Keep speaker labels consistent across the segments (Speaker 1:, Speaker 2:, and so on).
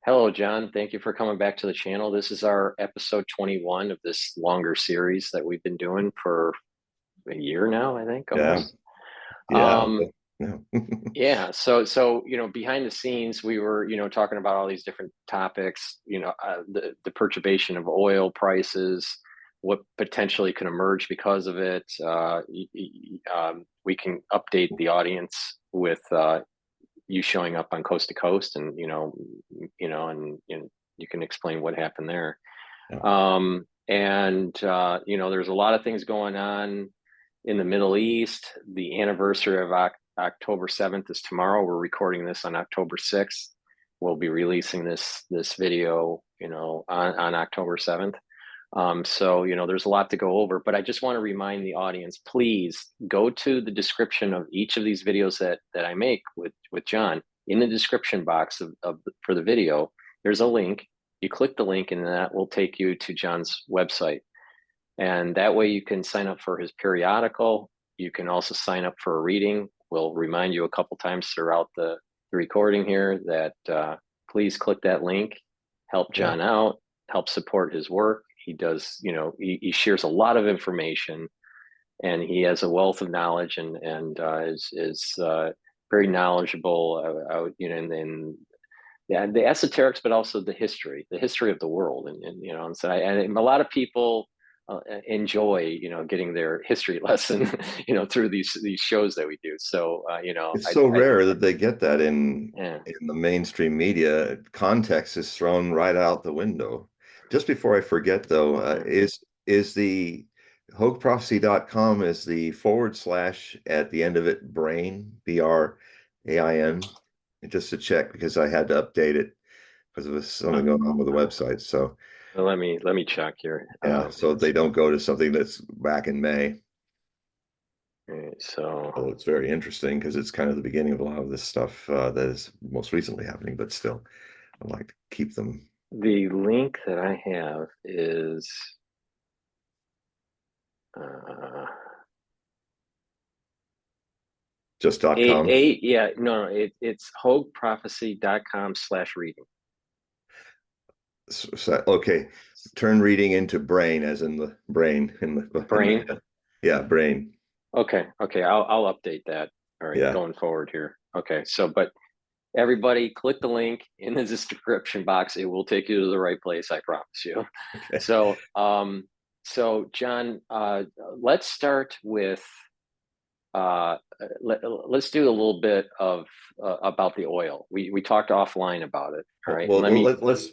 Speaker 1: Hello, John. Thank you for coming back to the channel. This is our episode 21 of this longer series that we've been doing for a year now, I think,
Speaker 2: Yeah,
Speaker 1: almost.
Speaker 2: yeah,
Speaker 1: Um,
Speaker 2: yeah.
Speaker 1: yeah, so behind the scenes, we were, talking about all these different topics, the perturbation of oil prices, what potentially can emerge because of it. We can update the audience with you showing up on coast to coast, and you can explain what happened there.
Speaker 2: Yeah.
Speaker 1: There's a lot of things going on in the Middle East. The anniversary of October 7th is tomorrow. We're recording this on October 6th. We'll be releasing this video, on October 7th. There's a lot to go over, but I just want to remind the audience, please go to the description of each of these videos that I make with John. In the description box for the video, there's a link. You click the link and that will take you to John's website. And that way you can sign up for his periodical. You can also sign up for a reading. We'll remind you a couple times throughout the recording here that please click that link, help
Speaker 2: Yeah.
Speaker 1: John out, help support his work. He does, he shares a lot of information, and he has a wealth of knowledge, and is very knowledgeable, in yeah, the esoterics, but also the history of the world, and a lot of people enjoy, getting their history lesson, through these shows that we do. So,
Speaker 2: It's so
Speaker 1: I
Speaker 2: rare that they get that
Speaker 1: yeah,
Speaker 2: in the mainstream media. Context is thrown right out the window. Just before I forget, though,
Speaker 1: yeah.
Speaker 2: is the HogueProphecy.com is the forward slash at the end of it brain, BRAIN, just to check because I had to update it because there was something going on with the website. So
Speaker 1: Let me check here.
Speaker 2: yeah, so they don't go to something that's back in May.
Speaker 1: So
Speaker 2: Oh, it's very interesting because it's kind of the beginning of a lot of this stuff that is most recently happening, but still, I like to keep them
Speaker 1: the link that I have is uh,
Speaker 2: just.com.
Speaker 1: yeah, no, it's hogueprophecy.com/reading.
Speaker 2: So, okay, turn reading into brain, as in the brain in my
Speaker 1: Brain.
Speaker 2: head. Yeah, brain.
Speaker 1: Okay, I'll update that. All right,
Speaker 2: Yeah.
Speaker 1: going forward here. Okay, but everybody click the link in the description box. It will take you to the right place, I promise you.
Speaker 2: Okay.
Speaker 1: So John, let's start with let's do a little bit of about the oil. We talked offline about it. All right, and
Speaker 2: Well, let's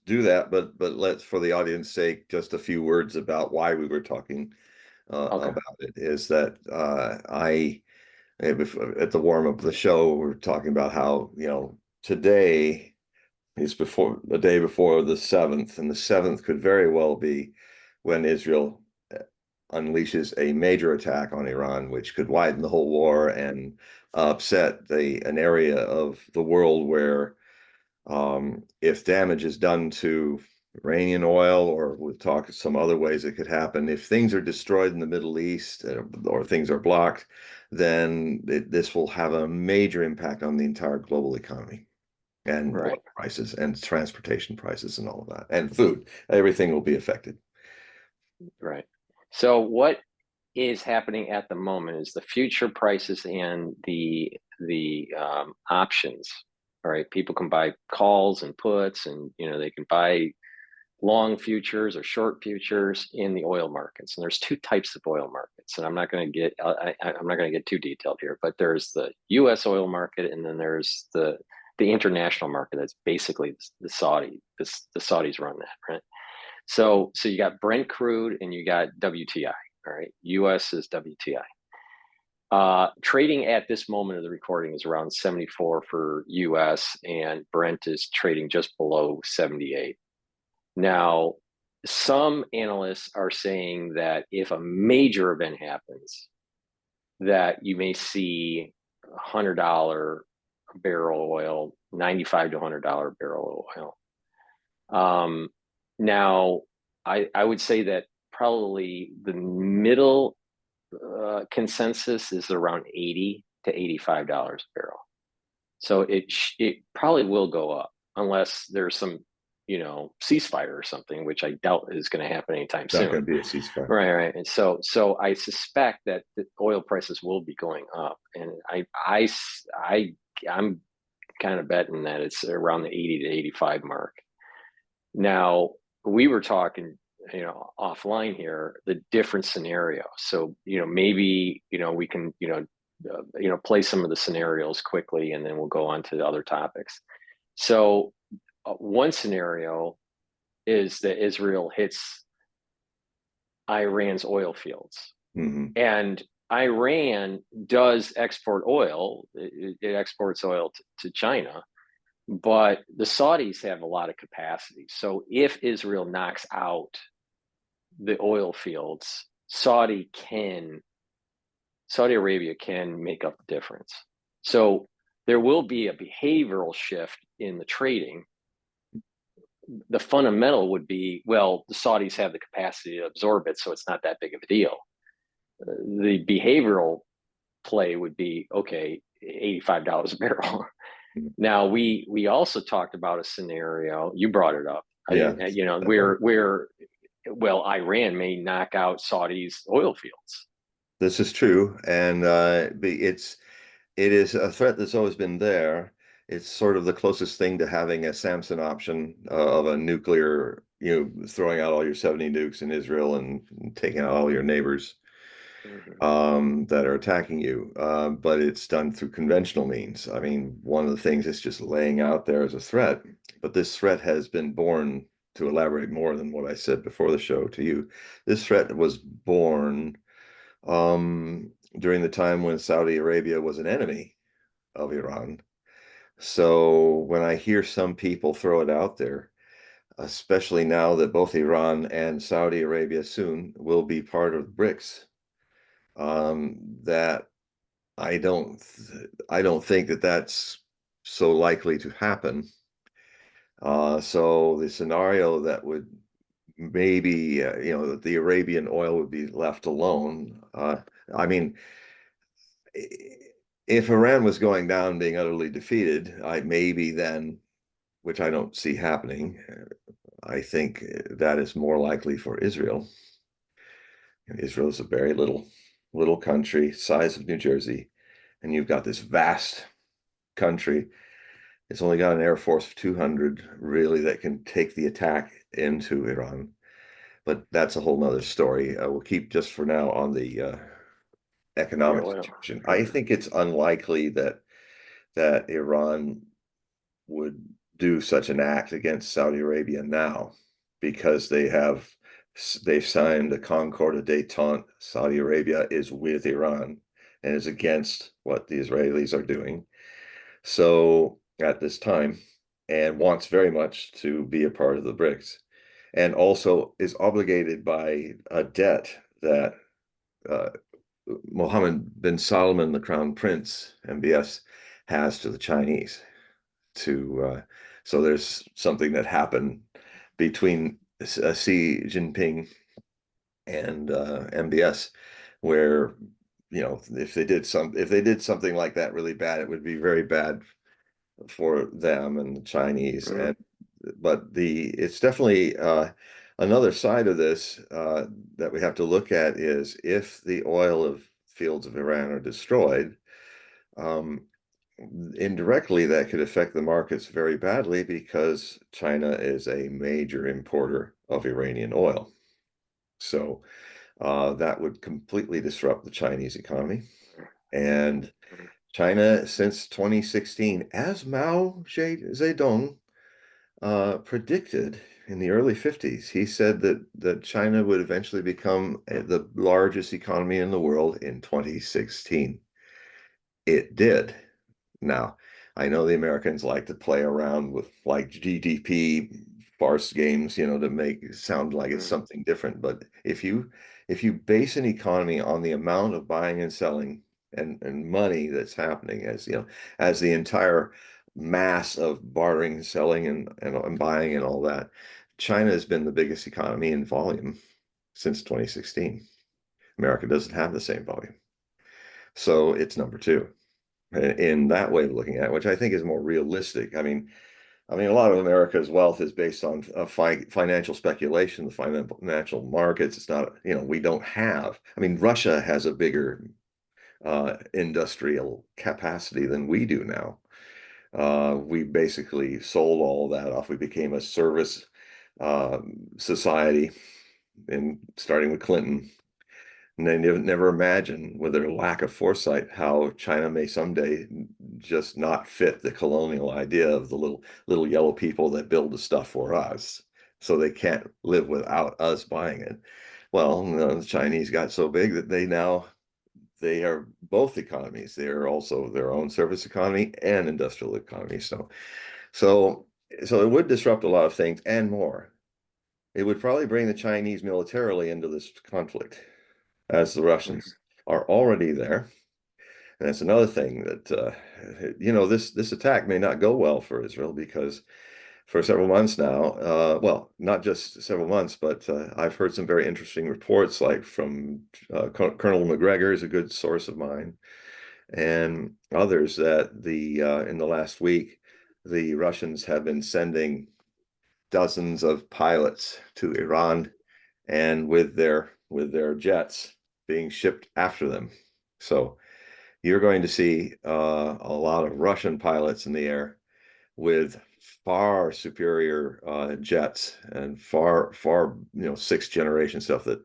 Speaker 2: do that, but let's, for the audience sake, just a few words about why we were talking
Speaker 1: okay,
Speaker 2: about it. Is that at the warm up of the show, we're talking about how, today is before the day before the 7th, and the 7th could very well be when Israel unleashes a major attack on Iran, which could widen the whole war and upset an area of the world where, if damage is done to Iranian oil, or we'll talk some other ways it could happen, if things are destroyed in the Middle East, or things are blocked, then this will have a major impact on the entire global economy and oil
Speaker 1: right,
Speaker 2: prices and transportation prices and all of that and food. Everything will be affected.
Speaker 1: right. So what is happening at the moment is the future prices and the options. All right, people can buy calls and puts, and they can buy long futures or short futures in the oil markets. And there's two types of oil markets, and I'm not going to get too detailed here, but there's the U.S. oil market, and then there's the international market. That's basically the Saudis run that, right? So you got Brent crude and you got WTI. All right, U.S. is WTI. Trading at this moment of the recording is around 74 for US, and Brent is trading just below 78. Now, some analysts are saying that if a major event happens, that you may see $100 barrel oil, 95 to $100 barrel oil. Now, I would say that probably the middle consensus is around 80 to $85 a barrel. So it probably will go up. unless there's some, ceasefire or something, which I doubt is going to happen anytime
Speaker 2: Not
Speaker 1: soon.
Speaker 2: going to be a ceasefire.
Speaker 1: Right. And so I suspect that the oil prices will be going up, and I'm kind of betting that it's around the 80 to 85 mark. Now, we were talking, offline here, the different scenarios. So, maybe, we can, play some of the scenarios quickly, and then we'll go on to the other topics. So, one scenario is that Israel hits Iran's oil fields.
Speaker 2: Mm-hmm.
Speaker 1: And Iran does export oil. It exports oil to China, but the Saudis have a lot of capacity. So if Israel knocks out the oil fields, Saudi Arabia can make up the difference. So there will be a behavioral shift in the trading. The fundamental would be, well, the Saudis have the capacity to absorb it, so it's not that big of a deal. The behavioral play would be, okay, $85 a barrel. Now we also talked about a scenario. You brought it up.
Speaker 2: Yeah.
Speaker 1: Well, Iran may knock out Saudi's oil fields.
Speaker 2: This is true, and it is a threat that's always been there. It's sort of the closest thing to having a Samson option of a nuclear, throwing out all your 70 nukes in Israel and taking out all your neighbors that are attacking you. But it's done through conventional means. I mean, one of the things it's just laying out there as a threat, but this threat has been born, to elaborate more than what I said before the show to you. This threat was born during the time when Saudi Arabia was an enemy of Iran. So when I hear some people throw it out there, especially now that both Iran and Saudi Arabia soon will be part of BRICS, that I don't think that that's so likely to happen. So the scenario that would maybe the Arabian oil would be left alone. I mean, if Iran was going down, being utterly defeated, maybe then, which I don't see happening, I think that is more likely for Israel. Israel is a very little country, size of New Jersey, and you've got this vast country. It's only got an air force of 200 really that can take the attack into Iran. But that's a whole nother story. We'll keep just for now on the economic situation. I think it's unlikely that Iran would do such an act against Saudi Arabia now, because they've signed the Concord of Détente. Saudi Arabia is with Iran and is against what the Israelis are doing. So at this time, and wants very much to be a part of the BRICS, and also is obligated by a debt that Mohammed bin Salman, the Crown Prince, MBS, has to the Chinese. So there's something that happened between Xi Jinping and MBS, where if they did something like that really bad, it would be very bad for them and the Chinese. But it's definitely another side of this that we have to look at is, if the oil of fields of Iran are destroyed, indirectly that could affect the markets very badly, because China is a major importer of Iranian oil. So that would completely disrupt the Chinese economy. And China, since 2016, as Mao Zedong predicted in the early 50s, he said that China would eventually become the largest economy in the world in 2016. It did. Now, I know the Americans like to play around with like GDP farce games, to make it sound like it's something different. But if you base an economy on the amount of buying and selling and money that's happening, as the entire mass of bartering, selling, and buying and all that, China has been the biggest economy in volume since 2016. America doesn't have the same volume. So it's number two in that way of looking at it, which I think is more realistic. I mean, I mean, a lot of America's wealth is based on financial speculation, the financial markets. It's not, we don't have. I mean, Russia has a bigger industrial capacity than we do now. We basically sold all that off. We became a service society, and starting with Clinton. And they never imagine, with their lack of foresight, how China may someday just not fit the colonial idea of the little yellow people that build the stuff for us, so they can't live without us buying it. Well, the Chinese got so big that they are both economies. They are also their own service economy and industrial economy. So, so it would disrupt a lot of things and more. It would probably bring the Chinese militarily into this conflict, as the Russians are already there. And that's another thing that this attack may not go well for Israel, because for several months now, well, not just several months, but I've heard some very interesting reports, like from Colonel McGregor is a good source of mine, and others, that in the last week, the Russians have been sending dozens of pilots to Iran, and with their jets being shipped after them. So you're going to see a lot of Russian pilots in the air with far superior jets, and far sixth generation stuff that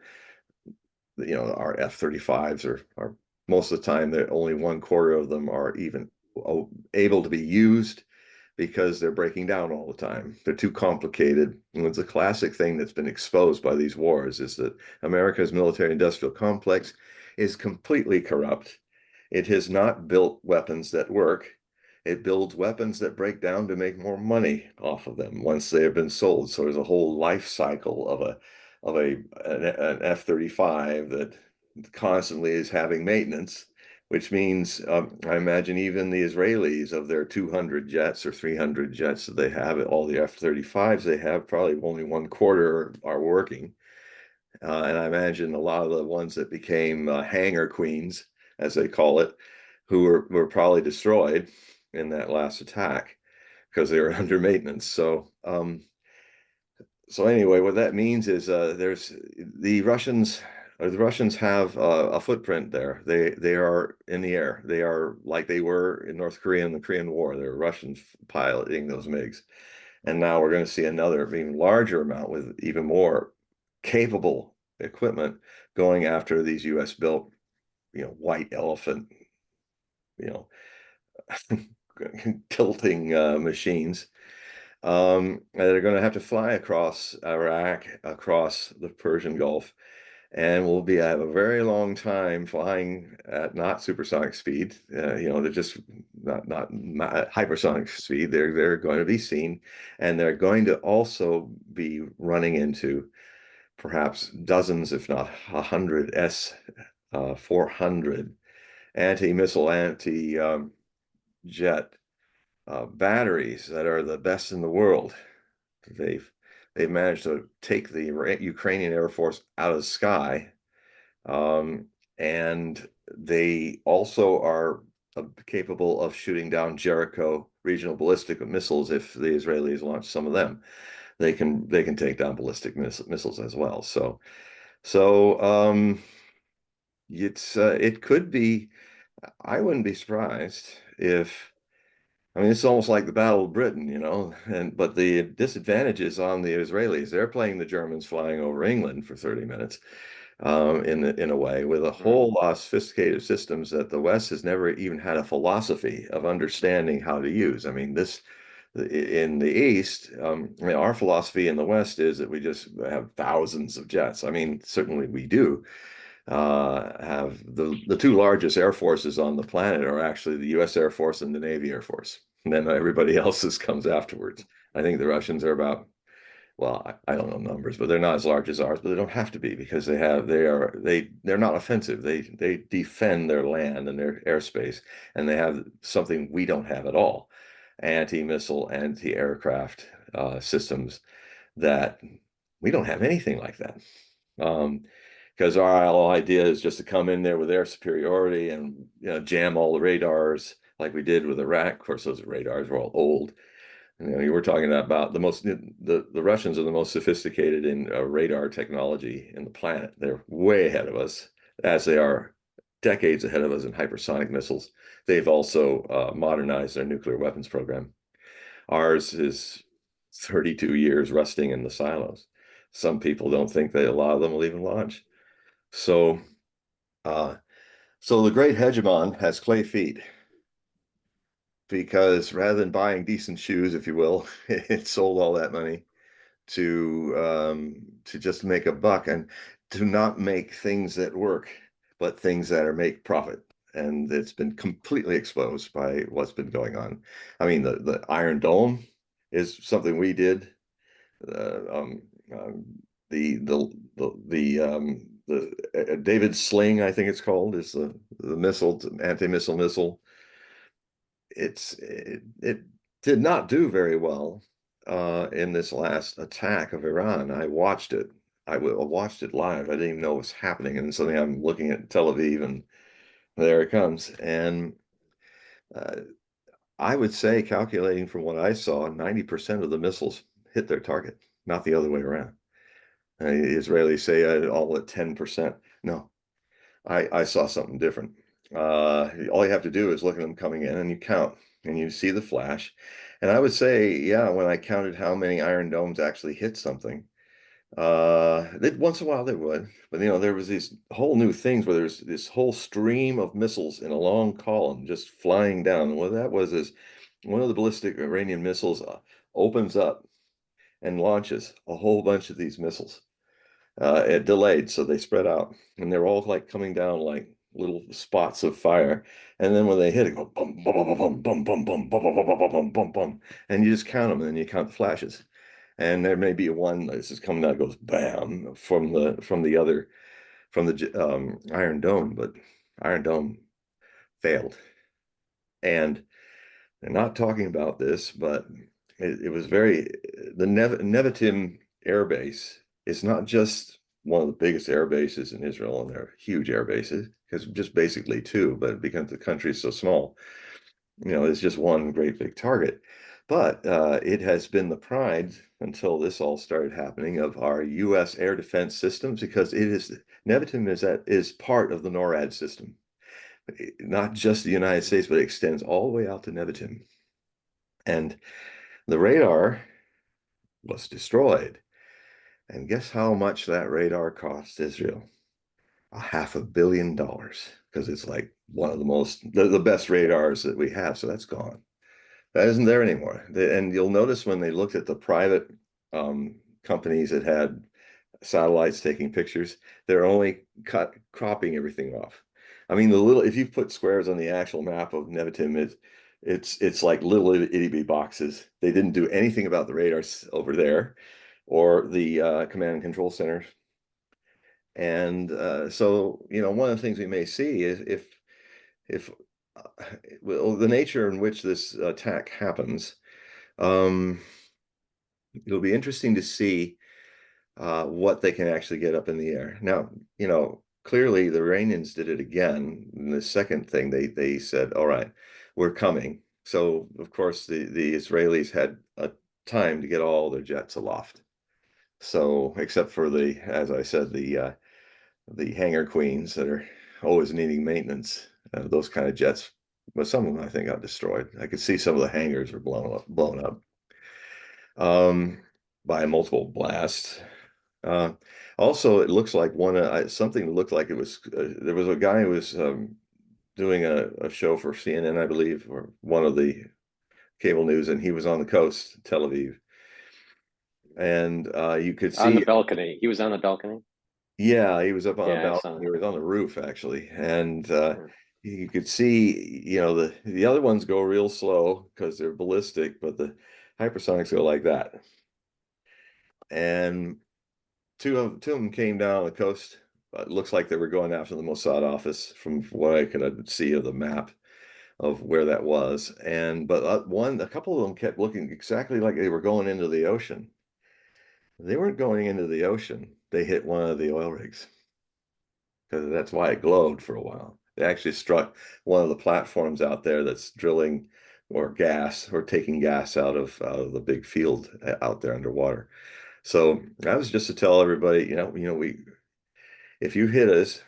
Speaker 2: our F-35s are most of the time, they're only 1/4 of them are even able to be used, because they're breaking down all the time. They're too complicated. And it's a classic thing that's been exposed by these wars, is that America's military industrial complex is completely corrupt. It has not built weapons that work. It builds weapons that break down to make more money off of them once they have been sold. So there's a whole life cycle of an F-35 that constantly is having maintenance, which means I imagine even the Israelis, of their 200 jets or 300 jets that they have, all the F-35s they have, probably only 1/4 are working. And I imagine a lot of the ones that became hangar queens, as they call it, who were probably destroyed in that last attack because they were under maintenance. So anyway, what that means is there's the Russians. The Russians have a footprint there. They are in the air. They are like they were in North Korea in the Korean War. They're Russians piloting those MiGs, and now we're going to see another even larger amount with even more capable equipment going after these U.S. built, white elephant, you know, tilting machines. They're going to have to fly across Iraq, across the Persian Gulf, and we'll have a very long time flying at not supersonic speed. They're just not hypersonic speed. They're going to be seen, and they're going to also be running into perhaps dozens, if not 100 S-400 anti-missile, anti-jet batteries that are the best in the world. They've they've managed to take the Ukrainian Air Force out of the sky, and they also are capable of shooting down Jericho regional ballistic missiles. If the Israelis launch some of them, they can take down ballistic missiles as well. So it could be. I wouldn't be surprised if. I mean, it's almost like the Battle of Britain, but the disadvantage is on the Israelis. They're playing the Germans flying over England for 30 minutes, in a way, with a whole lot of sophisticated systems that the West has never even had a philosophy of understanding how to use. I mean, in the East, our philosophy in the West is that we just have thousands of jets. I mean, certainly we do have the two largest air forces on the planet are actually the U.S. Air Force and the Navy Air Force. And then everybody else's comes afterwards. I think the Russians are about, well, I don't know numbers, but they're not as large as ours, but they don't have to be, because they're not offensive. They defend their land and their airspace, and they have something we don't have at all: anti-missile, anti-aircraft systems that we don't have anything like that. Because our whole idea is just to come in there with air superiority and jam all the radars like we did with Iraq. Of course, those radars were all old. You know, you were talking about the Russians are the most sophisticated in radar technology in the planet. They're way ahead of us, as they are decades ahead of us in hypersonic missiles. They've also modernized their nuclear weapons program. Ours is 32 years rusting in the silos. Some people don't think that a lot of them will even launch. So, uh, so the great hegemon has clay feet because rather than buying decent shoes, if you will, it sold all that money to just make a buck and to not make things that work, but things that are make profit. And it's been completely exposed by what's been going on. I mean, the Iron Dome is something we did. Uh, um, um, the David Sling, I think it's called, is the missile, anti-missile missile. It did not do very well in this last attack of Iran. I watched it. I watched it live. I didn't even know what was happening. And suddenly I'm looking at Tel Aviv, and there it comes. And uh, I would say, calculating from what I saw, 90% of the missiles hit their target, not the other way around. Israelis say all at 10%. No, I saw something different. All you have to do is look at them coming in and you count and you see the flash. And I would say, yeah, when I counted how many Iron Domes actually hit something, once in a while they would, but you know, there was these whole new things where there's this whole stream of missiles in a long column just flying down. And what that was is one of the ballistic Iranian missiles opens up and launches a whole bunch of these missiles. It delayed, so they spread out, and they're all like coming down like little spots of fire. And then when they hit it, go bum bum bum bum bum bum bum bum bum bum bum bum bum, and you just count them, and then you count the flashes. And there may be one that's just coming out, goes bam from the Iron Dome, but Iron Dome failed. And they're not talking about this, but it was the Nevatim Air Base is not just one of the biggest air bases in Israel, and they're huge air bases because just basically two, but because the country is so small, you know, it's just one great big target. But it has been the pride until this all started happening of our U.S. air defense systems because it is Nevatim is part of the NORAD system, not just the United States, but it extends all the way out to Nevatim. And the radar was destroyed. And guess how much that radar cost Israel? $500 million, because it's like one of the best radars that we have. So that's gone. That isn't there anymore. And you'll notice when they looked at the private companies that had satellites taking pictures, they're only cropping everything off. I mean, if you put squares on the actual map of Nevatim, it's like little itty bitty boxes. They didn't do anything about the radars over there or the command and control center. And so, you know, one of the things we may see is if well, the nature in which this attack happens, um, it'll be interesting to see what they can actually get up in the air. Now, you know, clearly the Iranians did it again. And the second thing they said, all right, we're coming. So of course the Israelis had a time to get all their jets aloft. So except for as I said, the hangar queens that are always needing maintenance, those kind of jets. But some of them I think got destroyed. I could see some of the hangars were blown up um, by multiple blasts. Uh, Also, it looks like something that looked like it was there was a guy who was doing a show for CNN, I believe, or one of the cable news, and he was on the coast, Tel Aviv, and you could
Speaker 1: On the
Speaker 2: see,
Speaker 1: balcony. He was on the balcony.
Speaker 2: yeah, he was up on a
Speaker 1: Yeah, I
Speaker 2: balcony,
Speaker 1: saw
Speaker 2: he was on the roof actually, and
Speaker 1: that.
Speaker 2: you could see, you know, the other ones go real slow because they're ballistic, but the hypersonics go like that, and two of them came down the coast. It looks like they were going after the Mossad office from what I could see of the map of where that was. And but a couple of them kept looking exactly like they were going into the ocean. They weren't going into the ocean. They hit one of the oil rigs because that's why it glowed for a while. They actually struck one of the platforms out there that's drilling or gas, or taking gas out of the big field out there underwater. So that was just to tell everybody, we if you hit us,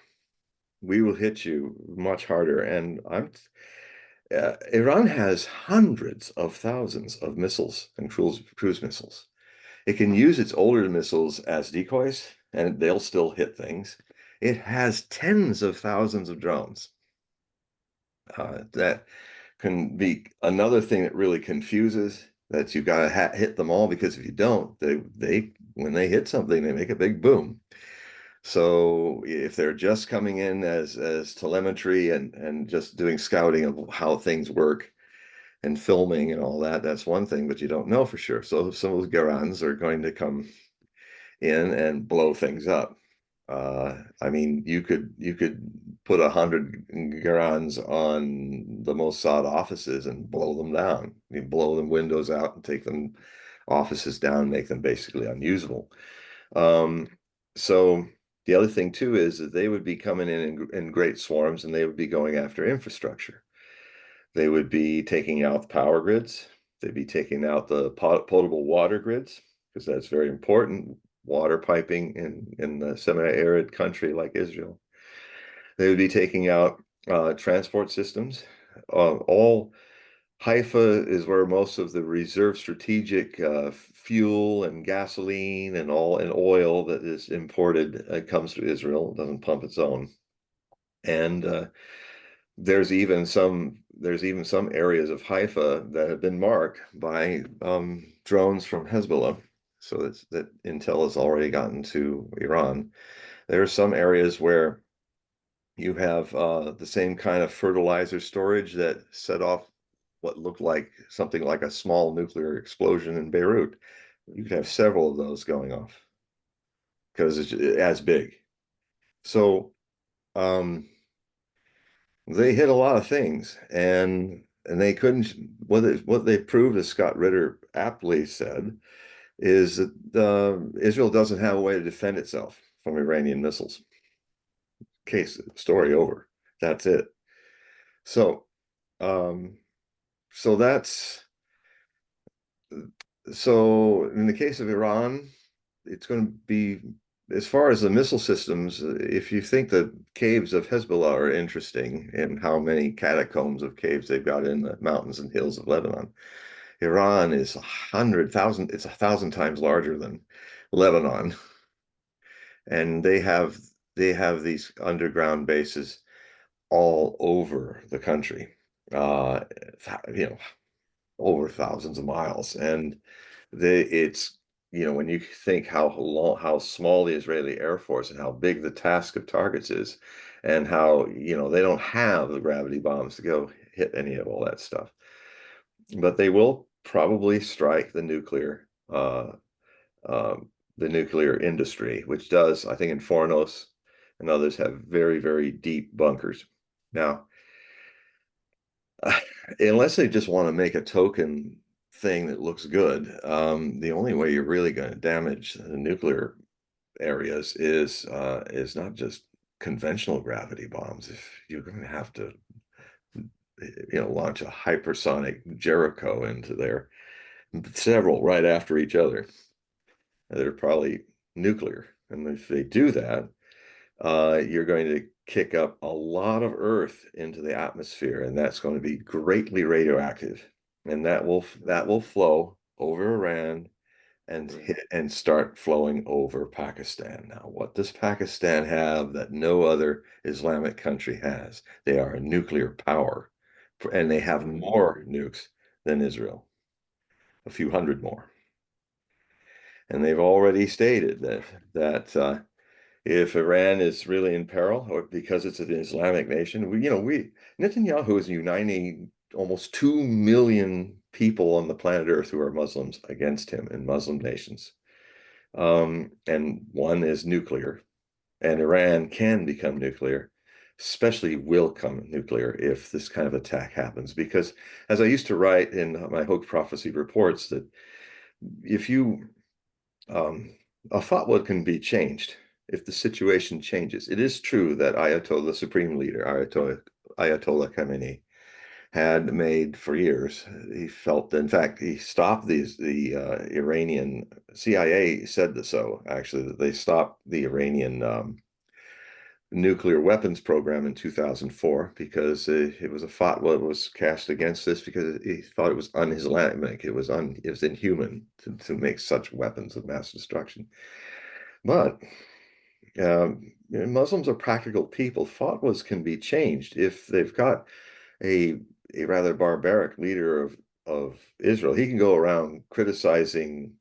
Speaker 2: we will hit you much harder. And Iran has hundreds of thousands of missiles and cruise missiles. It can use its older missiles as decoys, and they'll still hit things. It has tens of thousands of drones. That can be another thing that really confuses, that you got to hit them all, because if you don't, they when they hit something, they make a big boom. So if they're just coming in as telemetry and just doing scouting of how things work and filming and all that, that's one thing, but you don't know for sure. So some of those Garans are going to come in and blow things up. I mean, you could put 100 Garans on the Mossad offices and blow them down. You blow them windows out and take them offices down, make them basically unusable. Um, so the other thing too is that they would be coming in great swarms, and they would be going after infrastructure. They would be taking out the power grids. They'd be taking out the potable water grids, because that's very important. Water piping in a semi-arid country like Israel. They would be taking out transport systems. All Haifa is where most of the reserve strategic fuel and gasoline and oil that is imported comes to Israel. It doesn't pump its own. And there's even some areas of Haifa that have been marked by drones from Hezbollah. So that intel has already gotten to Iran. There are some areas where you have the same kind of fertilizer storage that set off what looked like something like a small nuclear explosion in Beirut. You could have several of those going off because it's as big. So um, they hit a lot of things, and they couldn't. What they proved, as Scott Ritter aptly said, is that Israel doesn't have a way to defend itself from Iranian missiles. Case story over. That's it. So, um, so that's so in the case of Iran, it's going to be, as far as the missile systems, if you think the caves of Hezbollah are interesting and how many catacombs of caves they've got in the mountains and hills of Lebanon, Iran is 100,000, it's 1,000 times larger than Lebanon. And they have these underground bases all over the country, uh, you know, over thousands of miles. And it's when you think how small the Israeli Air Force and how big the task of targets is, and how they don't have the gravity bombs to go hit any of all that stuff, but they will probably strike uh, the nuclear industry, which does, I think, in Fornos and others have very, very deep bunkers. Now, unless they just want to make a token thing that looks good, the only way you're really going to damage the nuclear areas is not just conventional gravity bombs. If you're going to have to, launch a hypersonic Jericho into there, several right after each other, they're probably nuclear. And if they do that, you're going to kick up a lot of Earth into the atmosphere, and that's going to be greatly radioactive, and that will flow over Iran and hit and start flowing over Pakistan. Now, what does Pakistan have that no other Islamic country has? They are a nuclear power, and they have more nukes than Israel, a few hundred more. And they've already stated that if Iran is really in peril, or because it's an Islamic nation, Netanyahu is uniting almost 2 million people on the planet Earth who are Muslims against him in Muslim nations. And one is nuclear, and Iran can become nuclear, especially will come nuclear if this kind of attack happens. Because as I used to write in my Hogue prophecy reports, that if you a fatwa can be changed if the situation changes. It is true that Ayatollah, the supreme leader, Ayatollah Khamenei, had made for years. He felt, in fact, he stopped the Iranian CIA said so actually, that they stopped the Iranian nuclear weapons program in 2004 because it was a fatwa was cast against this because he thought it was un-Islamic, it was inhuman to make such weapons of mass destruction. But Muslims are practical people. Fatwas can be changed if they've got a rather barbaric leader of Israel. He can go around criticizing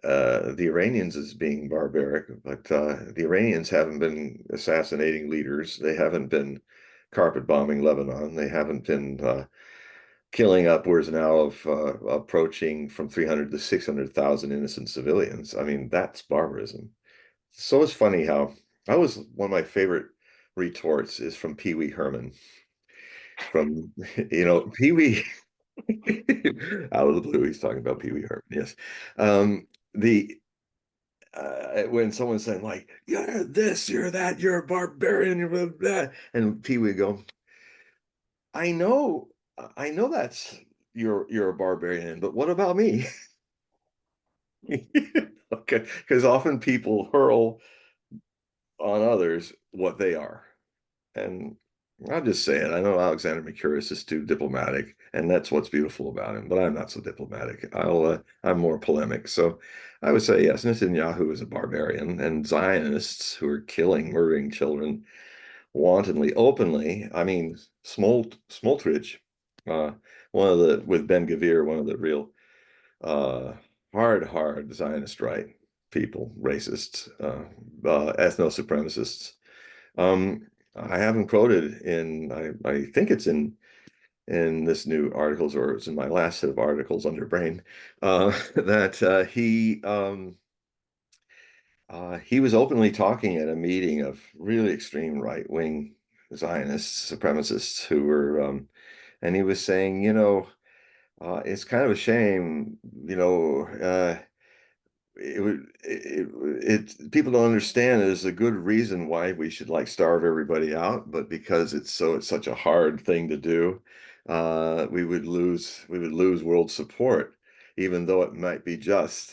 Speaker 2: the Iranians as being barbaric, but the Iranians haven't been assassinating leaders. They haven't been carpet bombing Lebanon. They haven't been killing upwards now of approaching from 300 to 600,000 innocent civilians. I mean, that's barbarism. So it's funny how one of my favorite retorts is from Pee Wee Herman. From, Pee Wee, out of the blue, he's talking about Pee Wee Herman. Yes. The when someone's saying like, "You're this, you're that, you're a barbarian, you're that," and Pee Wee go, "I know, I know that's you're a barbarian, but what about me?" Okay, because often people hurl on others what they are. And I'll just say it. I know Alexander Mercurius is too diplomatic, and that's what's beautiful about him. But I'm not so diplomatic. I'm more polemic. So I would say yes, Netanyahu is a barbarian, and Zionists who are killing, murdering children wantonly, openly. I mean, Smoltrich, uh, one of the with Ben Gavir, one of the real uh, hard Zionist right people, racists, ethno supremacists. I haven't quoted in, I think it's in this new articles, or it's in my last set of articles under Brain, that he was openly talking at a meeting of really extreme right-wing Zionist supremacists who were, and he was saying, it's kind of a shame, people don't understand there's a good reason why we should like starve everybody out, but because it's such a hard thing to do, we would lose world support, even though it might be just.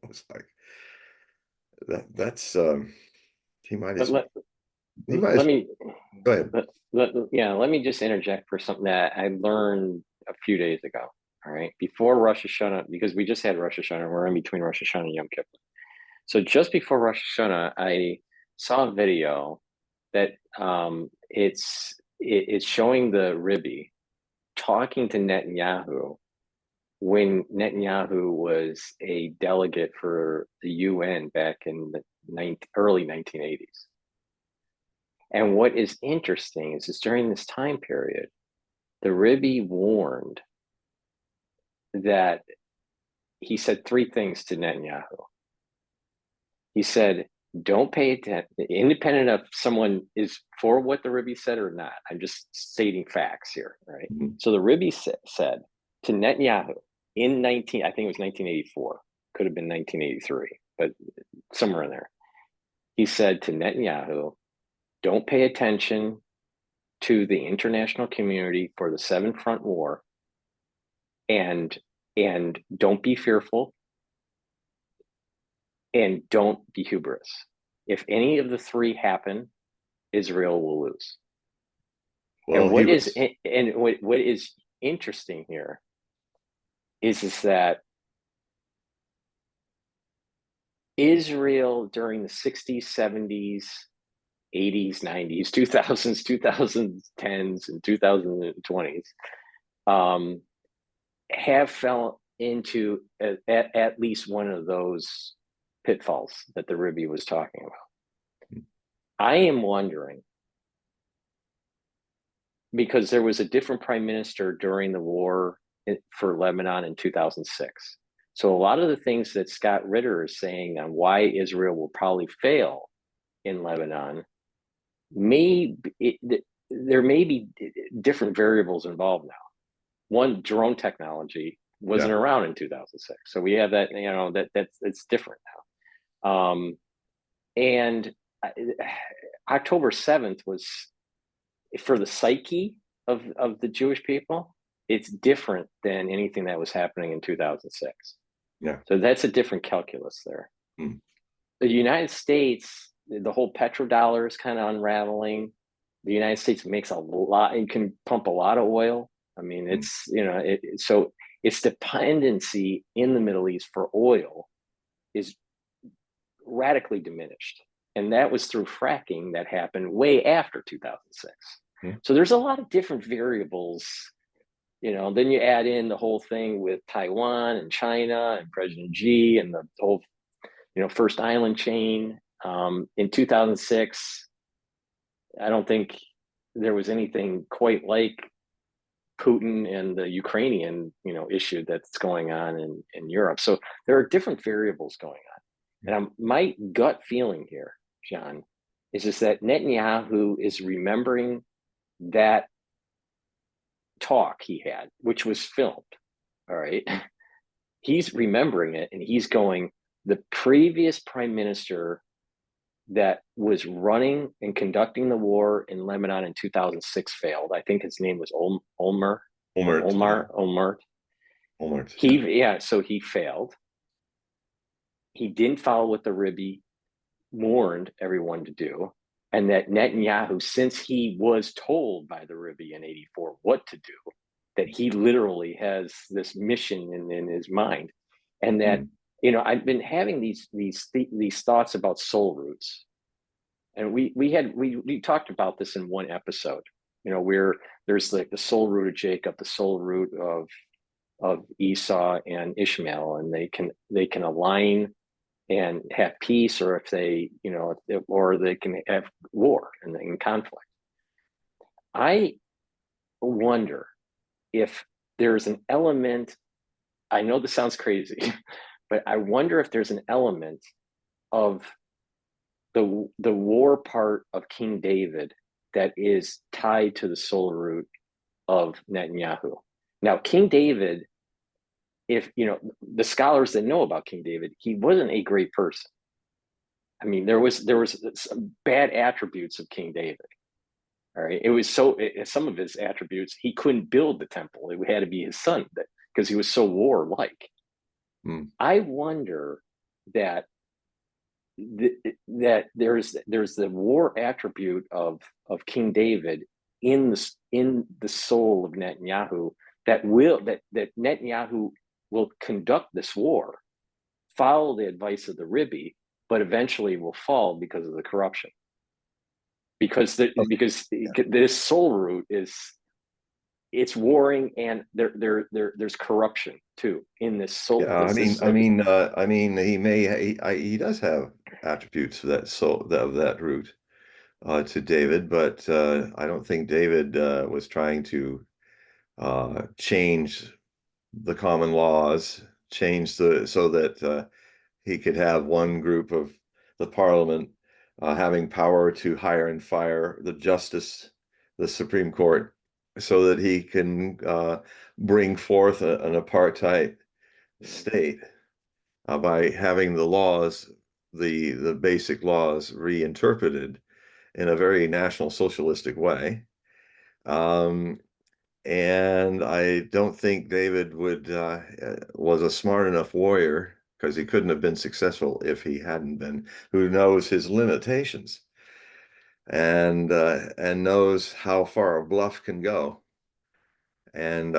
Speaker 2: It's like that's he might
Speaker 1: But
Speaker 2: as he might
Speaker 1: let
Speaker 2: as
Speaker 1: me
Speaker 2: go ahead.
Speaker 1: let me just interject for something that I learned a few days ago. All right, before Rosh Hashanah, because we just had Rosh Hashanah, we're in between Rosh Hashanah and Yom Kippur. So just before Rosh Hashanah, I saw a video that it's showing the Rebbe talking to Netanyahu when Netanyahu was a delegate for the UN back in the early 1980s. And what is interesting is during this time period, the Rebbe warned that he said three things to Netanyahu. He said, don't pay attention, independent of someone is for what the Rebbe said or not. I'm just stating facts here, right?
Speaker 2: Mhm.
Speaker 1: So the Rebbe said to Netanyahu in I think it was 1984, could have been 1983, but somewhere in there. He said to Netanyahu, don't pay attention to the international community for the Seven Front War, and don't be fearful, and don't be hubris. If any of the three happen, Israel will lose.
Speaker 2: Well,
Speaker 1: And
Speaker 2: he
Speaker 1: what is
Speaker 2: was
Speaker 1: what is interesting here is that Israel during the 60s, 70s, 80s, 90s, 2000s, 2010s, and 2020s have fell into at least one of those pitfalls that the Rebbe was talking about. I am wondering, because there was a different prime minister during the war for Lebanon in 2006. So a lot of the things that Scott Ritter is saying on why Israel will probably fail in Lebanon, there may be different variables involved now. One, drone technology wasn't
Speaker 2: yeah.
Speaker 1: around in 2006, so we have that. It's different now. And October 7th was for the psyche of the Jewish people, it's different than anything that was happening in 2006.
Speaker 2: Yeah.
Speaker 1: So that's a different calculus there.
Speaker 2: Mm.
Speaker 1: The United States, the whole petrodollar is kind of unraveling. The United States makes a lot and can pump a lot of oil. I mean,
Speaker 2: Mm.
Speaker 1: it's, so its dependency in the Middle East for oil is radically diminished. And that was through fracking that happened way after 2006.
Speaker 2: Mm.
Speaker 1: So there's a lot of different variables. Then you add in the whole thing with Taiwan and China and President Xi and the whole, first island chain. In 2006, I don't think there was anything quite like Putin and the Ukrainian, issue that's going on in Europe. So there are different variables going on. And my gut feeling here, John, is just that Netanyahu is remembering that talk he had, which was filmed. All right. He's remembering it and he's going, the previous prime minister that was running and conducting the war in Lebanon in 2006 failed. I think his name was Olmert. So he failed. He didn't follow what the Rebbe warned everyone to do. And that Netanyahu, since he was told by the Rebbe in 84 what to do, that he literally has this mission in his mind. And that, I've been having these thoughts about soul roots. And we talked about this in one episode, where there's like the soul root of Jacob, the soul root of Esau and Ishmael, and they can align and have peace, or if they, or they can have war and conflict. I wonder if there's an element, I know this sounds crazy, but I wonder if there's an element of the war part of King David that is tied to the soul root of Netanyahu. Now, King David, if the scholars that know about King David, he wasn't a great person. I mean, there was some bad attributes of King David. All right, it was some of his attributes, he couldn't build the temple. It had to be his son because he was so warlike. I wonder that that there's the war attribute of King David in the soul of Netanyahu that Netanyahu will conduct this war, follow the advice of the Rebbe, but eventually will fall because of the corruption. Because this soul root it's warring, and there's corruption too in this soul.
Speaker 2: Yeah, he does have attributes of that root to David, but I don't think David was trying to change the common laws, so that he could have one group of the parliament having power to hire and fire the Supreme Court, so that he can bring forth an apartheid state by having the basic laws reinterpreted in a very National Socialistic way. And I don't think David was a smart enough warrior, because he couldn't have been successful if he hadn't been. Who knows his limitations, and knows how far a bluff can go. And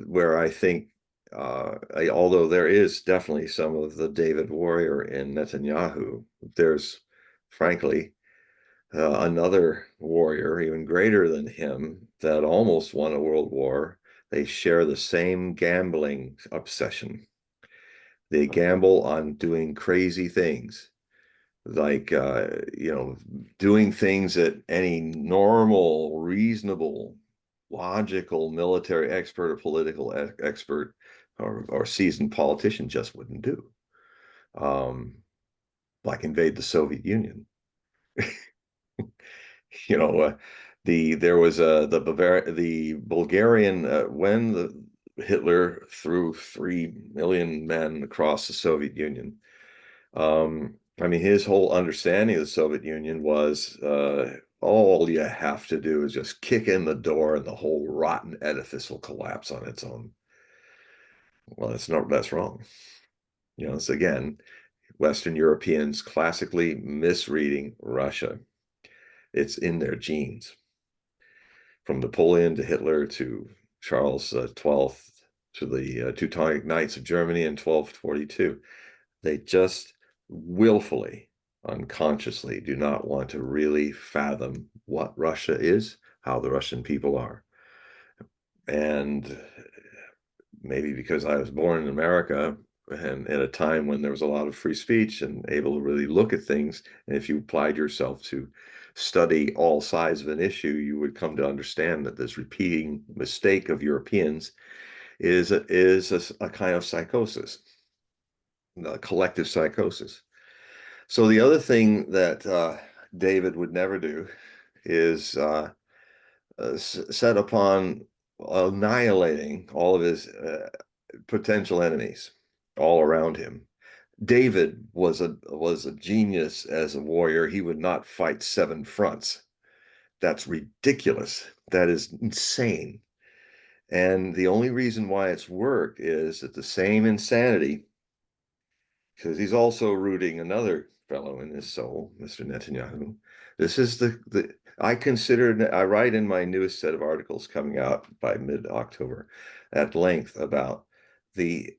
Speaker 2: where I think, although there is definitely some of the David warrior in Netanyahu, there's frankly another warrior even greater than him that almost won a world war. They share the same gambling obsession. They gamble on doing crazy things, like doing things that any normal, reasonable, logical military expert or political expert or seasoned politician just wouldn't do. Like invade the Soviet Union. There was the Bulgarian, when Hitler threw 3 million men across the Soviet Union. His whole understanding of the Soviet Union was all you have to do is just kick in the door and the whole rotten edifice will collapse on its own. Well, that's wrong. It's again, Western Europeans classically misreading Russia. It's in their genes. From Napoleon to Hitler to Charles XII to the Teutonic Knights of Germany in 1242. They just willfully, unconsciously do not want to really fathom what Russia is, how the Russian people are. And maybe because I was born in America and at a time when there was a lot of free speech and able to really look at things, and if you applied yourself to study all sides of an issue, you would come to understand that this repeating mistake of Europeans is a kind of psychosis, a collective psychosis. So the other thing that David would never do is set upon annihilating all of his potential enemies all around him. David was a genius as a warrior. He would not fight 7 fronts. That's ridiculous. That is insane. And the only reason why it's worked is that the same insanity, because he's also rooting another fellow in his soul, Mr. Netanyahu. This is the I write in my newest set of articles coming out by mid-October at length about the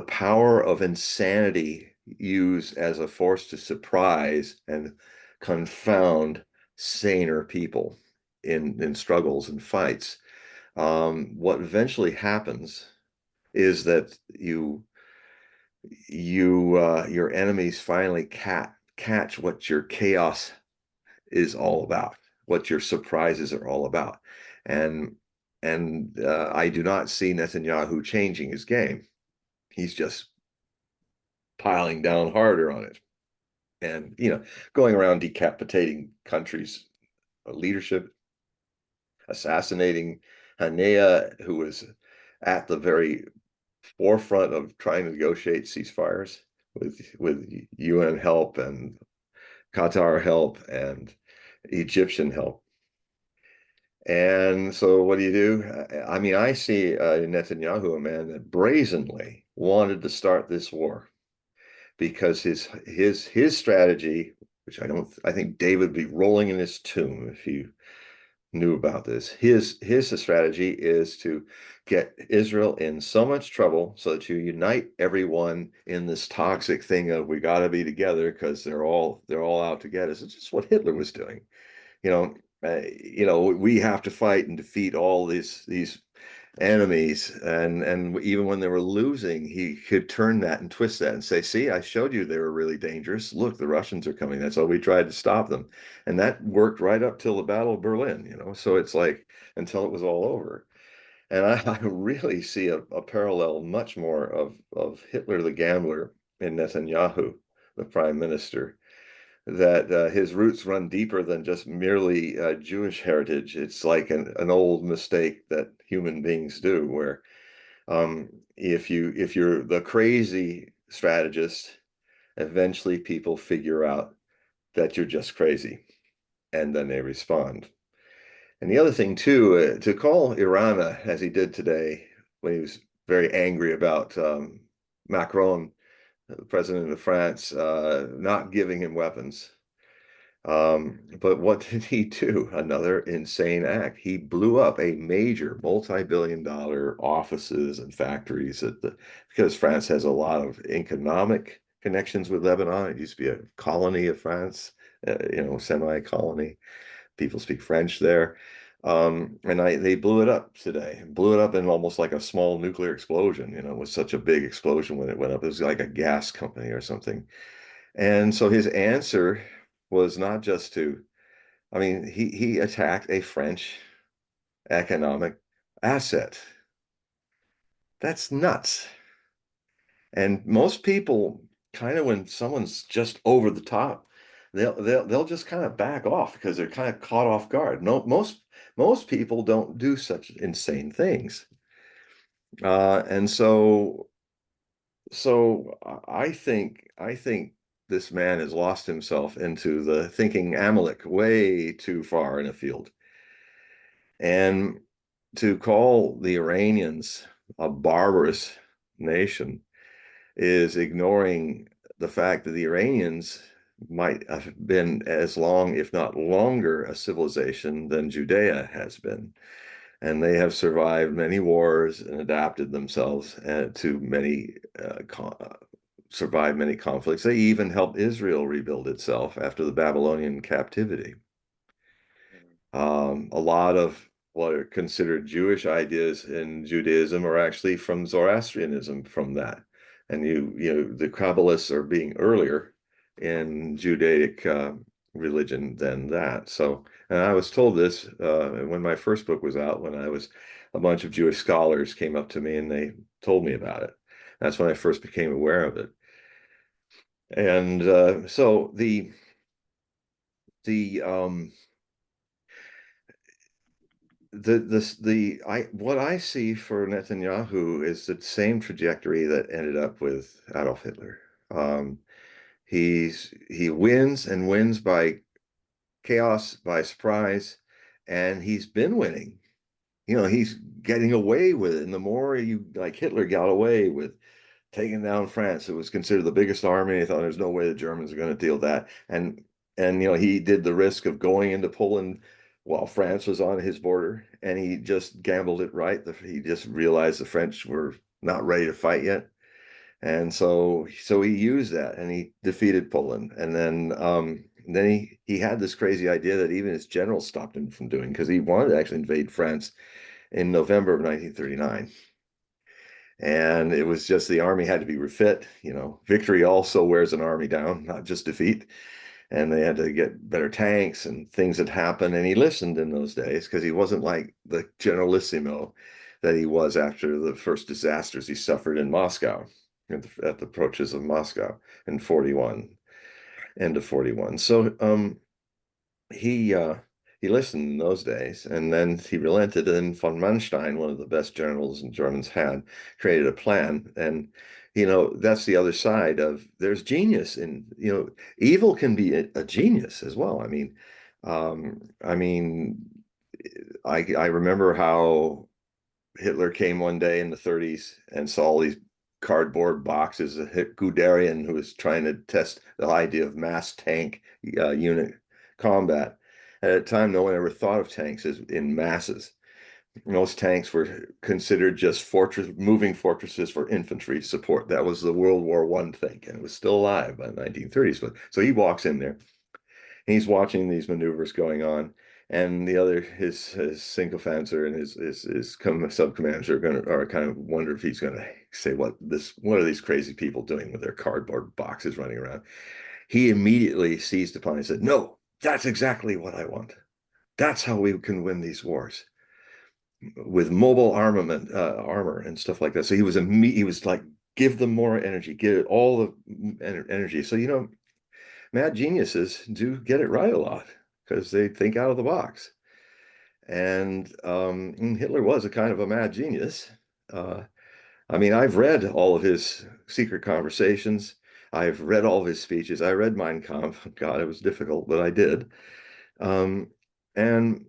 Speaker 2: power of insanity used as a force to surprise and confound saner people in struggles and fights. What eventually happens is that your enemies finally catch what your chaos is all about, what your surprises are all about. And I do not see Netanyahu changing his game. He's just piling down harder on it. And, going around decapitating countries' leadership, assassinating Hanea, who was at the very forefront of trying to negotiate ceasefires with UN help and Qatar help and Egyptian help. And so what do you do? I mean, I see Netanyahu, a man that brazenly wanted to start this war because his strategy, which I think David would be rolling in his tomb if he knew about this. His strategy is to get Israel in so much trouble so that you unite everyone in this toxic thing of we got to be together because they're all out to get us. It's just what Hitler was doing. We have to fight and defeat all these enemies, and even when they were losing, he could turn that and twist that and say, see, I showed you they were really dangerous. Look, the Russians are coming. That's why we tried to stop them. And that worked right up till the Battle of Berlin, so it's like until it was all over. And I really see a parallel much more of Hitler the gambler in Netanyahu, the prime minister, that his roots run deeper than just merely Jewish heritage. It's like an old mistake that human beings do, where if you're the crazy strategist, eventually people figure out that you're just crazy, and then they respond. And the other thing too, to call Iran as he did today when he was very angry about Macron, the president of France, not giving him weapons. But what did he do? Another insane act. He blew up a major multi-billion-dollar offices and factories because France has a lot of economic connections with Lebanon. It used to be a colony of France, semi-colony. People speak French there. And they blew it up today, blew it up in almost like a small nuclear explosion. It was such a big explosion when it went up. It was like a gas company or something. And so his answer was not just I mean, he attacked a French economic asset. That's nuts. And most people kind of, when someone's just over the top, they'll just kind of back off because they're kind of caught off guard. No, most people don't do such insane things. And so I think this man has lost himself into the thinking Amalek way too far in a field. And to call the Iranians a barbarous nation is ignoring the fact that the Iranians might have been as long, if not longer, a civilization than Judea has been. And they have survived many wars and adapted themselves to many, survived many conflicts. They even helped Israel rebuild itself after the Babylonian captivity. A lot of what are considered Jewish ideas in Judaism are actually from Zoroastrianism from that. And the Kabbalists are being earlier in Judaic religion than that. So, and I was told this when my first book was out, when a bunch of Jewish scholars came up to me and they told me about it. That's when I first became aware of it. And so the what I see for Netanyahu is the same trajectory that ended up with Adolf Hitler. Um, he wins and wins by chaos, by surprise, and he's been winning. He's getting away with it. And the more like Hitler got away with taking down France, it was considered the biggest army. He thought there's no way the Germans are going to deal with that. And he did the risk of going into Poland while France was on his border, and he just gambled it right. He just realized the French were not ready to fight yet. And so he used that and he defeated Poland. And then he had this crazy idea that even his generals stopped him from doing, because he wanted to actually invade France in November of 1939. And it was just the army had to be refit. Victory also wears an army down, not just defeat. And they had to get better tanks, and things had happened. And he listened in those days because he wasn't like the generalissimo that he was after the first disasters he suffered in Moscow, at the approaches of Moscow in 41, end of 41. So he listened in those days, and then he relented. And von Manstein, one of the best generals the Germans had, created a plan. And that's the other side of, there's genius in, evil can be a genius as well. I remember how Hitler came one day in the 30s and saw all these cardboard boxes of Guderian, who was trying to test the idea of mass tank unit combat. At a time, no one ever thought of tanks as in masses. Most tanks were considered just moving fortresses for infantry support. That was the World War I thing, and it was still alive by the 1930s. But so he walks in there, and he's watching these maneuvers going on, and his sycophants and his sub-commanders are kind of wonder if he's gonna say, what are these crazy people doing with their cardboard boxes running around? He immediately seized upon it and said, no, that's exactly what I want. That's how we can win these wars, with mobile armor and stuff like that. So he was like, give them more energy, give it all the energy. So mad geniuses do get it right a lot because they think out of the box. And Hitler was a kind of a mad genius. I've read all of his secret conversations. I've read all of his speeches. I read Mein Kampf. God, it was difficult, but I did. Um, and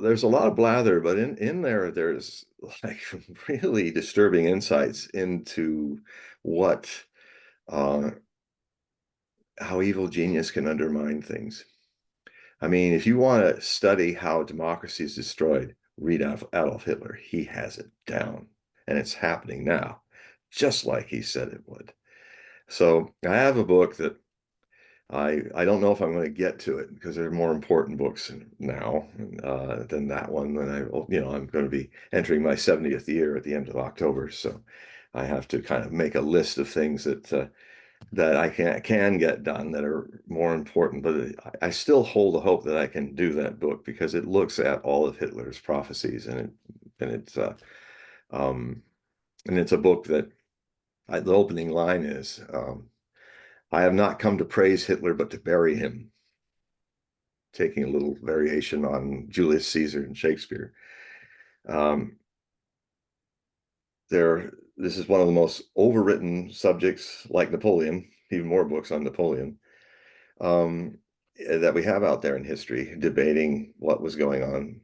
Speaker 2: there's a lot of blather, but in there's like really disturbing insights into what how evil genius can undermine things. If you want to study how democracy is destroyed, read Adolf Hitler. He has it down, and it's happening now, just like he said it would. So I have a book that I don't know if I'm going to get to it, because there are more important books now than that one. And I'm going to be entering my 70th year at the end of October, so I have to kind of make a list of things that I can get done that are more important. But I still hold the hope that I can do that book, because it looks at all of Hitler's prophecies, and it's a book that the opening line is, I have not come to praise Hitler, but to bury him, taking a little variation on Julius Caesar and Shakespeare. This is one of the most overwritten subjects, like Napoleon. even more books on Napoleon, that we have out there in history debating what was going on.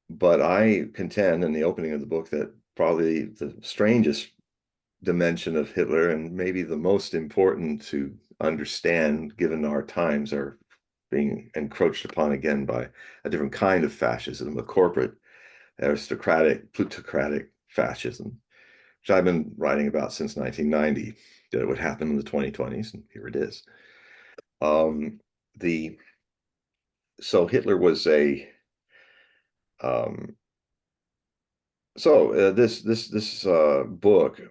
Speaker 2: But I contend in the opening of the book that probably the strangest dimension of Hitler, and maybe the most important to understand given our times are being encroached upon again by a different kind of fascism, a corporate, aristocratic, plutocratic fascism, which I've been writing about since 1990, that it would happen in the 2020s, and here it is. The So Hitler was a this book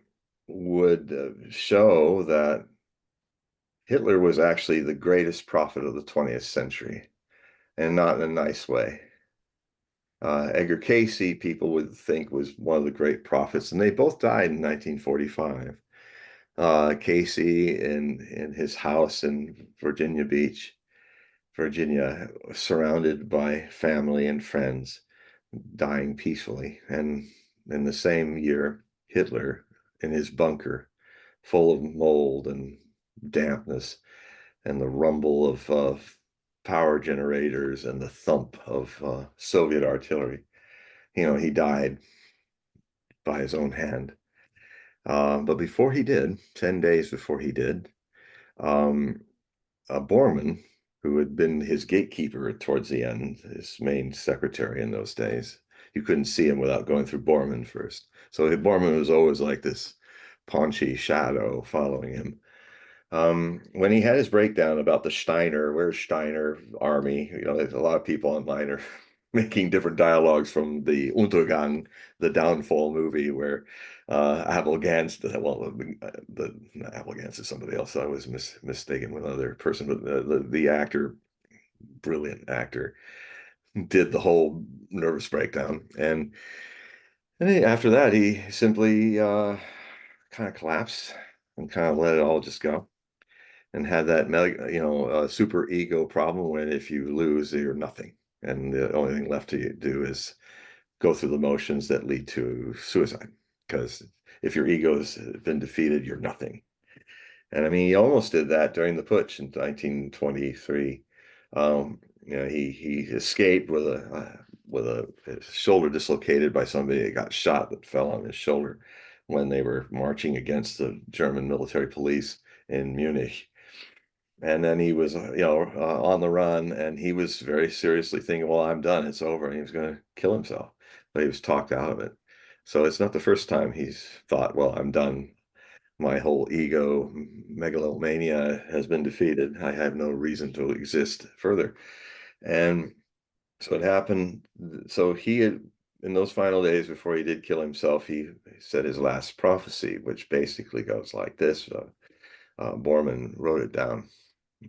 Speaker 2: would show that Hitler was actually the greatest prophet of the 20th century, and not in a nice way. Edgar Casey, people would think, was one of the great prophets, and they both died in 1945. Casey in his house in Virginia Beach, Virginia, surrounded by family and friends, dying peacefully. And in the same year, Hitler in his bunker, full of mold and dampness, and the rumble of power generators and the thump of Soviet artillery. He died by his own hand. But before he did, 10 days before he did, um, Bormann, who had been his gatekeeper towards the end, his main secretary in those days, you couldn't see him without going through Bormann first. So Bormann was always like this paunchy shadow following him. When he had his breakdown about the Steiner, where's Steiner army, there's a lot of people online are making different dialogues from the Untergang, the downfall movie, where Abel Gance, Abel Gance is somebody else. I was mistaken with another person, but the actor, brilliant actor, did the whole nervous breakdown, and after that he simply kind of collapsed and kind of let it all just go, and had that super ego problem when if you lose, you're nothing, and the only thing left to do is go through the motions that lead to suicide, because if your ego's been defeated, you're nothing. And I mean, he almost did that during the putsch in 1923. He escaped with his shoulder dislocated by somebody that got shot that fell on his shoulder when they were marching against the German military police in Munich. And then he was, on the run, and he was very seriously thinking, well, I'm done, it's over, and he was going to kill himself, but he was talked out of it. So it's not the first time he's thought, well, I'm done. My whole ego, megalomania has been defeated. I have no reason to exist further. And so it happened. So he had, in those final days before he did kill himself, he said his last prophecy, which basically goes like this. Bormann wrote it down.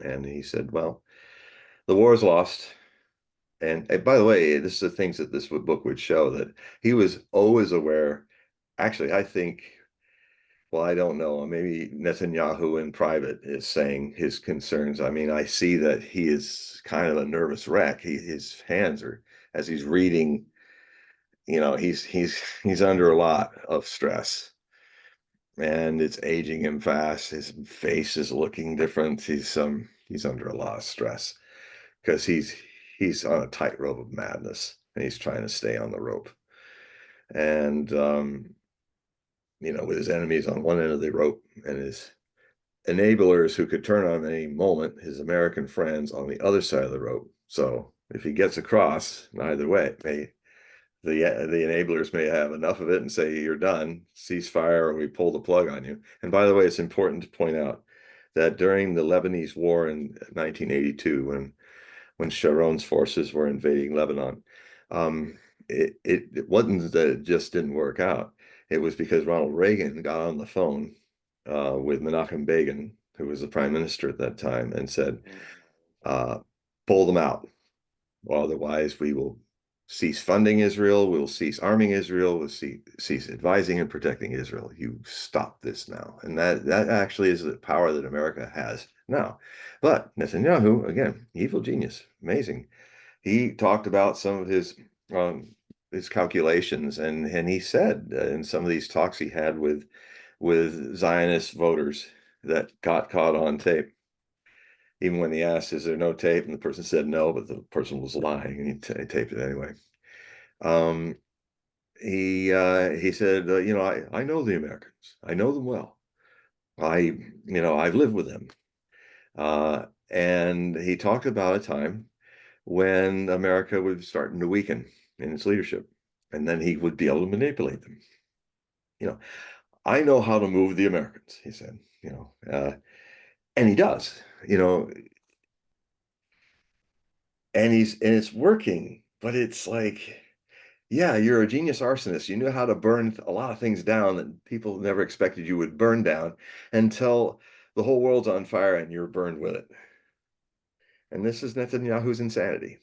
Speaker 2: And he said, well, the war is lost. And by the way, this is the things that this book would show, that he was always aware. Actually, I think, well, I don't know, maybe Netanyahu in private is saying his concerns. I mean, I see that he is kind of a nervous wreck. His hands are, as he's reading, he's under a lot of stress, and it's aging him fast. His face is looking different. He's under a lot of stress, because he's on a tightrope of madness, and he's trying to stay on the rope. And with his enemies on one end of the rope and his enablers who could turn on him any moment, his American friends on the other side of the rope. So if he gets across, either way, the enablers may have enough of it and say, you're done, cease fire, or we pull the plug on you. And by the way, it's important to point out that during the Lebanese War in 1982, when Sharon's forces were invading Lebanon, it wasn't that it just didn't work out. It was because Ronald Reagan got on the phone with Menachem Begin, who was the prime minister at that time, and said, pull them out. Well, otherwise, we will cease funding Israel, we'll cease arming Israel, we'll cease advising and protecting Israel. You stop this now. And that actually is the power that America has now. But Netanyahu, again, evil genius, amazing. He talked about some of his calculations, and he said in some of these talks he had with Zionist voters, that got caught on tape. Even when he asked, "Is there no tape?" and the person said no, but the person was lying, and he taped it anyway. Um, he said, I know the Americans. I know them well. I've lived with them. And he talked about a time when America was starting to weaken in its leadership, and then he would be able to manipulate them. You know, I know how to move the Americans, he said. And he does. You know, and it's working, but it's like, yeah, you're a genius arsonist. You knew how to burn a lot of things down that people never expected you would burn down until the whole world's on fire and you're burned with it. And this is Netanyahu's insanity.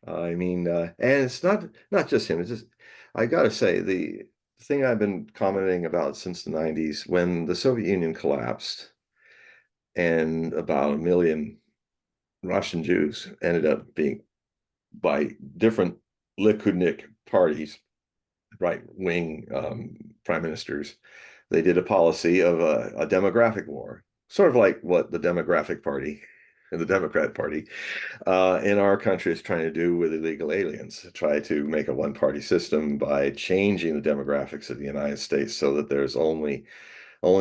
Speaker 2: And it's not just him. It's just, I gotta say, the thing I've been commenting about since the 90s, when the Soviet Union collapsed and about 1 million Russian Jews ended up being by different Likudnik parties, right-wing prime ministers, they did a policy of a demographic war, sort of like what the Demographic Party and the Democrat Party in our country is trying to do with illegal aliens, try to make a one-party system by changing the demographics of the United States so that there's only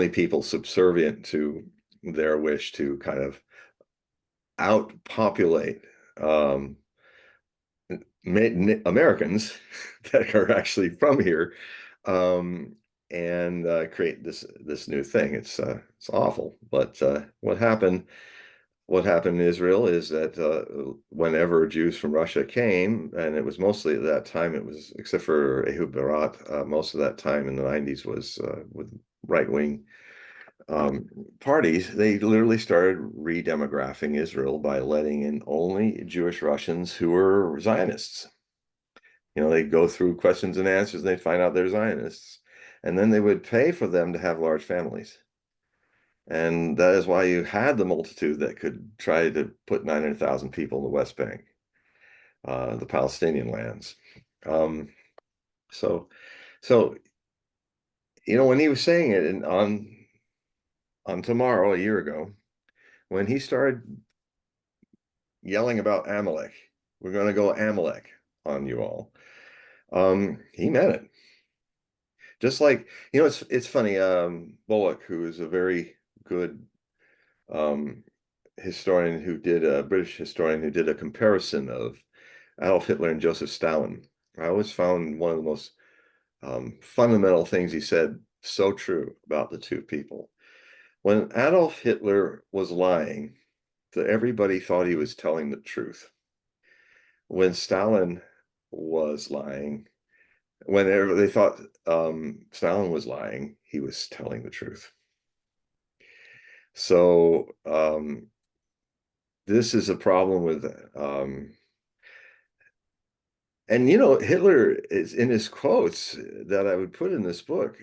Speaker 2: people subservient to their wish to kind of outpopulate Americans that are actually from here, um, and create this new thing. It's awful. But what happened in Israel is that whenever Jews from Russia came, and it was mostly at that time, it was except for Ehud Barat, most of that time in the 90s was with right-wing parties. They literally started redemographing Israel by letting in only Jewish Russians who were Zionists. They'd go through questions and answers and they'd find out they're Zionists. And then they would pay for them to have large families. And that is why you had the multitude that could try to put 900,000 people in the West Bank, the Palestinian lands. Um, so, so when he was saying it on Tomorrow a year ago, when he started yelling about Amalek, we're going to go Amalek on you all. He meant it. Just like, it's funny, Bullock, who is a very good um, historian who did a British historian who did a comparison of Adolf Hitler and Joseph Stalin. I always found one of the most fundamental things he said so true about the two people. When Adolf Hitler was lying, everybody thought he was telling the truth. When Stalin was lying, whenever they thought Stalin was lying, he was telling the truth. So this is a problem with and Hitler is in his quotes that I would put in this book.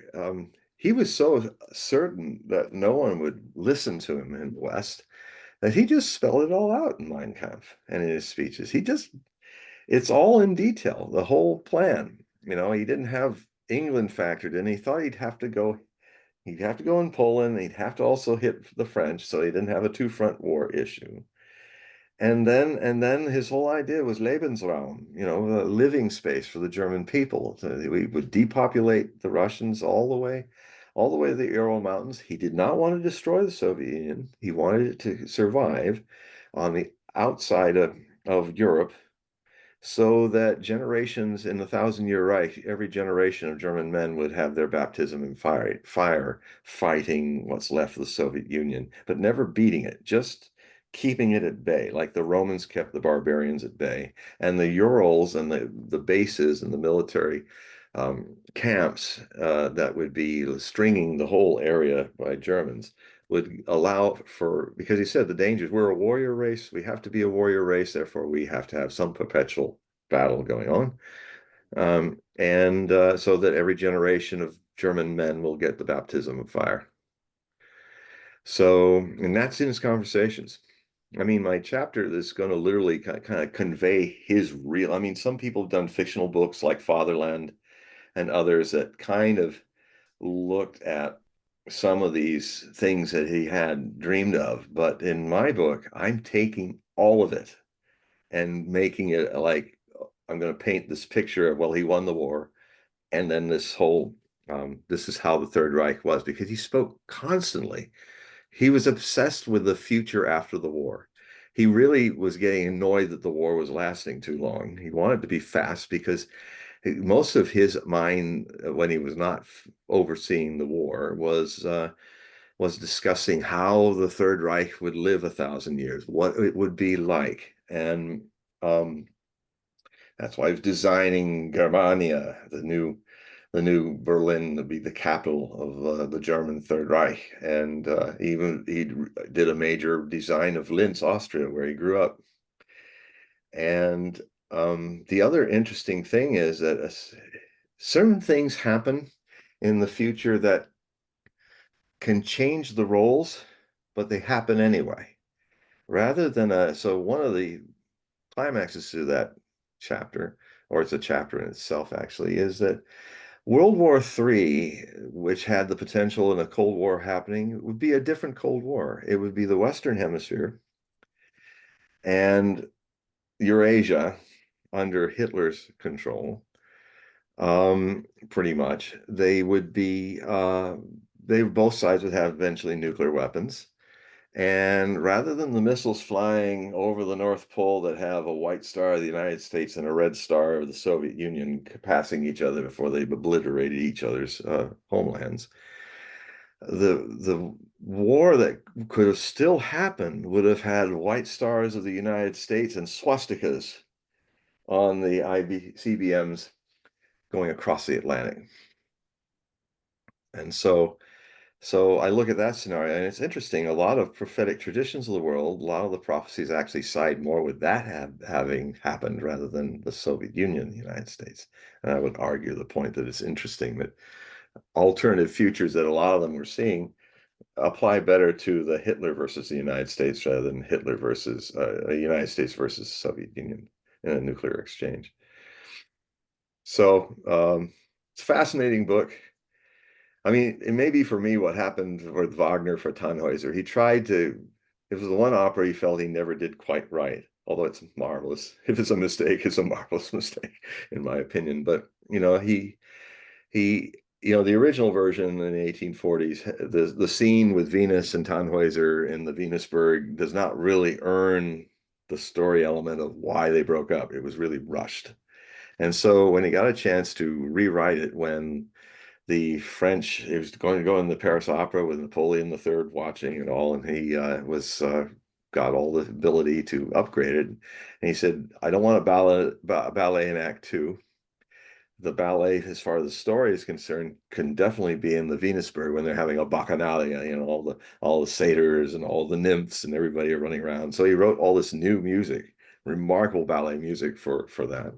Speaker 2: He was so certain that no one would listen to him in the West that he just spelled it all out in Mein Kampf and in his speeches. It's all in detail, the whole plan. He didn't have England factored in. He thought he'd have to go in Poland. He'd have to also hit the French, so he didn't have a two-front war issue. And then his whole idea was Lebensraum, a living space for the German people. So we would depopulate the Russians all the way to the Ural Mountains. He did not want to destroy the Soviet Union. He wanted it to survive on the outside of Europe, so that generations in the Thousand-Year Reich, every generation of German men would have their baptism in fire, fighting what's left of the Soviet Union, but never beating it, just keeping it at bay, like the Romans kept the barbarians at bay. And the Urals and the bases and the military camps that would be stringing the whole area by Germans would allow for, because he said the dangers, we're a warrior race, we have to be a warrior race, therefore we have to have some perpetual battle going on. And so that every generation of German men will get the baptism of fire. So, and that's in his conversations. My chapter is going to literally kind of convey his real, some people have done fictional books like Fatherland and others that kind of looked at some of these things that he had dreamed of. But in my book, I'm taking all of it and making it like I'm going to paint this picture of, well, he won the war. And then this whole, this is how the Third Reich was, because he spoke constantly. He was obsessed with the future after the war. He really was getting annoyed that the war was lasting too long. He wanted to be fast because most of his mind, when he was not overseeing the war, was discussing how the Third Reich would live 1,000 years, what it would be like, and um, that's why he was designing Germania, the new Berlin, to be the capital of the German Third Reich, and even he did a major design of Linz, Austria, where he grew up. And the other interesting thing is that certain things happen in the future that can change the roles, but they happen anyway. Rather than so one of the climaxes to that chapter, or it's a chapter in itself actually, is that World War III, which had the potential in a Cold War happening, would be a different Cold War. It would be the Western Hemisphere and Eurasia under Hitler's control. Pretty much. Both sides would have eventually nuclear weapons. And rather than the missiles flying over the North Pole that have a white star of the United States and a red star of the Soviet Union passing each other before they obliterated each other's homelands, the war that could have still happened would have had white stars of the United States and swastikas on the ICBMs going across the Atlantic. And so I look at that scenario, and it's interesting. A lot of prophetic traditions of the world, a lot of the prophecies actually side more with that having happened rather than the Soviet Union, the United States. And I would argue the point that it's interesting that alternative futures that a lot of them we're seeing apply better to the Hitler versus the United States rather than Hitler versus the United States versus the Soviet Union in a nuclear exchange. So it's a fascinating book. I mean, it may be for me what happened with Wagner for Tannhäuser. It was the one opera he felt he never did quite right, although it's marvelous. If it's a mistake, it's a marvelous mistake, in my opinion. But, the original version in the 1840s, the scene with Venus and Tannhäuser in the Venusberg does not really earn the story element of why they broke up. It was really rushed. And so when he got a chance to rewrite it, when the French, he was going to go in the Paris Opera with Napoleon III watching and all, and he got all the ability to upgrade it. And he said, I don't want a ballet in Act Two. The ballet, as far as the story is concerned, can definitely be in the Venusberg when they're having a bacchanalia, all the satyrs and all the nymphs and everybody are running around. So he wrote all this new music, remarkable ballet music for that.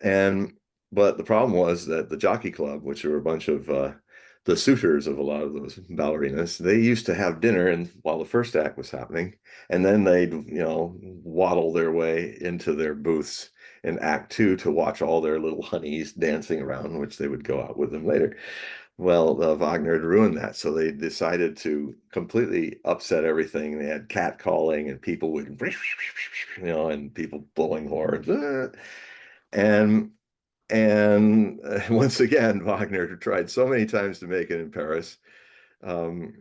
Speaker 2: And but the problem was that the Jockey Club, which were a bunch of the suitors of a lot of those ballerinas, they used to have dinner and while the first act was happening, and then they'd waddle their way into their booths in Act Two to watch all their little honeys dancing around, which they would go out with them later. Well, Wagner had ruined that, so they decided to completely upset everything. They had cat calling and people would, and people blowing horns, and once again, Wagner tried so many times to make it in Paris. Um,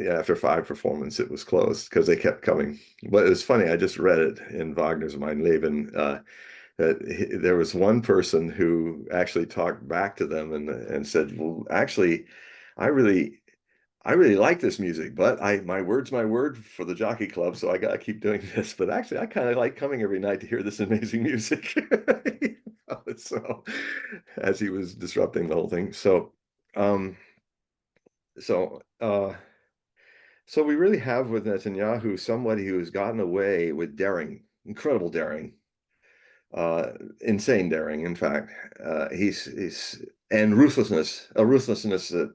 Speaker 2: after 5 performances, it was closed because they kept coming. But it was funny. I just read it in Wagner's Mein Leben that there was one person who actually talked back to them and said, "Well, actually, I really." I really like this music, but my word's my word for the Jockey Club, so I gotta keep doing this. But actually, I kind of like coming every night to hear this amazing music. So, as he was disrupting the whole thing, um, so, so we really have with Netanyahu somebody who has gotten away with daring, incredible daring, insane daring. In fact, he's and ruthlessness, a ruthlessness that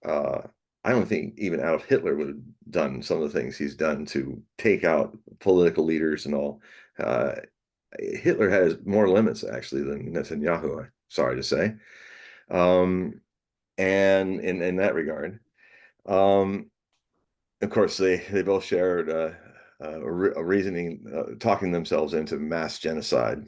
Speaker 2: uh, I don't think even Adolf Hitler would have done some of the things he's done to take out political leaders and all. Uh, Hitler has more limits actually than Netanyahu. I'm sorry to say. Um, And in that regard, um, of course, they both shared a reasoning, talking themselves into mass genocide.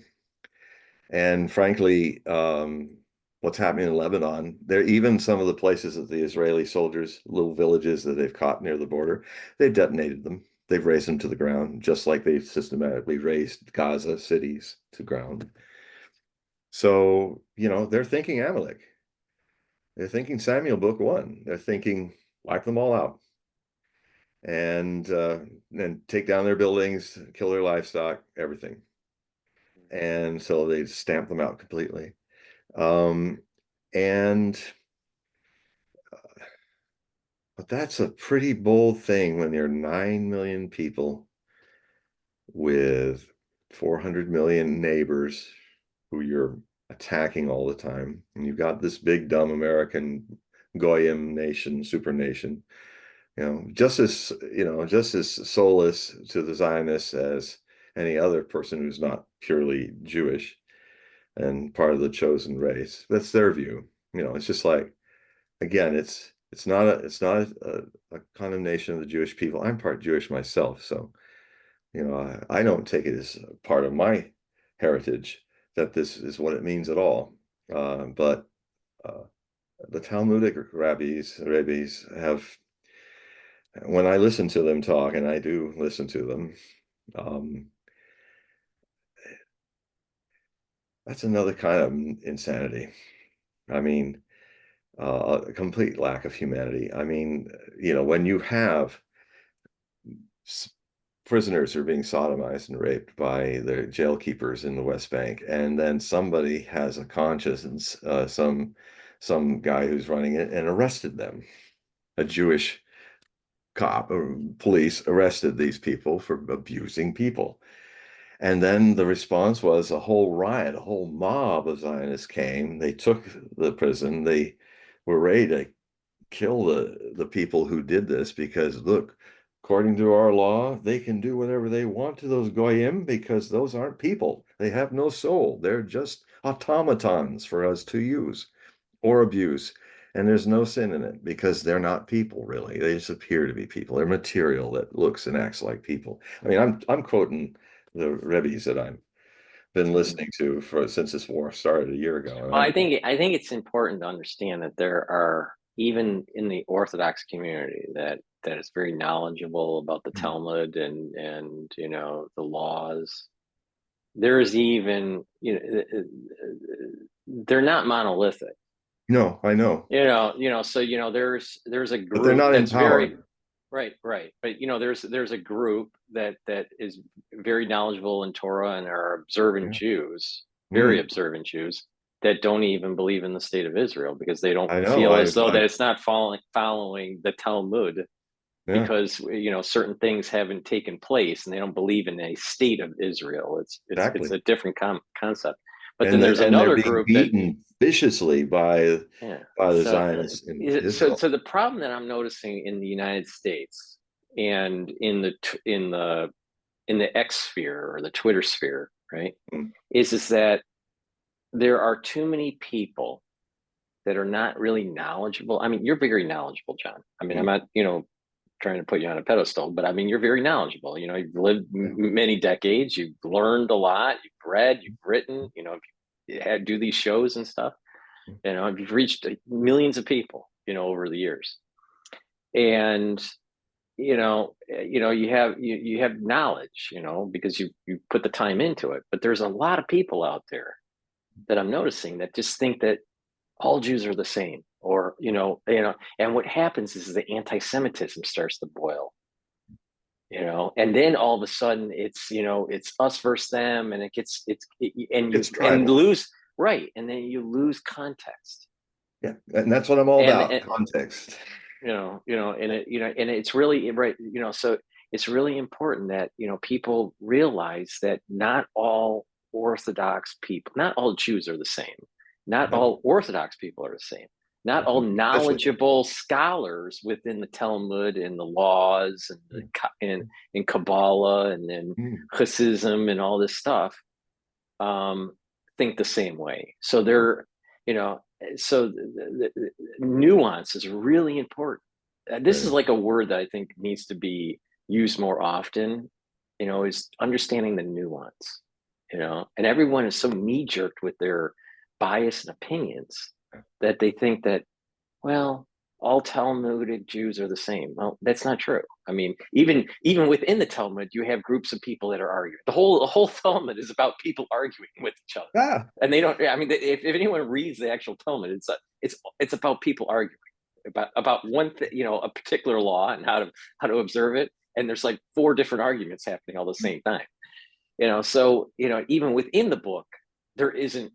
Speaker 2: And frankly, what's happening in Lebanon, there even some of the places that the Israeli soldiers, little villages that they've caught near the border, they've detonated them. They've razed them to the ground, just like they've systematically razed Gaza cities to ground. So, they're thinking Amalek. They're thinking Samuel book 1. They're thinking wipe them all out and take down their buildings, kill their livestock, everything. And so they stamp them out completely. Um, and but that's a pretty bold thing when you're 9 million people with 400 million neighbors who you're attacking all the time. And you've got this big, dumb American Goyim nation, super nation, just as soulless to the Zionists as any other person who's not purely Jewish and part of the chosen race. That's their view. It's just like, again, it's not a condemnation of the Jewish people. I'm part Jewish myself, so I don't take it as part of my heritage that this is what it means at all. But the Talmudic rabbis have, when I listen to them talk, and I do listen to them, um, that's another kind of insanity. I mean, a complete lack of humanity. I mean, when you have prisoners who are being sodomized and raped by their jail keepers in the West Bank, and then somebody has a conscience, and some guy who's running it and arrested them. A Jewish cop or police arrested these people for abusing people. And then the response was a whole riot, a whole mob of Zionists came. They took the prison. They were ready to kill the people who did this because, look, according to our law, they can do whatever they want to those goyim because those aren't people. They have no soul. They're just automatons for us to use or abuse. And there's no sin in it because they're not people, really. They just appear to be people. They're material that looks and acts like people. I mean, I'm quoting the Rebbe's that I've been listening to for since this war started a year ago.
Speaker 1: Well,
Speaker 2: And
Speaker 1: I think it's important to understand that there are, even in the Orthodox community, that is very knowledgeable about the Talmud and the laws. There's even, they're not monolithic.
Speaker 2: no, I know,
Speaker 1: So there's a
Speaker 2: but they're
Speaker 1: group
Speaker 2: not
Speaker 1: that's very
Speaker 2: empowered.
Speaker 1: right. But there's a group that is very knowledgeable in Torah and are observant
Speaker 2: Yeah.
Speaker 1: Jews, very
Speaker 2: Mm,
Speaker 1: observant Jews that don't even believe in the state of Israel because they don't
Speaker 2: I know.
Speaker 1: feel as though that it's not following the Talmud,
Speaker 2: Yeah,
Speaker 1: because certain things haven't taken place and they don't believe in a state of Israel. It's
Speaker 2: exactly.
Speaker 1: a different concept. But
Speaker 2: And
Speaker 1: then there's
Speaker 2: they're
Speaker 1: another
Speaker 2: being
Speaker 1: group that,
Speaker 2: beaten viciously by
Speaker 1: yeah.
Speaker 2: the
Speaker 1: So
Speaker 2: Zionists in Israel.
Speaker 1: so the problem that I'm noticing in the United States and in the X sphere or the Twitter sphere, right,
Speaker 2: Mm,
Speaker 1: is that there are too many people that are not really knowledgeable. I mean, you're very knowledgeable, John. I mean, I'm
Speaker 2: mm,
Speaker 1: not, trying to put you on a pedestal, but I mean, you're very knowledgeable. You've lived
Speaker 2: yeah,
Speaker 1: many decades. You've learned a lot. You've read. You've written. You do these shows and stuff.
Speaker 2: mm,
Speaker 1: You've reached millions of people. Over the years, and you have knowledge. Because you put the time into it. But there's a lot of people out there that I'm noticing that just think that all Jews are the same, or and what happens is the anti-Semitism starts to boil, and then all of a sudden it's us versus them, and and
Speaker 2: it's
Speaker 1: and
Speaker 2: tribal.
Speaker 1: lose, right, and then you lose context,
Speaker 2: Yeah, and that's what I'm all about,
Speaker 1: and
Speaker 2: context.
Speaker 1: and it's really right, so it's really important that people realize that not all Orthodox people, not all Jews are the same, not
Speaker 2: No,
Speaker 1: all Orthodox people are the same, not all
Speaker 2: especially.
Speaker 1: knowledgeable scholars within the Talmud and the laws and
Speaker 2: Mm,
Speaker 1: and Kabbalah and then
Speaker 2: mm,
Speaker 1: Hasidism and all this stuff, um, think the same way. So
Speaker 2: no,
Speaker 1: they're, so the nuance is really important. This is
Speaker 2: Right.
Speaker 1: like a word that I think needs to be used more often, is understanding the nuance, and everyone is so knee jerked with their bias and opinions that they think that, well, all Talmudic Jews are the same. Well, that's not true. I mean, even within the Talmud, you have groups of people that are arguing. The whole Talmud is about people arguing with each other,
Speaker 2: Ah,
Speaker 1: and they don't. I mean, if anyone reads the actual Talmud, it's about people arguing about one thing, a particular law and how to observe it. And there's like four different arguments happening all the same time. So even within the book, there isn't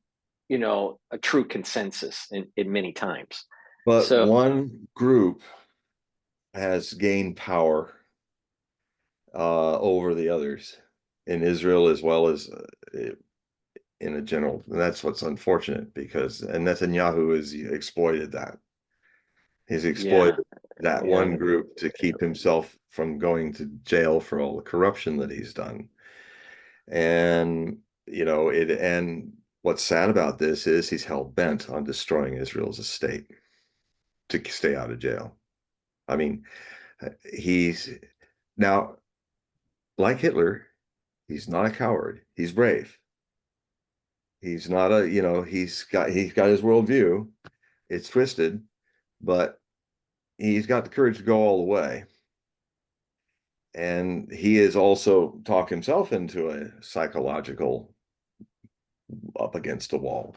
Speaker 1: a true consensus in many times.
Speaker 2: but
Speaker 1: So
Speaker 2: one group has gained power over the others in Israel as well as in a general. And that's what's unfortunate because and Netanyahu has exploited that. He's
Speaker 1: yeah,
Speaker 2: exploited that
Speaker 1: yeah,
Speaker 2: one group to keep himself from going to jail for all the corruption that he's done. And and what's sad about this is he's hell bent on destroying Israel as a state to stay out of jail. I mean, he's now like Hitler, he's not a coward. He's brave. He's not a, he's got his worldview. It's twisted, but he's got the courage to go all the way. And he has also talked himself into a psychological up against a wall.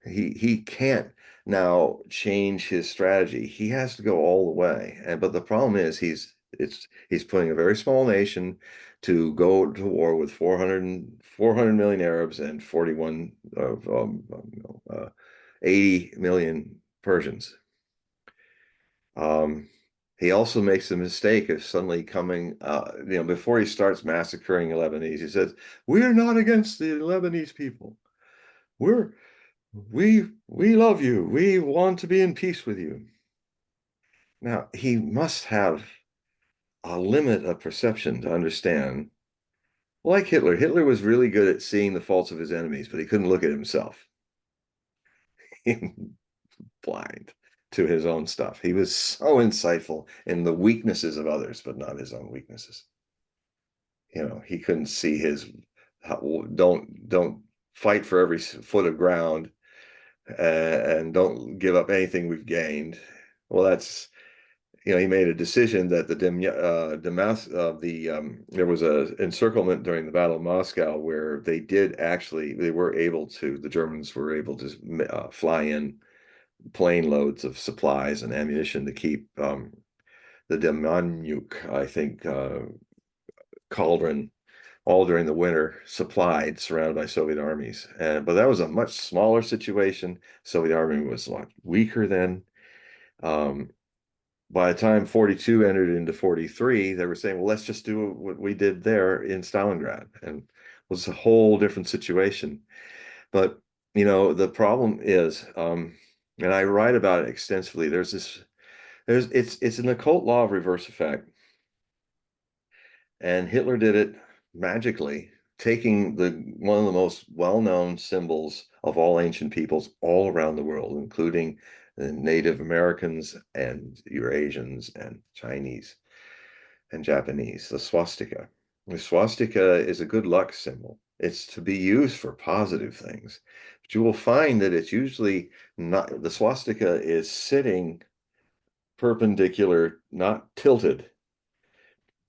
Speaker 2: He can't now change his strategy. He has to go all the way. And but the problem is he's putting a very small nation to go to war with 400 million Arabs and 41 of 80 million Persians. Um, he also makes the mistake of suddenly coming, before he starts massacring Lebanese, he says, "We're not against the Lebanese people. We're we love you. We want to be in peace with you." Now, he must have a limit of perception to understand. Like Hitler was really good at seeing the faults of his enemies, but he couldn't look at himself. Blind to his own stuff. He was so insightful in the weaknesses of others, but not his own weaknesses. He couldn't see his don't fight for every foot of ground and don't give up anything we've gained. Well, that's he made a decision that there was a encirclement during the Battle of Moscow where the Germans were able to fly in plane loads of supplies and ammunition to keep the Demyanjuk, I think, cauldron all during the winter supplied, surrounded by Soviet armies. But that was a much smaller situation. Soviet army was a lot weaker then. Um, by the time 42 entered into 43, they were saying, well, let's just do what we did there in Stalingrad. And it was a whole different situation. But, the problem is, and I write about it extensively, it's an occult law of reverse effect. And Hitler did it magically, taking one of the most well-known symbols of all ancient peoples all around the world, including the Native Americans and Eurasians and Chinese and Japanese, the swastika. The swastika is a good luck symbol. It's to be used for positive things. But you will find that it's usually not, the swastika is sitting perpendicular, not tilted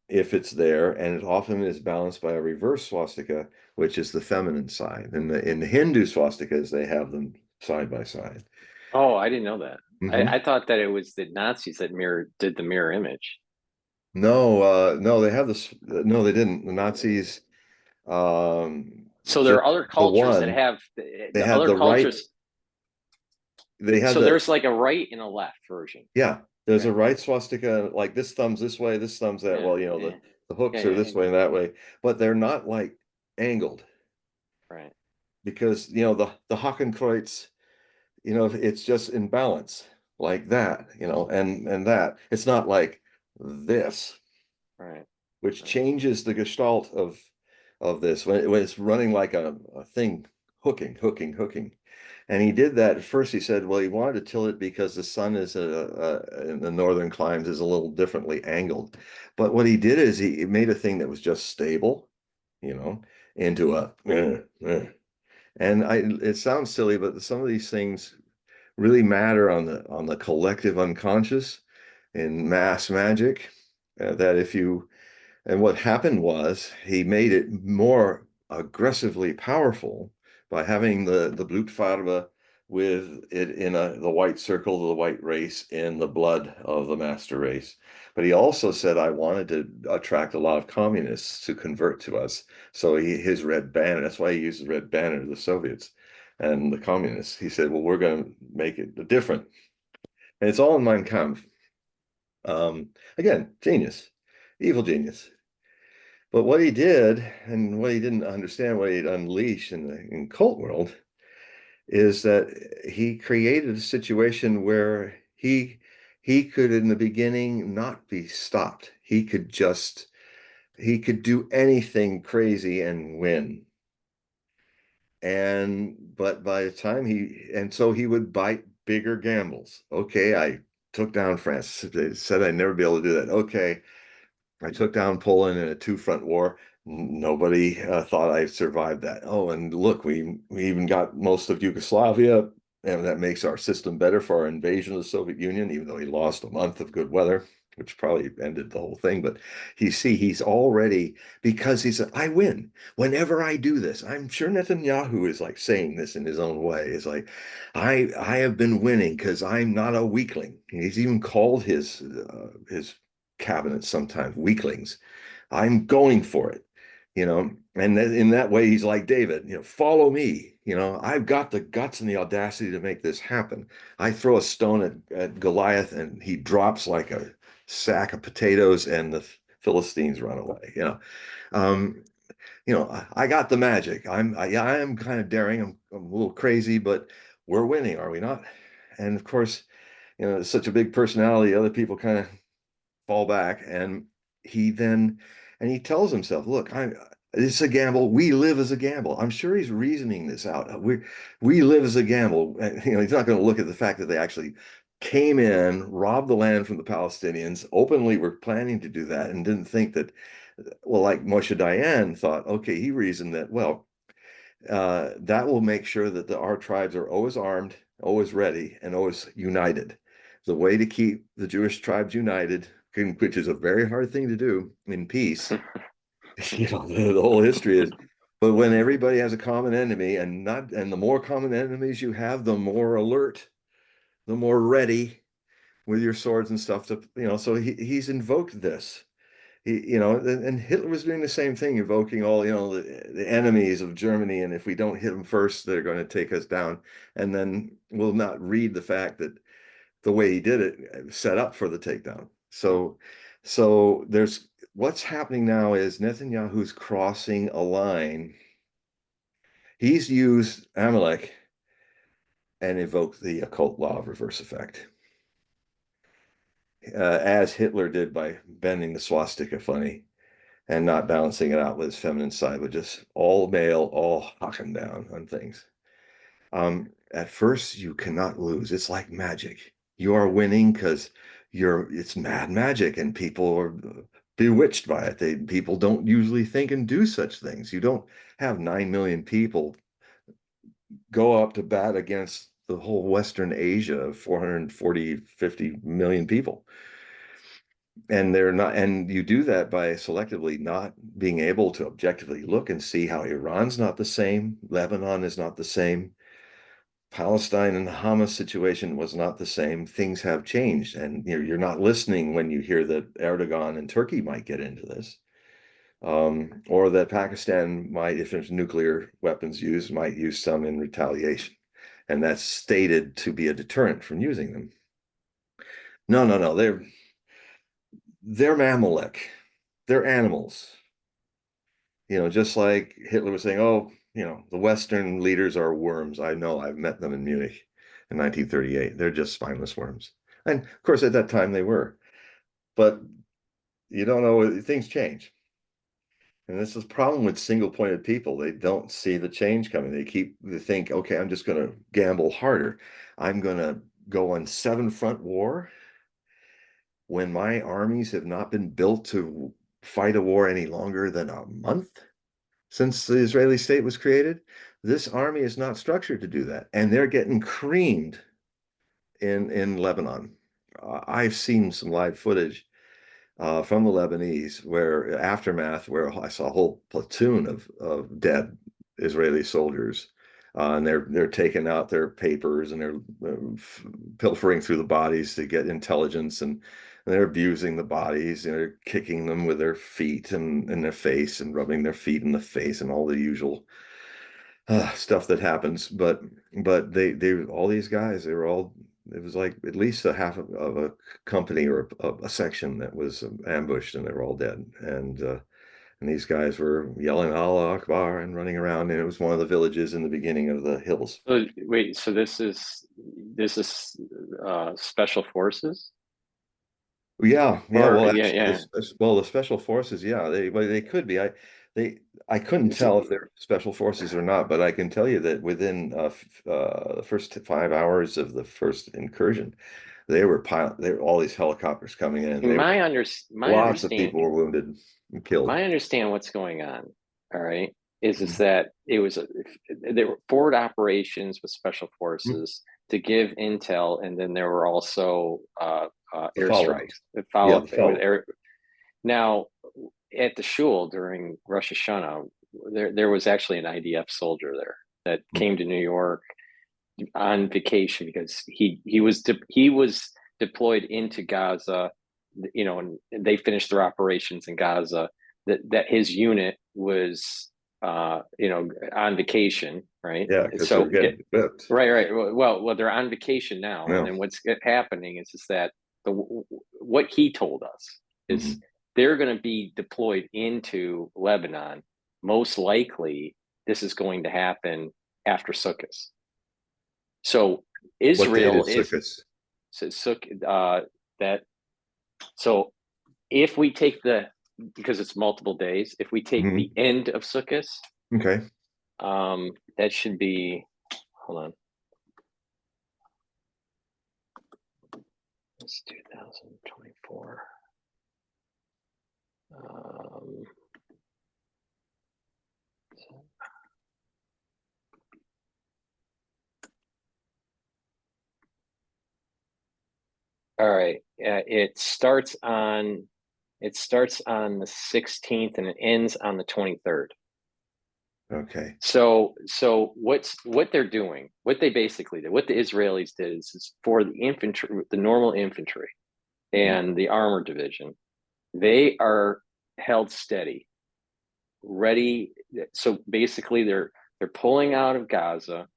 Speaker 2: if it's there, and it often is balanced by a reverse swastika, which is the feminine side. And in the Hindu swastikas, they have them side by side.
Speaker 1: oh, I didn't know that. I
Speaker 2: Mhm.
Speaker 1: thought that it was the Nazis that did the mirror image.
Speaker 2: No, they have this. No, they didn't. The Nazis,
Speaker 1: So there
Speaker 2: just
Speaker 1: are other
Speaker 2: the
Speaker 1: cultures that
Speaker 2: one,
Speaker 1: have
Speaker 2: they
Speaker 1: the
Speaker 2: had
Speaker 1: other
Speaker 2: the right,
Speaker 1: cultures.
Speaker 2: they had
Speaker 1: So
Speaker 2: the,
Speaker 1: there's like a right and a left version.
Speaker 2: yeah, there's a
Speaker 1: Right.
Speaker 2: right swastika, like this thumb's this way, this thumb's that.
Speaker 1: Yeah.
Speaker 2: Well,
Speaker 1: Yeah.
Speaker 2: the
Speaker 1: Yeah.
Speaker 2: hooks are
Speaker 1: Yeah.
Speaker 2: this way and that way, but they're not like angled
Speaker 1: Right.
Speaker 2: because, the Hakenkreuz, it's just in balance like that, and that it's not like this,
Speaker 1: Right.
Speaker 2: which
Speaker 1: Right.
Speaker 2: changes the gestalt of this when it's running like a thing, hooking. And he did that at first. He said, well, he wanted to tilt it because the sun is in the northern climes is a little differently angled. But what he did is he made a thing that was just stable, you know, into a and it sounds silly, but some of these things really matter on the collective unconscious in mass magic. That if you and what happened was he made it more aggressively powerful by having the Blutfarbe with it in the white circle of the white race in the blood of the master race. But he also said, I wanted to attract a lot of communists to convert to us. So his red banner, that's why he used the red banner to the Soviets and the communists. He said, well, we're going to make it different. And it's all in Mein Kampf. Again, genius, evil genius. But what he did, and what he didn't understand, what he'd unleashed in the cult world, is that he created a situation where he could, in the beginning, not be stopped. He could do anything crazy and win. But by the time so he would bite bigger gambles. Okay, I took down France. They said I'd never be able to do that. Okay, I took down Poland in a two-front war. Nobody thought I survived that. Oh, and look, we even got most of Yugoslavia, and that makes our system better for our invasion of the Soviet Union, even though he lost a month of good weather, which probably ended the whole thing. But he's already, because he said, I win whenever I do this. I'm sure Netanyahu is like saying this in his own way. It's like, I have been winning because I'm not a weakling. He's even called his cabinet sometimes weaklings. I'm going for it, and in that way he's like David, follow me. I've got the guts and the audacity to make this happen. I throw a stone at Goliath and he drops like a sack of potatoes and the Philistines run away. um, I got the magic. I am kind of daring. I'm a little crazy, but we're winning, are we not? And of course, it's such a big personality. Other people kind of fall back, and he then he tells himself, look, it's a gamble. We live as a gamble. I'm sure he's reasoning this out. We live as a gamble. He's not going to look at the fact that they actually came in, robbed the land from the Palestinians, openly were planning to do that, and didn't think that, well, like Moshe Dayan thought, okay, he reasoned that, well, that will make sure that our tribes are always armed, always ready, and always united. The way to keep the Jewish tribes united, which is a very hard thing to do in peace, the whole history is, but when everybody has a common enemy, and the more common enemies you have, the more alert, the more ready with your swords and stuff so he's invoked this. And Hitler was doing the same thing, evoking all, the enemies of Germany. And if we don't hit them first, they're going to take us down. And then we'll not read the fact that the way he did it set up for the takedown. So there's what's happening now is Netanyahu's crossing a line. He's used Amalek and evoked the occult law of reverse effect, as Hitler did by bending the swastika funny and not balancing it out with his feminine side, but just all male, all hocking down on things. At first, you cannot lose. It's like magic. You are winning because it's mad magic, and people are bewitched by it. People don't usually think and do such things. You don't have 9 million people go up to bat against the whole Western Asia, 440, 50 million people. And they're not, and you do that by selectively not being able to objectively look and see how Iran's not the same, Lebanon is not the same, Palestine and the Hamas situation was not the same. Things have changed, and you're not listening when you hear that Erdogan and Turkey might get into this, or that Pakistan might, if there's nuclear weapons used, might use some in retaliation, and that's stated to be a deterrent from using them. No, they're mammalic, they're animals. Just like Hitler was saying, oh, the Western leaders are worms. I know, I've met them in Munich in 1938. They're just spineless worms. And of course, at that time they were. But you don't know, things change. And this is the problem with single-pointed people. They don't see the change coming. They think, okay, I'm just going to gamble harder. I'm going to go on seven-front war when my armies have not been built to fight a war any longer than a month since the Israeli state was created. This army is not structured to do that, and they're getting creamed in Lebanon. I've seen some live footage from the Lebanese, where aftermath, where I saw a whole platoon of dead Israeli soldiers, and they're taking out their papers and they're pilfering through the bodies to get intelligence, and they're abusing the bodies, and they're kicking them with their feet and in their face and rubbing their feet in the face and all the usual stuff that happens. But they all these guys, they were all, it was like at least a half of a company or a section that was ambushed, and they were all dead. And these guys were yelling Allah Akbar and running around, and it was one of the villages in the beginning of the hills.
Speaker 1: So wait, so this is special forces?
Speaker 2: Yeah, yeah.
Speaker 1: Or
Speaker 2: Well,
Speaker 1: yeah,
Speaker 2: actually,
Speaker 1: yeah.
Speaker 2: the special forces, yeah, they could be. I couldn't
Speaker 1: Is it-
Speaker 2: tell if they're special forces or not, but I can tell you that within the first 5 hours of the first incursion, they were all these helicopters coming in. They were
Speaker 1: my
Speaker 2: lots of people
Speaker 1: understanding,
Speaker 2: were wounded and killed.
Speaker 1: my understand what's going on, all right, is
Speaker 2: Mhm.
Speaker 1: that there were forward operations with special
Speaker 2: Mhm.
Speaker 1: forces to give intel, and then there were also
Speaker 2: The follow-up.
Speaker 1: airstrikes that
Speaker 2: Yeah,
Speaker 1: followed
Speaker 2: the
Speaker 1: with
Speaker 2: follow-up.
Speaker 1: air. Now, at the shul during Rosh Hashanah, there was actually an IDF soldier there that
Speaker 2: Mhm.
Speaker 1: came to New York on vacation because he was deployed into Gaza, and they finished their operations in Gaza. That his unit was, on vacation, right?
Speaker 2: Yeah, because they were
Speaker 1: So
Speaker 2: getting whipped.
Speaker 1: right. Well, they're on vacation now, and
Speaker 2: Yeah.
Speaker 1: then what's happening is that the what he told us is
Speaker 2: Mhm.
Speaker 1: they're going to be deployed into Lebanon. Most likely, this is going to happen after Sukkot. So
Speaker 2: What date
Speaker 1: Israel
Speaker 2: is
Speaker 1: is
Speaker 2: Sukkot?
Speaker 1: so that so if we take because it's multiple days, if we take the
Speaker 2: Mhm.
Speaker 1: end of Sukkot,
Speaker 2: Okay.
Speaker 1: that should be, hold on, it's 2024. Um, all right, it starts on the 16th and it ends on the 23rd.
Speaker 2: Okay.
Speaker 1: So what they're doing, what they basically did, what the Israelis did is for the infantry, the normal infantry
Speaker 2: Mhm.
Speaker 1: and the armor division, they are held steady, ready. So basically, they're pulling out of Gaza.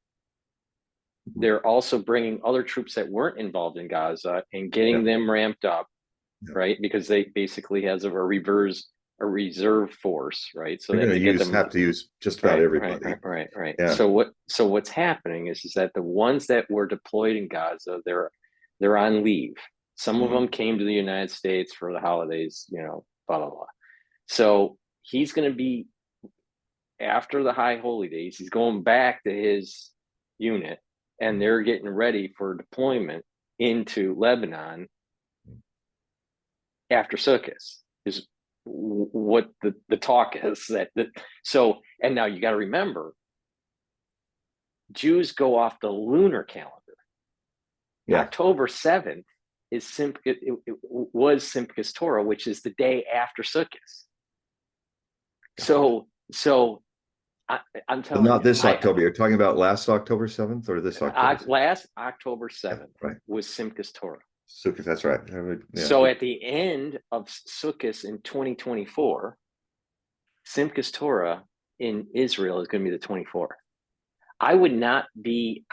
Speaker 2: Mhm.
Speaker 1: They're also bringing other troops that weren't involved in Gaza and
Speaker 2: Yeah.
Speaker 1: getting them ramped up,
Speaker 2: Yeah.
Speaker 1: right? Because they basically has a reserve force, right? So
Speaker 2: They're
Speaker 1: they have
Speaker 2: going
Speaker 1: to
Speaker 2: to
Speaker 1: get them.
Speaker 2: have to use just about
Speaker 1: Right.
Speaker 2: everybody. Yeah.
Speaker 1: So what's happening is that the ones that were deployed in Gaza, they're on leave. Some of
Speaker 2: Mhm.
Speaker 1: them came to the United States for the holidays, blah blah blah. So he's going to be, after the high holy days, he's going back to his unit, and they're getting ready for deployment into Lebanon after Sukkot. Is what the talk is that. So, and now you got to remember, Jews go off the lunar calendar.
Speaker 2: Yeah.
Speaker 1: October 7th it was Simchas Torah, which is the day after Sukkot.
Speaker 2: Got it.
Speaker 1: So I, I'm
Speaker 2: So
Speaker 1: telling
Speaker 2: not
Speaker 1: you,
Speaker 2: this October. You're talking about last October 7th or this October 7th?
Speaker 1: last October
Speaker 2: Yeah.
Speaker 1: 7th
Speaker 2: Right.
Speaker 1: was Simchas Torah.
Speaker 2: Sukkot. That's right. Yeah.
Speaker 1: So at the end of Sukkot in 2024, Simchas Torah in Israel is going to be the 24th. I would not be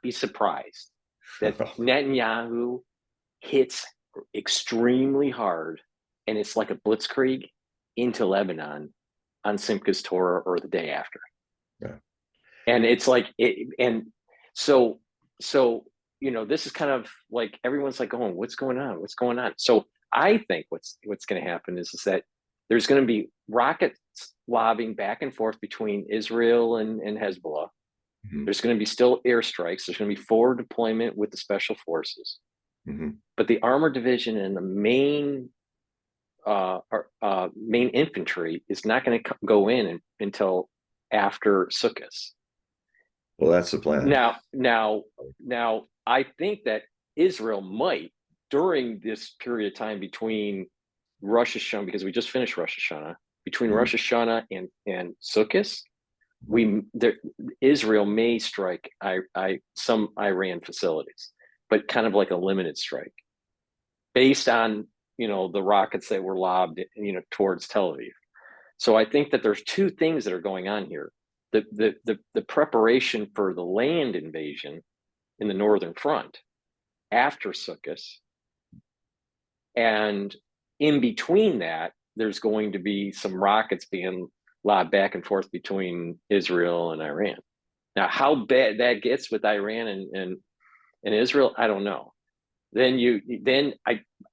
Speaker 1: surprised that Netanyahu hits extremely hard, and it's like a blitzkrieg into Lebanon on Simchas Torah or the day after.
Speaker 2: Yeah.
Speaker 1: And it's like so this is kind of like everyone's like going, what's going on? So I think what's going to happen is that there's going to be rocket lobbing back and forth between Israel and Hezbollah.
Speaker 2: Mhm.
Speaker 1: There's going to be still airstrikes. There's going to be forward deployment with the special forces.
Speaker 2: Mhm.
Speaker 1: But the armored division and the main infantry is not going to go in until after Sukkot.
Speaker 2: Well, that's the plan.
Speaker 1: Now, I think that Israel might, during this period of time between Rosh Hashanah, because we just finished Rosh Hashanah, between
Speaker 2: Mhm.
Speaker 1: Rosh Hashanah and Sukkot, Israel may strike some Iran facilities, but kind of like a limited strike, based on the rockets that were lobbed towards Tel Aviv. So I think that there's two things that are going on here: the preparation for the land invasion in the northern front after Sukkot, and in between that, there's going to be some rockets being lobbed back and forth between Israel and Iran. Now, how bad that gets with Iran and Israel, I don't know. Then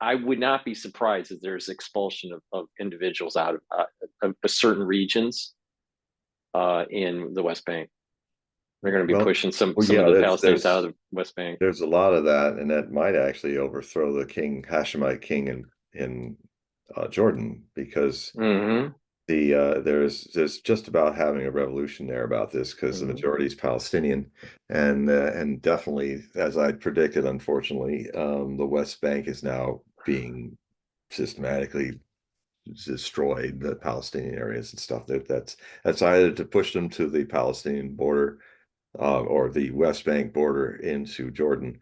Speaker 1: I would not be surprised if there's expulsion of individuals out of certain regions in the West Bank. They're going to be
Speaker 2: Well,
Speaker 1: pushing some
Speaker 2: well,
Speaker 1: of
Speaker 2: yeah,
Speaker 1: the Palestinians out of the West Bank.
Speaker 2: there's a lot of that, and that might actually overthrow the Hashemite king in Jordan, because
Speaker 1: Mm-hmm.
Speaker 2: there's just about having a revolution there about this, because the
Speaker 1: Mm-hmm.
Speaker 2: majority is Palestinian, and definitely, as I predicted, unfortunately, the West Bank is now being systematically destroyed, the Palestinian areas and stuff. That's either to push them to the Palestinian border, or the West Bank border into Jordan.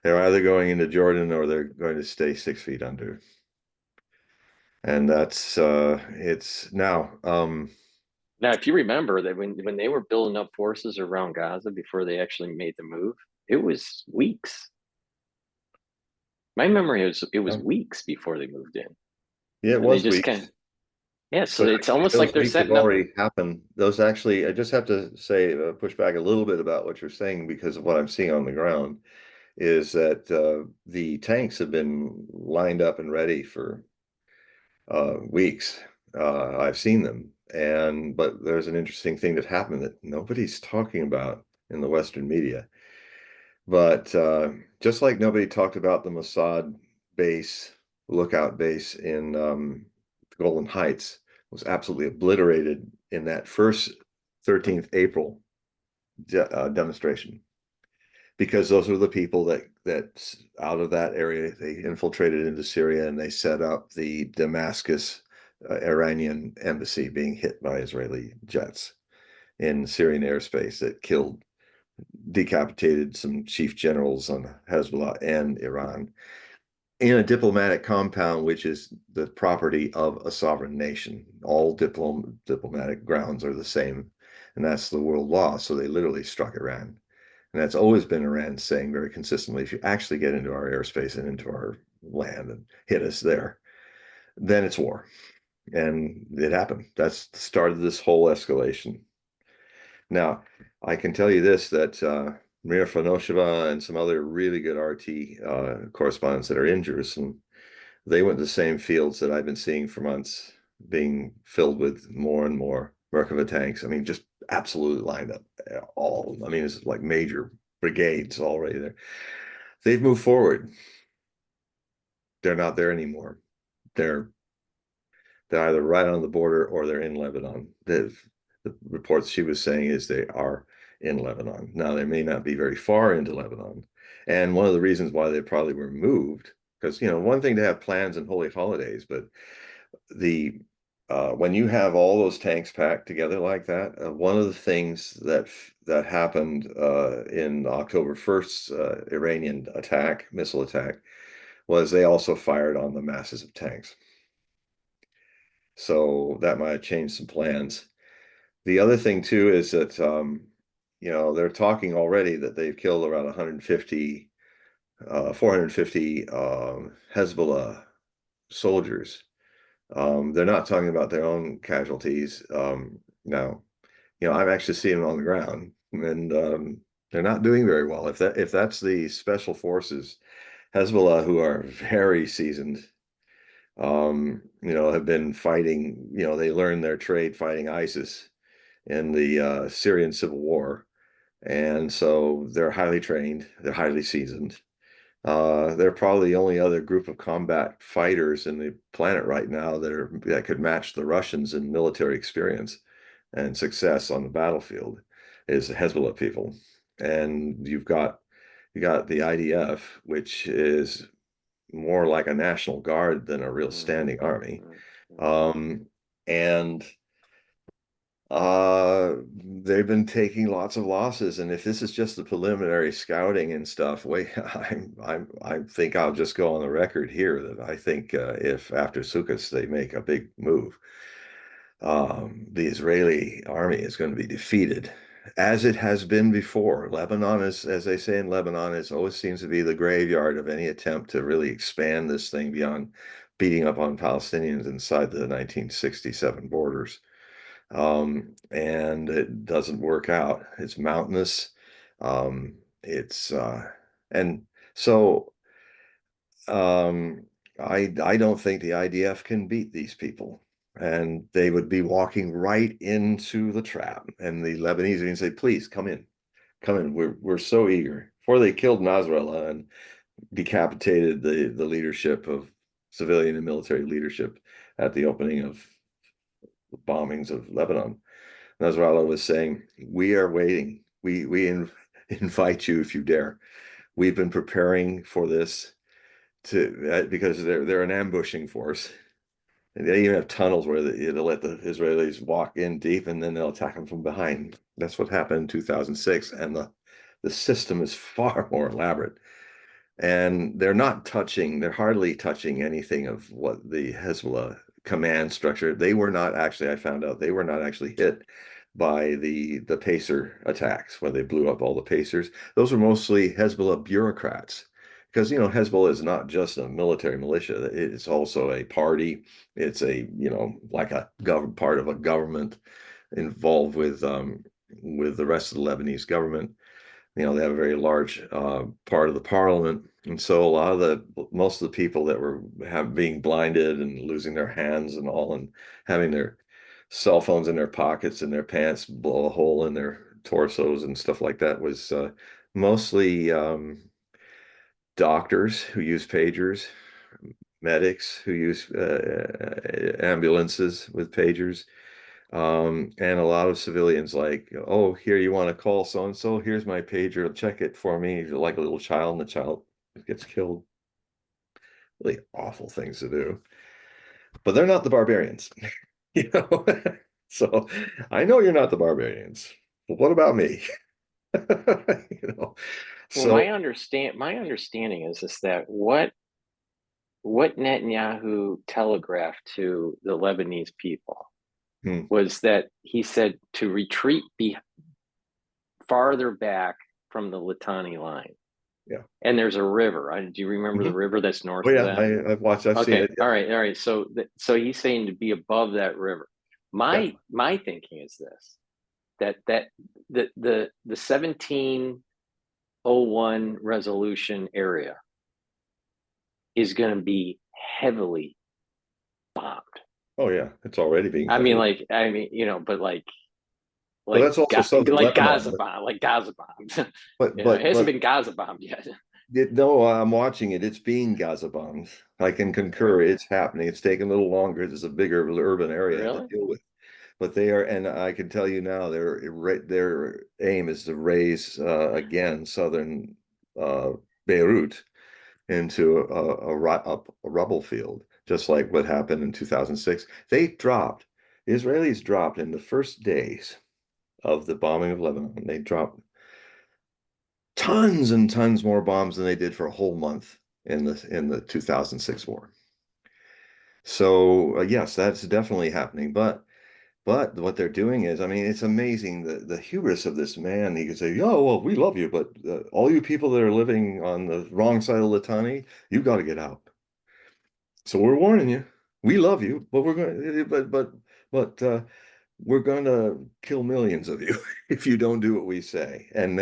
Speaker 2: They're either going into Jordan or they're going to stay 6 feet under. And that's it's now.
Speaker 1: Now, if you remember that when they were building up forces around Gaza before they actually made the move, it was weeks. My memory is it was weeks before they moved in,
Speaker 2: Yeah, it
Speaker 1: and they
Speaker 2: was
Speaker 1: just kind
Speaker 2: weeks.
Speaker 1: of, yeah. So
Speaker 2: But
Speaker 1: it's
Speaker 2: actually,
Speaker 1: almost like
Speaker 2: those
Speaker 1: they're
Speaker 2: weeks have
Speaker 1: setting up.
Speaker 2: already happened. Those actually, I just have to say, push back a little bit about what you're saying, because of what I'm seeing on the ground is that the tanks have been lined up and ready for weeks. I've seen them, but there's an interesting thing that happened that nobody's talking about in the Western media. But just like nobody talked about the Mossad base, lookout base in Golden Heights was absolutely obliterated in that first 13th April demonstration, because those were the people that out of that area, they infiltrated into Syria and they set up the Damascus Iranian embassy being hit by Israeli jets in Syrian airspace that decapitated some chief generals on Hezbollah and Iran in a diplomatic compound, which is the property of a sovereign nation. All diplomatic grounds are the same, and that's the world law. So they literally struck Iran. And that's always been Iran saying very consistently, if you actually get into our airspace and into our land and hit us there, then it's war. And it happened. That's the start of this whole escalation. Now, I can tell you this, that Mir Fanosheva and some other really good RT correspondents that are in Jerusalem, they went to the same fields that I've been seeing for months, being filled with more and more Merkava tanks. I mean, just absolutely lined up. All, I mean, it's like major brigades already there. They've moved forward. They're not there anymore. They're they're either right on the border or they're in Lebanon. The reports she was saying is they are in Lebanon. Now, they may not be very far into Lebanon. And one of the reasons why they probably were moved, because, one thing to have plans and holy holidays, but the when you have all those tanks packed together like that, one of the things that happened in October 1st Iranian missile attack, was they also fired on the masses of tanks. So that might have changed some plans. The other thing too is that they're talking already that they've killed around 450 Hezbollah soldiers. They're not talking about their own casualties. Now, I've actually seen them on the ground, and they're not doing very well. If that's the special forces, Hezbollah, who are very seasoned, have been fighting, they learned their trade fighting ISIS in the Syrian civil war. And so they're highly trained, they're highly seasoned. They're probably the only other group of combat fighters in the planet right now that could match the Russians in military experience and success on the battlefield is the Hezbollah people. And you got the IDF, which is more like a national guard than a real
Speaker 1: Mm,
Speaker 2: standing army.
Speaker 1: mm, mm.
Speaker 2: And they've been taking lots of losses, and if this is just the preliminary scouting and stuff, wait, I think I'll just go on the record here that I think if after Sukkot they make a big move, the Israeli army is going to be defeated, as it has been before. Lebanon is, as they say in Lebanon, it always seems to be the graveyard of any attempt to really expand this thing beyond beating up on Palestinians inside the 1967 borders. And it doesn't work out. It's mountainous. It's and so I don't think the IDF can beat these people. And they would be walking right into the trap. And the Lebanese would say, please come in, come in. We're so eager. Before they killed Nasrallah and decapitated the leadership of civilian and military leadership at the opening of the bombings of Lebanon. Nasrallah was saying, "We are waiting. We invite you if you dare. We've been preparing for this because they're an ambushing force. And they even have tunnels where they'll let the Israelis walk in deep, and then they'll attack them from behind. That's what happened in 2006, and the system is far more elaborate. And they're hardly touching anything of what the Hezbollah command structure. They were not actually, I found out, they were not actually hit by the Pacer attacks when they blew up all the Pacers. Those were mostly Hezbollah bureaucrats. Because, Hezbollah is not just a military militia, it's also a party. It's like a part of a government involved with the rest of the Lebanese government. They have a very large part of the parliament. And so most of the people that were being blinded and losing their hands and all, and having their cell phones in their pockets and their pants blow a hole in their torsos and stuff like that was mostly doctors who use pagers, medics who use ambulances with pagers, and a lot of civilians like, oh, here, you want to call so and so? Here's my pager. Check it for me. You're like a little child, and the child gets killed. Really awful things to do. But they're not the barbarians, you know. So I know you're not the barbarians. But what about me? You know.
Speaker 1: Well,
Speaker 2: So
Speaker 1: my understanding is that what Netanyahu telegraphed to the Lebanese people
Speaker 2: hmm,
Speaker 1: was that he said to retreat farther back from the Litani line.
Speaker 2: yeah.
Speaker 1: And there's a river. Do you remember the
Speaker 2: Mhm.
Speaker 1: river that's
Speaker 2: Oh
Speaker 1: north of
Speaker 2: yeah,
Speaker 1: that?
Speaker 2: I've seen
Speaker 1: Okay,
Speaker 2: it.
Speaker 1: all right, all right. So he's saying to be above that river.
Speaker 2: Yeah.
Speaker 1: My thinking is this: that the 1701 resolution area is going to be heavily bombed.
Speaker 2: Oh yeah, it's already being heavily.
Speaker 1: But
Speaker 2: Well, that's also southern
Speaker 1: like
Speaker 2: Lebanon.
Speaker 1: Gaza bomb, like Gaza bombed.
Speaker 2: But
Speaker 1: It
Speaker 2: but
Speaker 1: hasn't
Speaker 2: but
Speaker 1: been Gaza bombed yet.
Speaker 2: no, I'm watching it. It's being Gaza bombed. I can concur.
Speaker 1: Okay,
Speaker 2: It's happening. It's taking a little longer. There's a bigger urban area to
Speaker 1: really?
Speaker 2: deal with. But they are, and I can tell you now, their aim is to raise again southern uh, Beirut into a rubble field, just like what happened in 2006. The Israelis dropped in the first days of the bombing of Lebanon. They dropped tons and tons more bombs than they did for a whole month in the 2006 war. So yes, that's definitely happening. But what they're doing is, I mean, it's amazing the hubris of this man. He could say, "Oh, well, we love you, but all you people that are living on the wrong side of Litani, you got to get out. So we're warning you. We love you, but we're going. But we're going to kill millions of you if you don't do what we say. And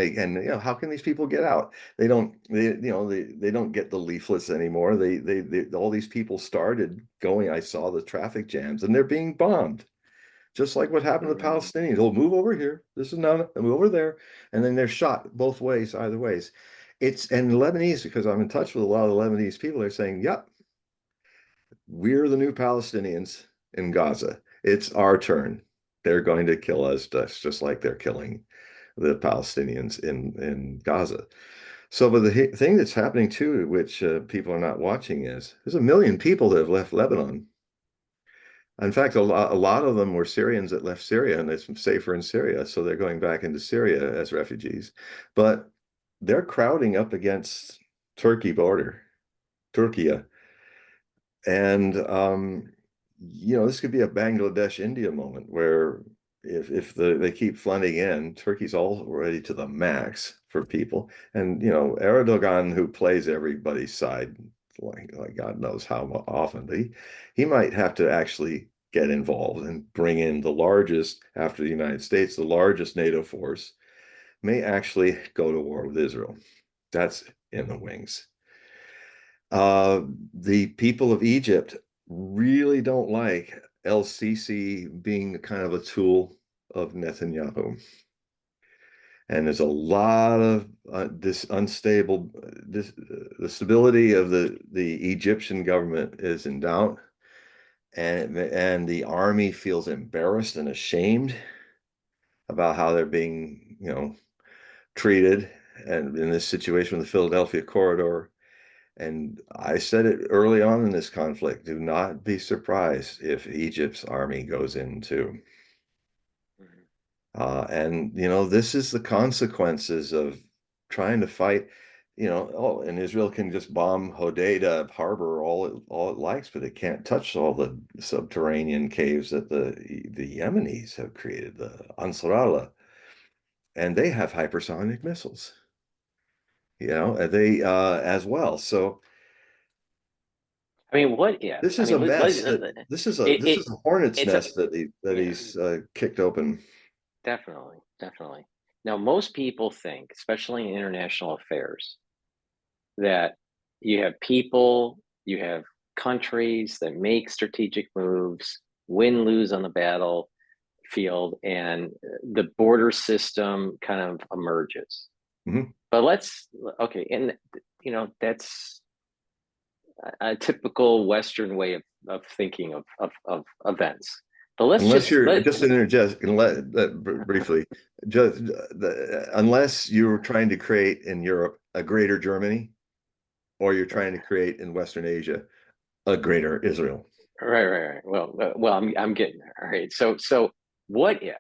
Speaker 2: how can these people get out? They don't get the leaflets anymore. They all these people started going. I saw the traffic jams, and they're being bombed, just like what happened to the
Speaker 1: Mhm.
Speaker 2: Palestinians. Oh, move over here. This is now, move over there, and then they're shot both ways, either ways. And the Lebanese, because I'm in touch with a lot of the Lebanese people, are saying, "Yep, we're the new Palestinians in Gaza. It's our turn. They're going to kill us just like they're killing the Palestinians in Gaza." So, but the thing that's happening too, which people are not watching, is there's 1 million people that have left Lebanon. In fact, a lot of them were Syrians that left Syria, and it's safer in Syria, so they're going back into Syria as refugees. But they're crowding up against Turkey border, Turkey. And this could be a Bangladesh India moment where if they keep flooding in, Turkey's already to the max for people. And Erdogan, who plays everybody's side, like God knows how often, but he might have to actually get involved and bring in the largest, after the United States, the largest NATO force, may actually go to war with Israel. That's in the wings. Uh, the people of Egypt really don't like El-Sisi being kind of a tool of Netanyahu. And there's a lot of this unstable, the stability of the Egyptian government is in doubt, and the army feels embarrassed and ashamed about how they're being, treated, and in this situation with the Philadelphia corridor. And I said it early on in this conflict, do not be surprised if Egypt's army goes in too.
Speaker 1: Mhm.
Speaker 2: This is the consequences of trying to fight, and Israel can just bomb Hodeida harbor all it likes, but it can't touch all the subterranean caves that the Yemenis have created, the Ansarallah, and they have hypersonic missiles, they as well. So
Speaker 1: I mean, what if?
Speaker 2: this
Speaker 1: I
Speaker 2: is a
Speaker 1: mean,
Speaker 2: mess. This
Speaker 1: it
Speaker 2: is a hornet's
Speaker 1: it's a
Speaker 2: nest that
Speaker 1: yeah,
Speaker 2: he's kicked open.
Speaker 1: definitely, definitely. Now, most people think, especially in international affairs, that you have people, you have countries that make strategic moves, win, lose on the battlefield, and the border system kind of emerges.
Speaker 2: Mhm.
Speaker 1: But okay, and that's a typical Western way of thinking of events. But let's
Speaker 2: Unless
Speaker 1: just
Speaker 2: you're
Speaker 1: let
Speaker 2: just interject and briefly, just unless you're trying to create in Europe a greater Germany, or you're trying to create in Western Asia a greater Israel.
Speaker 1: right. Well, I'm getting there. All right. So what if,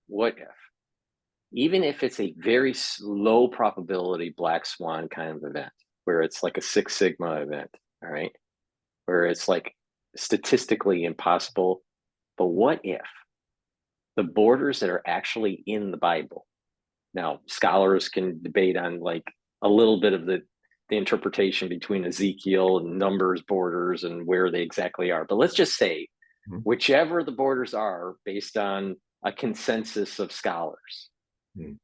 Speaker 1: what if, even if it's a very low probability black swan kind of event, where it's like a Six Sigma event, all right, where it's like statistically impossible, but what if the borders that are actually in the Bible? Now, scholars can debate on like a little bit of the interpretation between Ezekiel and Numbers borders and where they exactly are. But let's just say
Speaker 2: Mhm.
Speaker 1: whichever the borders are based on a consensus of scholars,
Speaker 2: Mhm.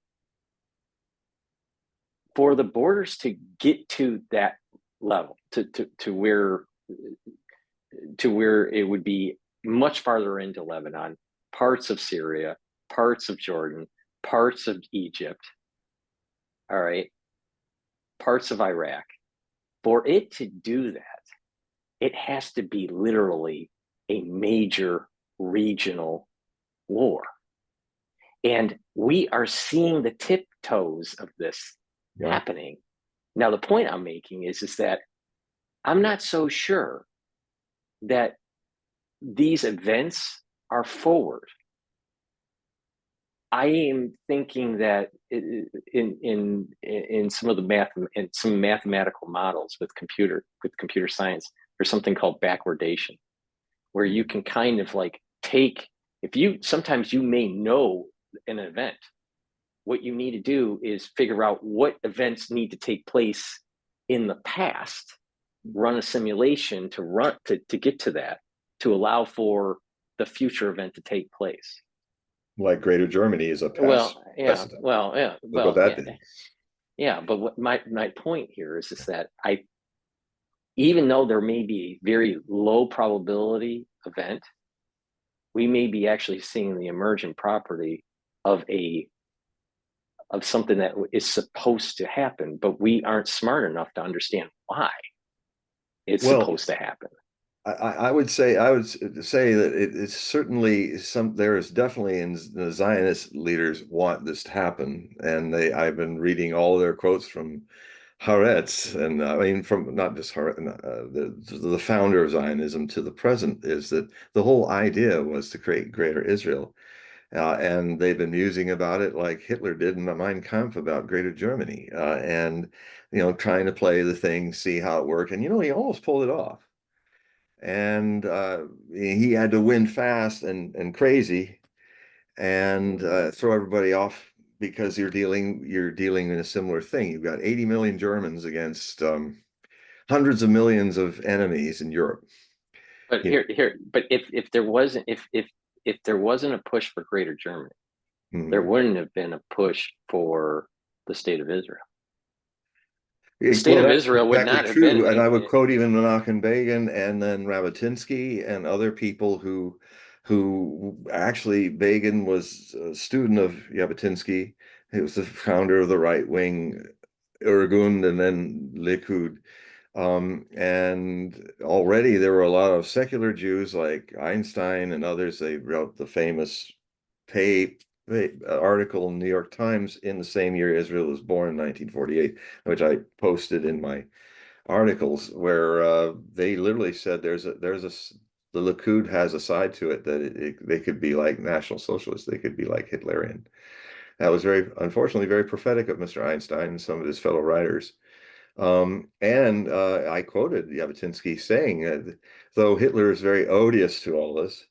Speaker 1: for the borders to get to that level, to where it would be much farther into Lebanon, parts of Syria, parts of Jordan, parts of Egypt, all right, parts of Iraq. For it to do that, it has to be literally a major regional war. And we are seeing the tiptoes of this
Speaker 2: Yeah.
Speaker 1: happening. Now, the point I'm making is that I'm not so sure that these events are forward. I am thinking that in some of the math, in some mathematical models with computer science, there's something called backwardation, where you can kind of like take, if you sometimes you may know an event, what you need to do is figure out what events need to take place in the past, run a simulation to get to that, to allow for the future event to take place.
Speaker 2: like Greater Germany is a past
Speaker 1: Well, yeah,
Speaker 2: precedent.
Speaker 1: well, yeah,
Speaker 2: Look what
Speaker 1: well,
Speaker 2: that
Speaker 1: yeah,
Speaker 2: did.
Speaker 1: yeah. But what my point here is that even though there may be a very low probability event, we may be actually seeing the emergent property of something that is supposed to happen, but we aren't smart enough to understand why it's
Speaker 2: Well,
Speaker 1: supposed to happen.
Speaker 2: I would say that it's certainly some there is definitely in the Zionist leaders want this to happen, and I've been reading all their quotes from Haaretz, and I mean from not just Haaretz, the founder of Zionism to the present is that the whole idea was to create Greater Israel, and they've been musing about it like Hitler did in Mein Kampf about Greater Germany, and trying to play the thing, see how it worked, and he almost pulled it off. And he had to win fast and crazy and throw everybody off because you're dealing in a similar thing. You've got 80 million Germans against hundreds of millions of enemies in Europe.
Speaker 1: But
Speaker 2: You
Speaker 1: but if there wasn't if there wasn't a push for Greater Germany, there
Speaker 2: Mhm.
Speaker 1: wouldn't have been a push for the state of Israel. The state
Speaker 2: Well,
Speaker 1: of
Speaker 2: that's
Speaker 1: Israel would
Speaker 2: exactly
Speaker 1: not have been
Speaker 2: true. And I would quote even Menachem Begin and then Rabatinsky and other people who actually Begin was a student of Jabotinsky. He was the founder of the right wing Irgun and then Likud. And already there were a lot of secular Jews like Einstein and others. They wrote the famous pay, article in the New York Times in the same year Israel was born in 1948, which I posted in my articles, where they literally said the Likud has a side to it that they could be like National Socialists, they could be like Hitlerian. That was very, unfortunately, very prophetic of Mr. Einstein and some of his fellow writers. And I quoted Jabotinsky saying that though Hitler is very odious to all this,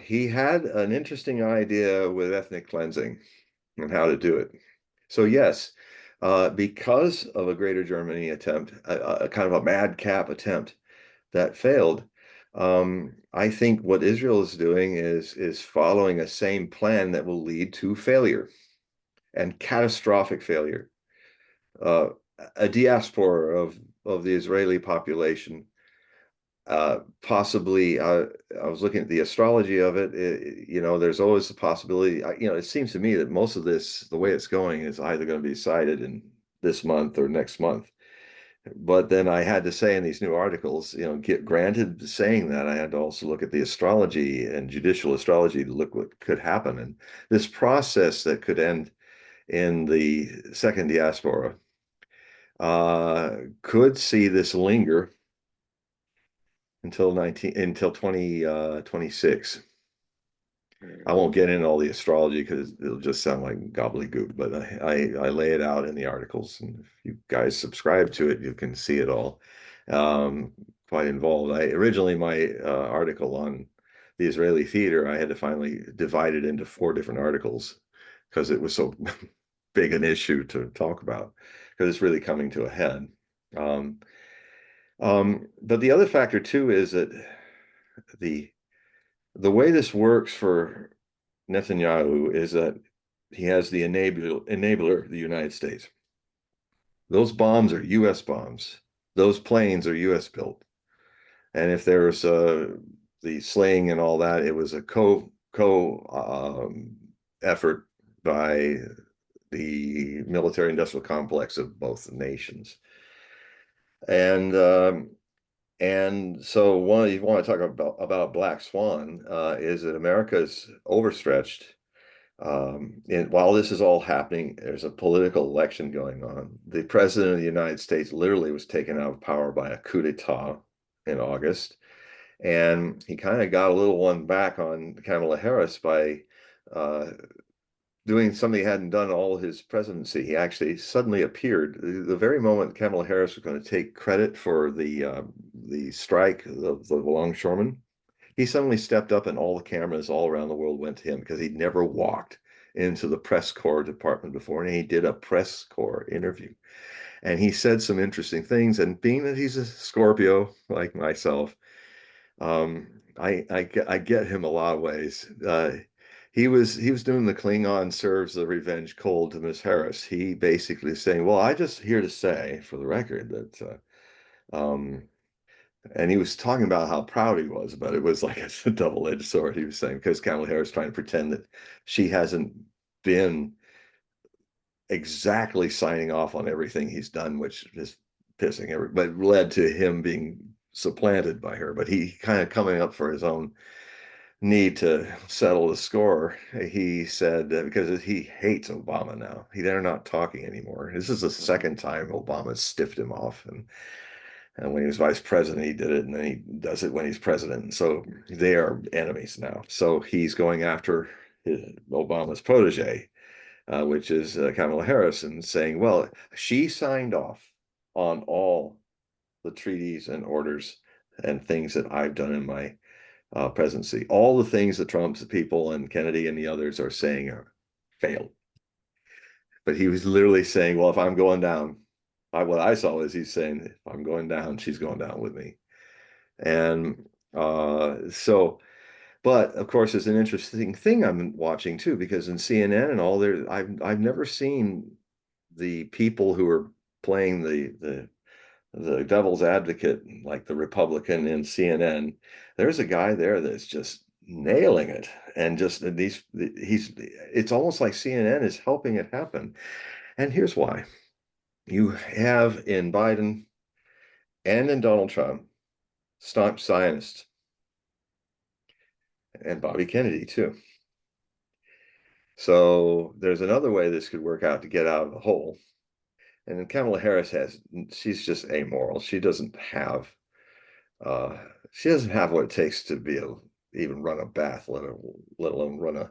Speaker 2: he had an interesting idea with ethnic cleansing and how to do it. So yes, because of a Greater Germany attempt, a kind of a madcap attempt that failed, I think what Israel is doing is following a same plan that will lead to failure and catastrophic failure. Uh, a diaspora of the Israeli population, possibly. I was looking at the astrology of it. There's always a possibility. It seems to me that most of this, the way it's going, is either going to be decided in this month or next month. But then I had to say in these new articles, get granted saying that, I had to also look at the astrology and judicial astrology to look what could happen. And this process that could end in the second diaspora could see this linger until 2026. I won't get into all the astrology because it'll just sound like gobbledygook, but I lay it out in the articles, and if you guys subscribe to it, you can see it all. Quite involved. I originally my article on the Israeli theater, I had to finally divide it into 4 different articles because it was so big an issue to talk about because it's really coming to a head. Um, but the other factor too is that the the way this works for Netanyahu is that he has the enabler, the United States. Those bombs are U.S. bombs. Those planes are U.S. built. And if there's the slaying and all that, it was a effort by the military industrial complex of both nations. And so one you want to talk about black swan is that America is overstretched. And while this is all happening, there's a political election going on. The president of the United States literally was taken out of power by a coup d'etat in August. And he kind of got a little one back on Kamala Harris by uh, doing something he hadn't done all his presidency. He actually suddenly appeared the very moment Kamala Harris was going to take credit for the strike of the longshoremen. He suddenly stepped up, and all the cameras all around the world went to him because he'd never walked into the press corps department before, and he did a press corps interview. And he said some interesting things. And being that he's a Scorpio like myself, I get him a lot of ways. he was doing the Klingon serves the revenge cold to Miss Harris. He basically saying, well, I just here to say for the record that and he was talking about how proud he was, but it was like a double-edged sword. He was saying because Kamala Harris trying to pretend that she hasn't been exactly signing off on everything he's done, which is pissing everybody, but led to him being supplanted by her. But he kind of coming up for his own need to settle the score. He said because he hates Obama now, they're not talking anymore. This is the second time Obama stiffed him off, and when he was vice president, he did it, and then he does it when he's president. So they are enemies now. So he's going after Obama's protege, which is Kamala Harris, and saying, well, she signed off on all the treaties and orders and things that I've done in my presidency. All the things that Trump's people and Kennedy and the others are saying are failed. But he was literally saying, well, if I'm going down, what I saw is he's saying, if I'm going down, she's going down with me. And so, but of course, it's an interesting thing I'm watching too, because in CNN and all there, I've never seen the people who are playing the devil's advocate, like the Republican in CNN. There's a guy there that's just nailing it, and just it's almost like CNN is helping it happen. And here's why. You have in Biden and in Donald Trump staunch Zionists, and Bobby Kennedy too. So there's another way this could work out to get out of the hole. And then Kamala Harris she's just amoral. Uh, she doesn't have what it takes to even run a bath, let alone run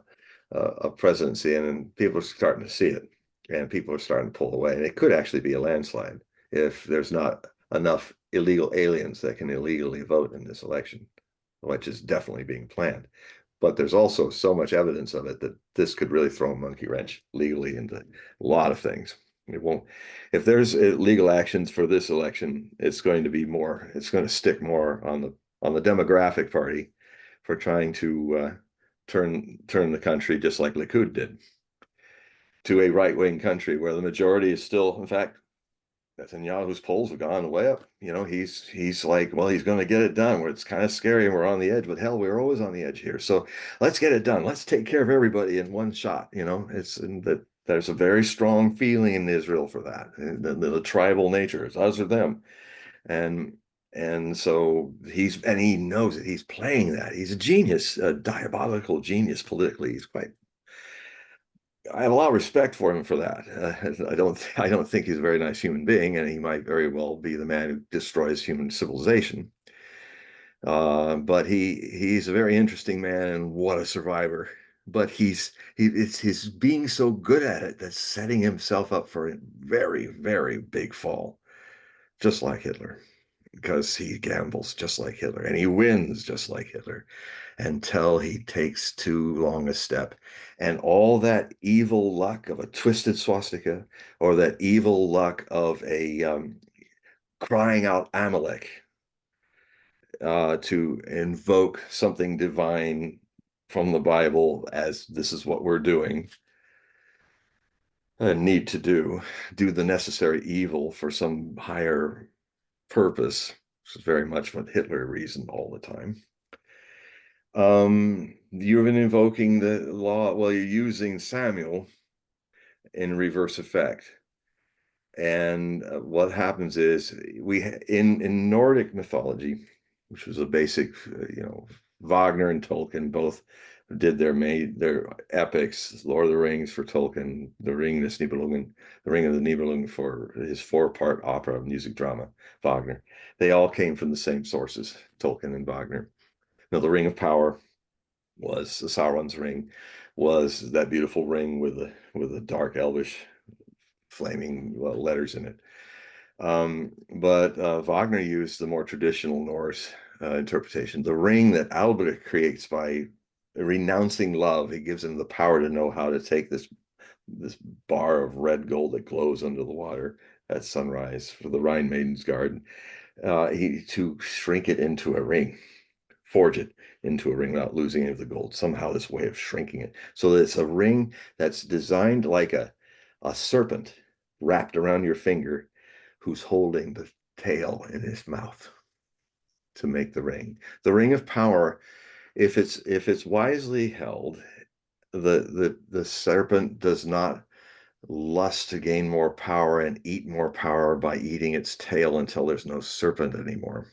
Speaker 2: a presidency. And people are starting to see it, and people are starting to pull away. And it could actually be a landslide if there's not enough illegal aliens that can illegally vote in this election, which is definitely being planned. But there's also so much evidence of it that this could really throw a monkey wrench legally into a lot of things. It won't, if there's legal actions for this election, it's going to stick more on the demographic party for trying to turn the country, just like Likud did, to a right-wing country where the majority is still, in fact, Netanyahu's polls have gone way up. He's like, well, he's going to get it done. Where it's kind of scary and we're on the edge, but hell, we're always on the edge here. So let's get it done. Let's take care of everybody in one shot. It's and that there's a very strong feeling in Israel for that. The tribal nature, it's us or them, and so he knows it. He's playing that. He's a genius, a diabolical genius politically. I have a lot of respect for him for that. I don't think he's a very nice human being, and he might very well be the man who destroys human civilization. But he's a very interesting man, and what a survivor. But it's his being so good at it that's setting himself up for a very, very big fall, just like Hitler, because he gambles just like Hitler and he wins just like Hitler until he takes too long a step. And all that evil luck of a twisted swastika, or that evil luck of a crying out Amalek, to invoke something divine from the Bible as this is what we're doing, need to do the necessary evil for some higher purpose, which is very much what Hitler reasoned all the time. You've been invoking the law, well, you're using Samuel in reverse effect. And what happens is in Nordic mythology, which was a basic, Wagner and Tolkien both did their epics, Lord of the Rings for Tolkien, the Ring of the Nibelungen for his 4-part opera music drama, Wagner. They all came from the same sources, Tolkien and Wagner. Now, the Ring of Power was Sauron's ring, was that beautiful ring with the dark elvish flaming letters in it. But Wagner used the more traditional Norse interpretation. The ring that Albrecht creates by renouncing love, he gives him the power to know how to take this bar of red gold that glows under the water at sunrise for the Rhine Maiden's garden, to shrink it into a ring forge it into a ring without losing any of the gold. Somehow this way of shrinking it. So that it's a ring that's designed like a serpent wrapped around your finger who's holding the tail in his mouth to make the ring. The ring of power, if it's wisely held, the serpent does not lust to gain more power and eat more power by eating its tail until there's no serpent anymore.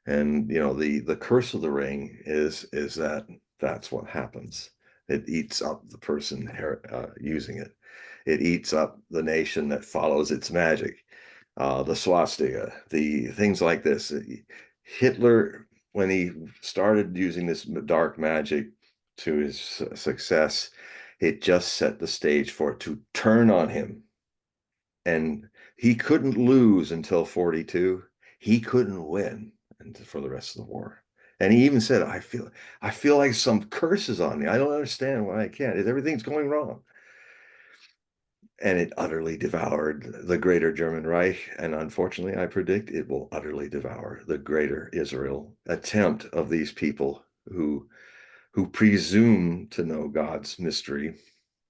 Speaker 2: And the curse of the ring is that that's what happens. It eats up the person using it. It eats up the nation that follows its magic. The swastika, the things like this. Hitler, when he started using this dark magic to his success, it just set the stage for it to turn on him. And he couldn't lose until 42. He couldn't win for the rest of the war. And he even said, I feel like some curse is on me. I don't understand why I can't. Everything's going wrong. And it utterly devoured the greater German Reich. And unfortunately, I predict it will utterly devour the greater Israel attempt of these people who presume to know God's mystery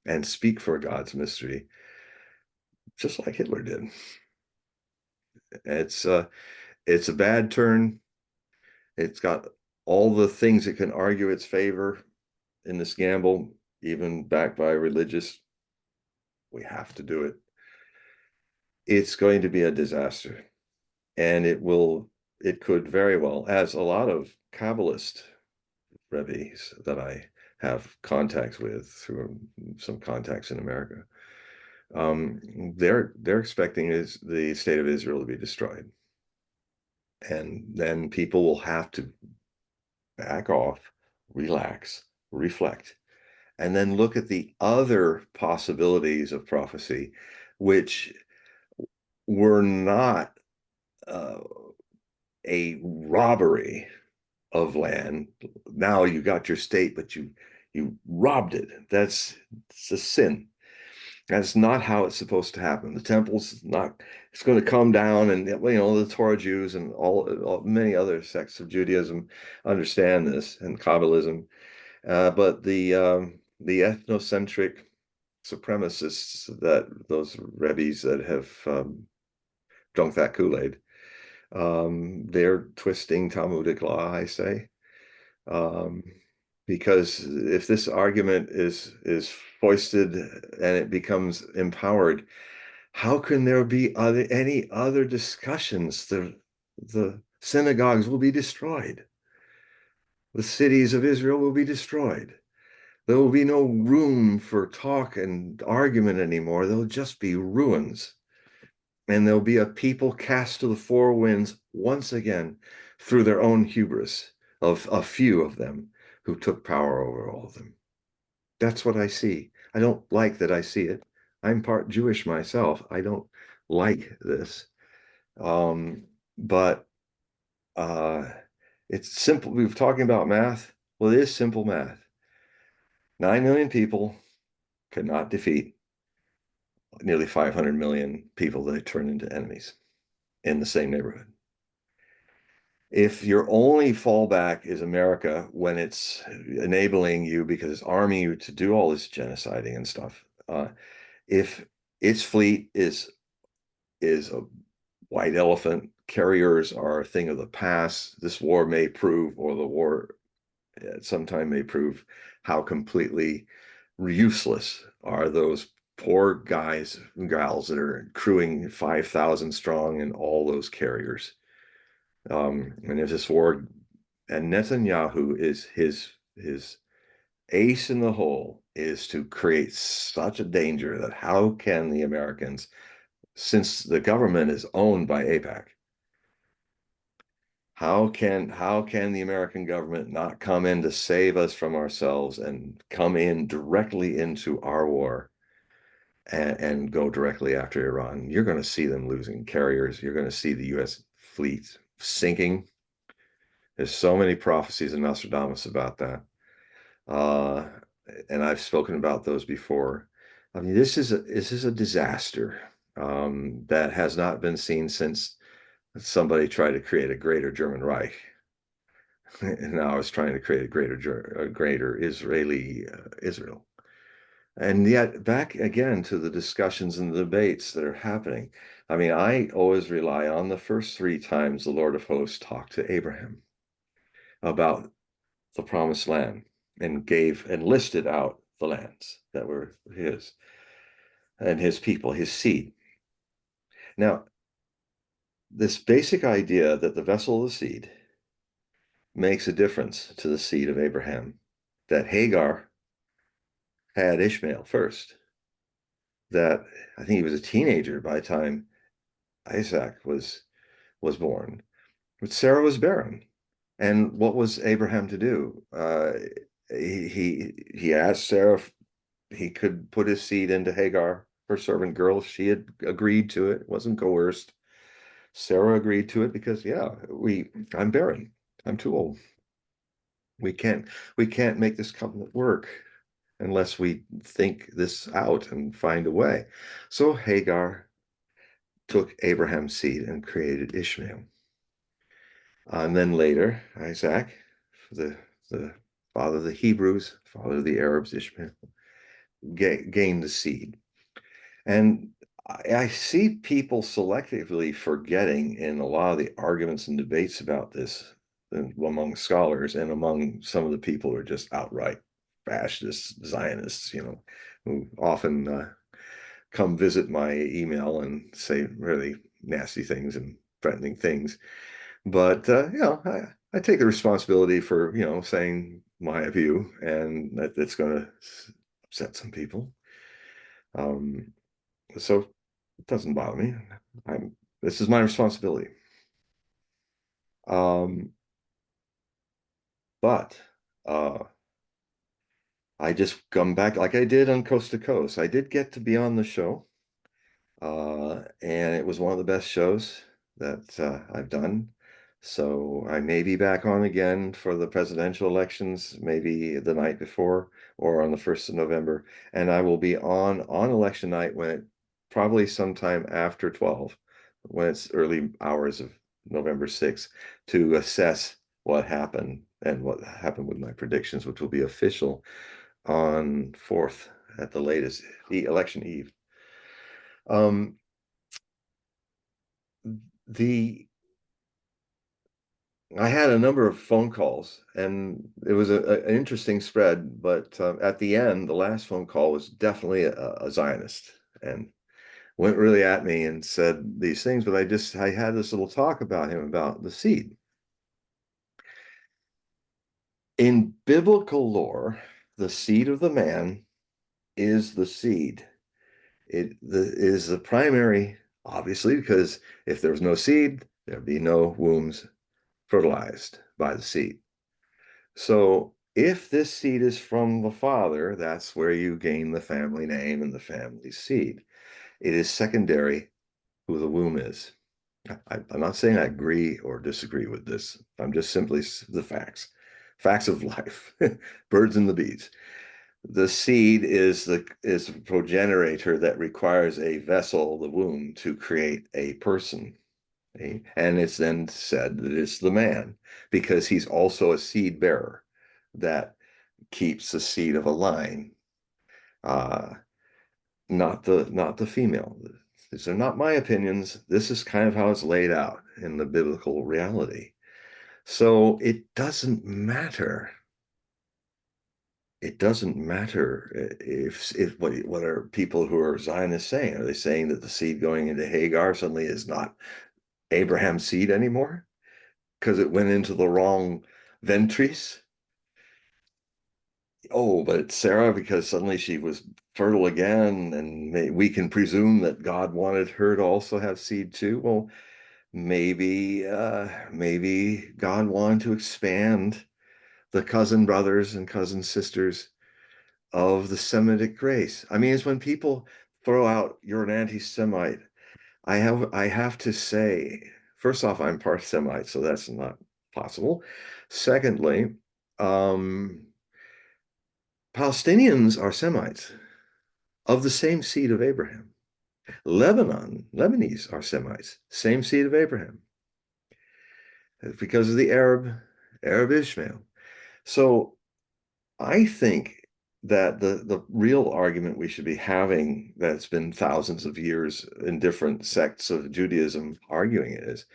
Speaker 2: and speak for God's mystery, just like Hitler did. It's a bad turn. It's got all the things that can argue its favor in this gamble, even backed by religious. We have to do it. It's going to be a disaster. And it could very well, as a lot of Kabbalist rebbes that I have contacts with through some contacts in America, they're expecting the state of Israel to be destroyed. And then people will have to back off, relax, reflect, and then look at the other possibilities of prophecy, which were not a robbery of land. Now you got your state, but you robbed it. It's a sin. That's not how it's supposed to happen. The temple's not, it's going to come down, and the Torah Jews and all many other sects of Judaism understand this, and Kabbalism. But the ethnocentric supremacists, that those rebbes that have drunk that Kool-Aid, they're twisting Talmudic law, I say. Because if this argument is foisted and it becomes empowered, how can there be any other discussions? The synagogues will be destroyed. The cities of Israel will be destroyed. There will be no room for talk and argument anymore. There'll just be ruins. And there'll be a people cast to the four winds once again through their own hubris of a few of them who took power over all of them. That's what I see. I don't like that I see it. I'm part Jewish myself. I don't like this. But it's simple. We were talking about math. Well, it is simple math. 9 million people cannot defeat nearly 500 million people that turn into enemies in the same neighborhood. If your only fallback is America when it's enabling you because it's arming you to do all this genociding and stuff, if its fleet is a white elephant, carriers are a thing of the past, this war may prove, or the war at some time may prove, how completely useless are those poor guys and gals that are crewing 5,000 strong in all those carriers. And if this war, and Netanyahu is his ace in the hole is to create such a danger that how can the Americans, since the government is owned by AIPAC, how can the American government not come in to save us from ourselves and come in directly into our war and go directly after Iran? You're going to see them losing carriers. You're going to see the U.S. fleet sinking. There's so many prophecies in Nostradamus about that. And I've spoken about those before. I mean, this is a disaster that has not been seen since somebody tried to create a greater German Reich. And now I was trying to create a greater Israeli Israel. And yet, back again to the discussions and the debates that are happening. I mean, I always rely on the first three times the Lord of Hosts talked to Abraham about the promised land and gave and listed out the lands that were his and his people, his seed. Now, this basic idea that the vessel of the seed makes a difference to the seed of Abraham, that Hagar had Ishmael first, that I think he was a teenager by the time Isaac was born, but Sarah was barren. And what was Abraham to do? He asked Sarah if he could put his seed into Hagar, her servant girl. She had agreed to it, wasn't coerced. Sarah agreed to it because, yeah, I'm barren. I'm too old. We can't we can't make this covenant work unless we think this out and find a way. So Hagar took Abraham's seed and created Ishmael. And then later, Isaac, the father of the Hebrews, father of the Arabs, Ishmael, gained the seed. And I see people selectively forgetting in a lot of the arguments and debates about this among scholars and among some of the people who are just outright fascists, Zionists, who often come visit my email and say really nasty things and threatening things. But I take the responsibility for saying my view, and that it's going to upset some people. So it doesn't bother me. This is my responsibility. But I just come back like I did on Coast to Coast. I did get to be on the show, and it was one of the best shows that I've done. So I may be back on again for the presidential elections, maybe the night before or on the 1st of November. And I will be on election night when it probably sometime after 12, when it's early hours of November 6th, to assess what happened and what happened with my predictions, which will be official on 4th at the latest, election eve. I had a number of phone calls, and it was an interesting spread. But at the end, the last phone call was definitely a Zionist, and went really at me and said these things. But I had this little talk about him about the seed. In biblical lore, the seed of the man is the seed. It is the primary, obviously, because if there was no seed, there'd be no wombs fertilized by the seed. So if this seed is from the father, that's where you gain the family name and the family seed. It is secondary who the womb is. I'm not saying I agree or disagree with this. I'm just simply the facts of life, birds and the bees. The seed is the progenitor that requires a vessel, the womb, to create a person. And it's then said that it's the man because he's also a seed bearer that keeps the seed of a line, not the female. These are not my opinions. This is kind of how it's laid out in the biblical reality. So it doesn't matter. It doesn't matter if what are people who are Zionists saying? Are they saying that the seed going into Hagar suddenly is not Abraham's seed anymore because it went into the wrong ventris? Oh, but Sarah, because suddenly she was fertile again, and we can presume that God wanted her to also have seed too. Well, maybe God wanted to expand the cousin brothers and cousin sisters of the Semitic race. I mean, it's when people throw out you're an anti-Semite. I have to say, first off, I'm part Semite, so that's not possible. Secondly, Palestinians are Semites of the same seed of Abraham. Lebanese are Semites, same seed of Abraham. Because of the Arab Arab Ishmael. So I think that the real argument we should be having, that's been thousands of years in different sects of Judaism arguing it, is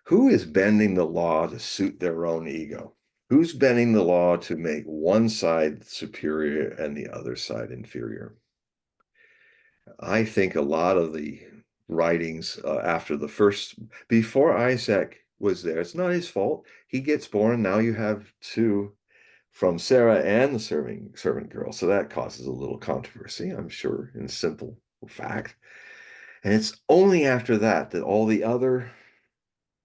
Speaker 2: who is bending the law to suit their own ego? Who's bending the law to make one side superior and the other side inferior? I think a lot of the writings after the first, before Isaac was there, it's not his fault. He gets born. Now you have two from Sarah and the servant girl. So that causes a little controversy, I'm sure, in simple fact. And it's only after that that all the other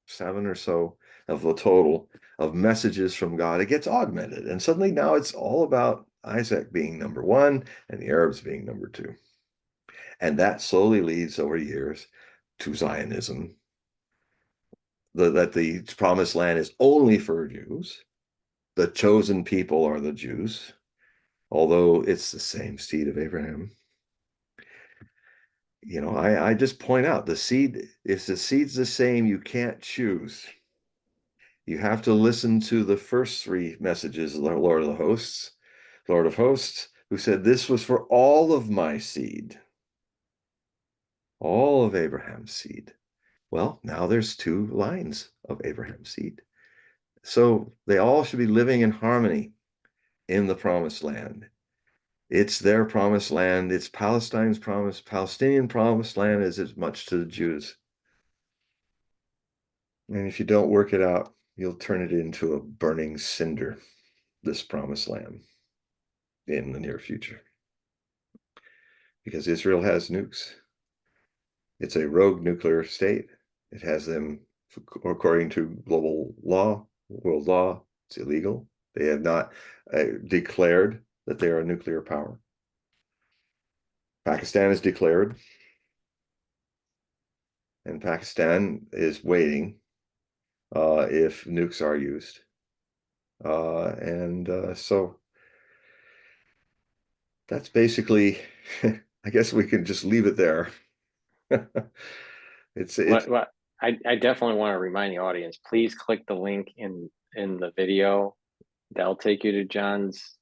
Speaker 2: seven or so of the total of messages from God, it gets augmented. And suddenly now it's all about Isaac being number one and the Arabs being number two. And that slowly leads over years to Zionism, that the promised land is only for Jews. The chosen people are the Jews, although it's the same seed of Abraham. You know, I just point out the seed, if the seed's the same, you can't choose. You have to listen to the first three messages of the Lord of Hosts, who said, this was for all of my seed, all of Abraham's seed. Well, now there's two lines of Abraham's seed. So they all should be living in harmony in the promised land. It's their promised land. It's Palestine's promise. Palestinian promised land is as much to the Jews. And if you don't work it out, you'll turn it into a burning cinder, this promised land, in the near future. Because Israel has nukes. It's a rogue nuclear state. It has them, according to global law, world law, it's illegal. They have not declared that they are a nuclear power. Pakistan has declared, and Pakistan is waiting if nukes are used. So that's basically, I guess we can just leave it there. It's
Speaker 1: Well, I definitely want to remind the audience, please click the link in the video. That'll take you to John's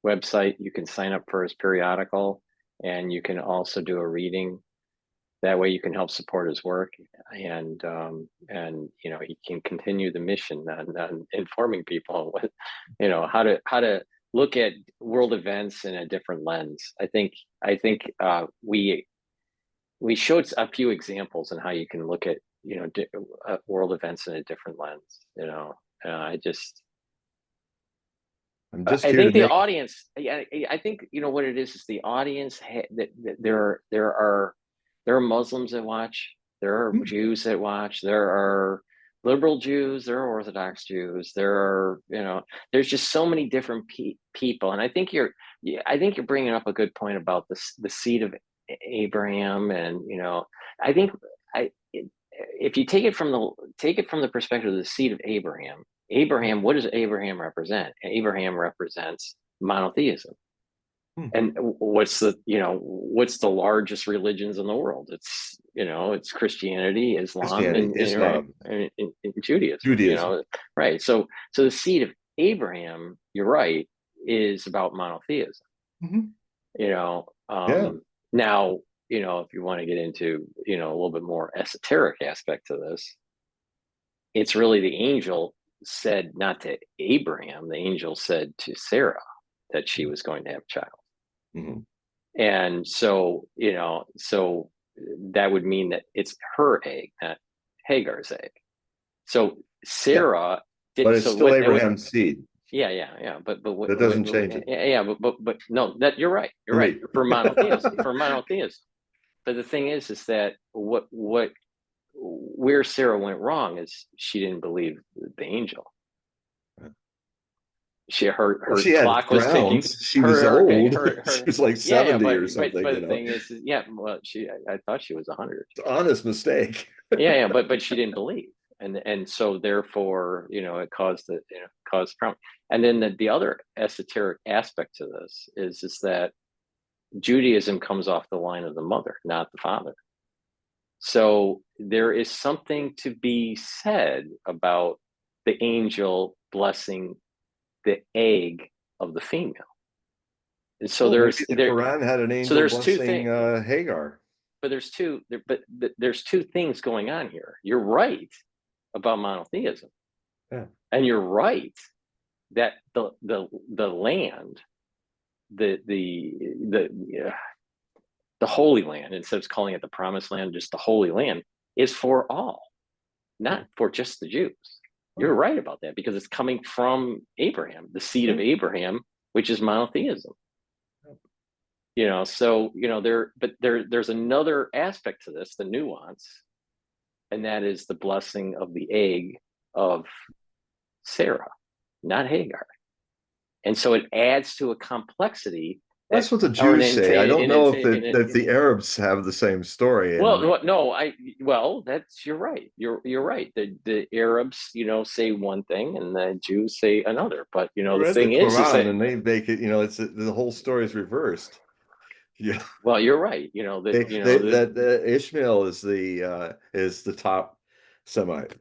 Speaker 1: website. You can sign up for his periodical, and you can also do a reading. That way you can help support his work, and you know, he can continue the mission on informing people what, you know, how to look at world events in a different lens. I think we showed a few examples on how you can look at, you know, world events in a different lens. You know, I just
Speaker 2: I'm just
Speaker 1: I
Speaker 2: here to
Speaker 1: think the
Speaker 2: make.
Speaker 1: audience, yeah, I think, you know, what it is the audience that there are Muslims that watch, there are Jews that watch, there are liberal Jews, there are Orthodox Jews, there are, you know, there's just so many different people, and I think you're bringing up a good point about the seed of Abraham, and you know, I think if you take it from the perspective of the seed of Abraham. Abraham, what does Abraham represent? Abraham represents monotheism. And what's the largest religions in the world? It's, you know, it's Christianity, Islam,
Speaker 2: Christianity, Islam,
Speaker 1: and Judaism, you
Speaker 2: Judaism.
Speaker 1: know, right? So the seed of Abraham, you're right, is about monotheism. You know,
Speaker 2: Yeah.
Speaker 1: now, you know, if you want to get into, you know, a little bit more esoteric aspect to this, it's really the angel said not to Abraham, the angel said to Sarah that she was going to have a child. And so, you know, so that would mean that it's her egg, not Hagar's egg. So
Speaker 2: Yeah.
Speaker 1: Sarah
Speaker 2: But
Speaker 1: did
Speaker 2: it's
Speaker 1: so
Speaker 2: still
Speaker 1: what
Speaker 2: Abraham's seed.
Speaker 1: yeah. But
Speaker 2: That doesn't change it.
Speaker 1: yeah, but no, that you're right. You're right.
Speaker 2: Wait.
Speaker 1: For monotheism, for monotheism. But the thing is that where Sarah went wrong is she didn't believe the angel. Her
Speaker 2: She had
Speaker 1: clock was ticking.
Speaker 2: grounds. She was old. She
Speaker 1: Her
Speaker 2: was like
Speaker 1: yeah,
Speaker 2: 70 or something,
Speaker 1: but
Speaker 2: you
Speaker 1: the
Speaker 2: know.
Speaker 1: thing is, yeah, well, I thought she was 100.
Speaker 2: It's an honest mistake.
Speaker 1: Yeah, but she didn't believe, and so therefore, you know, it caused problem. And then the other esoteric aspect to this is that Judaism comes off the line of the mother, not the father. So there is something to be said about the angel blessing the egg of the female. And so
Speaker 2: Well, maybe the
Speaker 1: there
Speaker 2: Quran had an
Speaker 1: so
Speaker 2: angel
Speaker 1: there's two
Speaker 2: blessing
Speaker 1: things,
Speaker 2: Hagar.
Speaker 1: but there's two things going on here. You're right about monotheism,
Speaker 2: Yeah.
Speaker 1: and you're right that the land, the the Holy Land, instead of calling it the Promised Land, just the Holy Land, is for all, not for just the Jews. You're right about that because it's coming from Abraham, the seed of Abraham, which is monotheism. So there's another aspect to this, the nuance, and that is the blessing of the egg of Sarah, not Hagar. And so it adds to a complexity that,
Speaker 2: That's what the Jews say. I don't know if the Arabs have the same story.
Speaker 1: Well, no, that's you're right. You're right. The Arabs, say one thing, and the Jews say another. But
Speaker 2: I
Speaker 1: the
Speaker 2: read the
Speaker 1: thing is
Speaker 2: Quran
Speaker 1: that,
Speaker 2: and they make it. It's the whole story is reversed. Yeah,
Speaker 1: well, you're right.
Speaker 2: that Ishmael is the top Semite.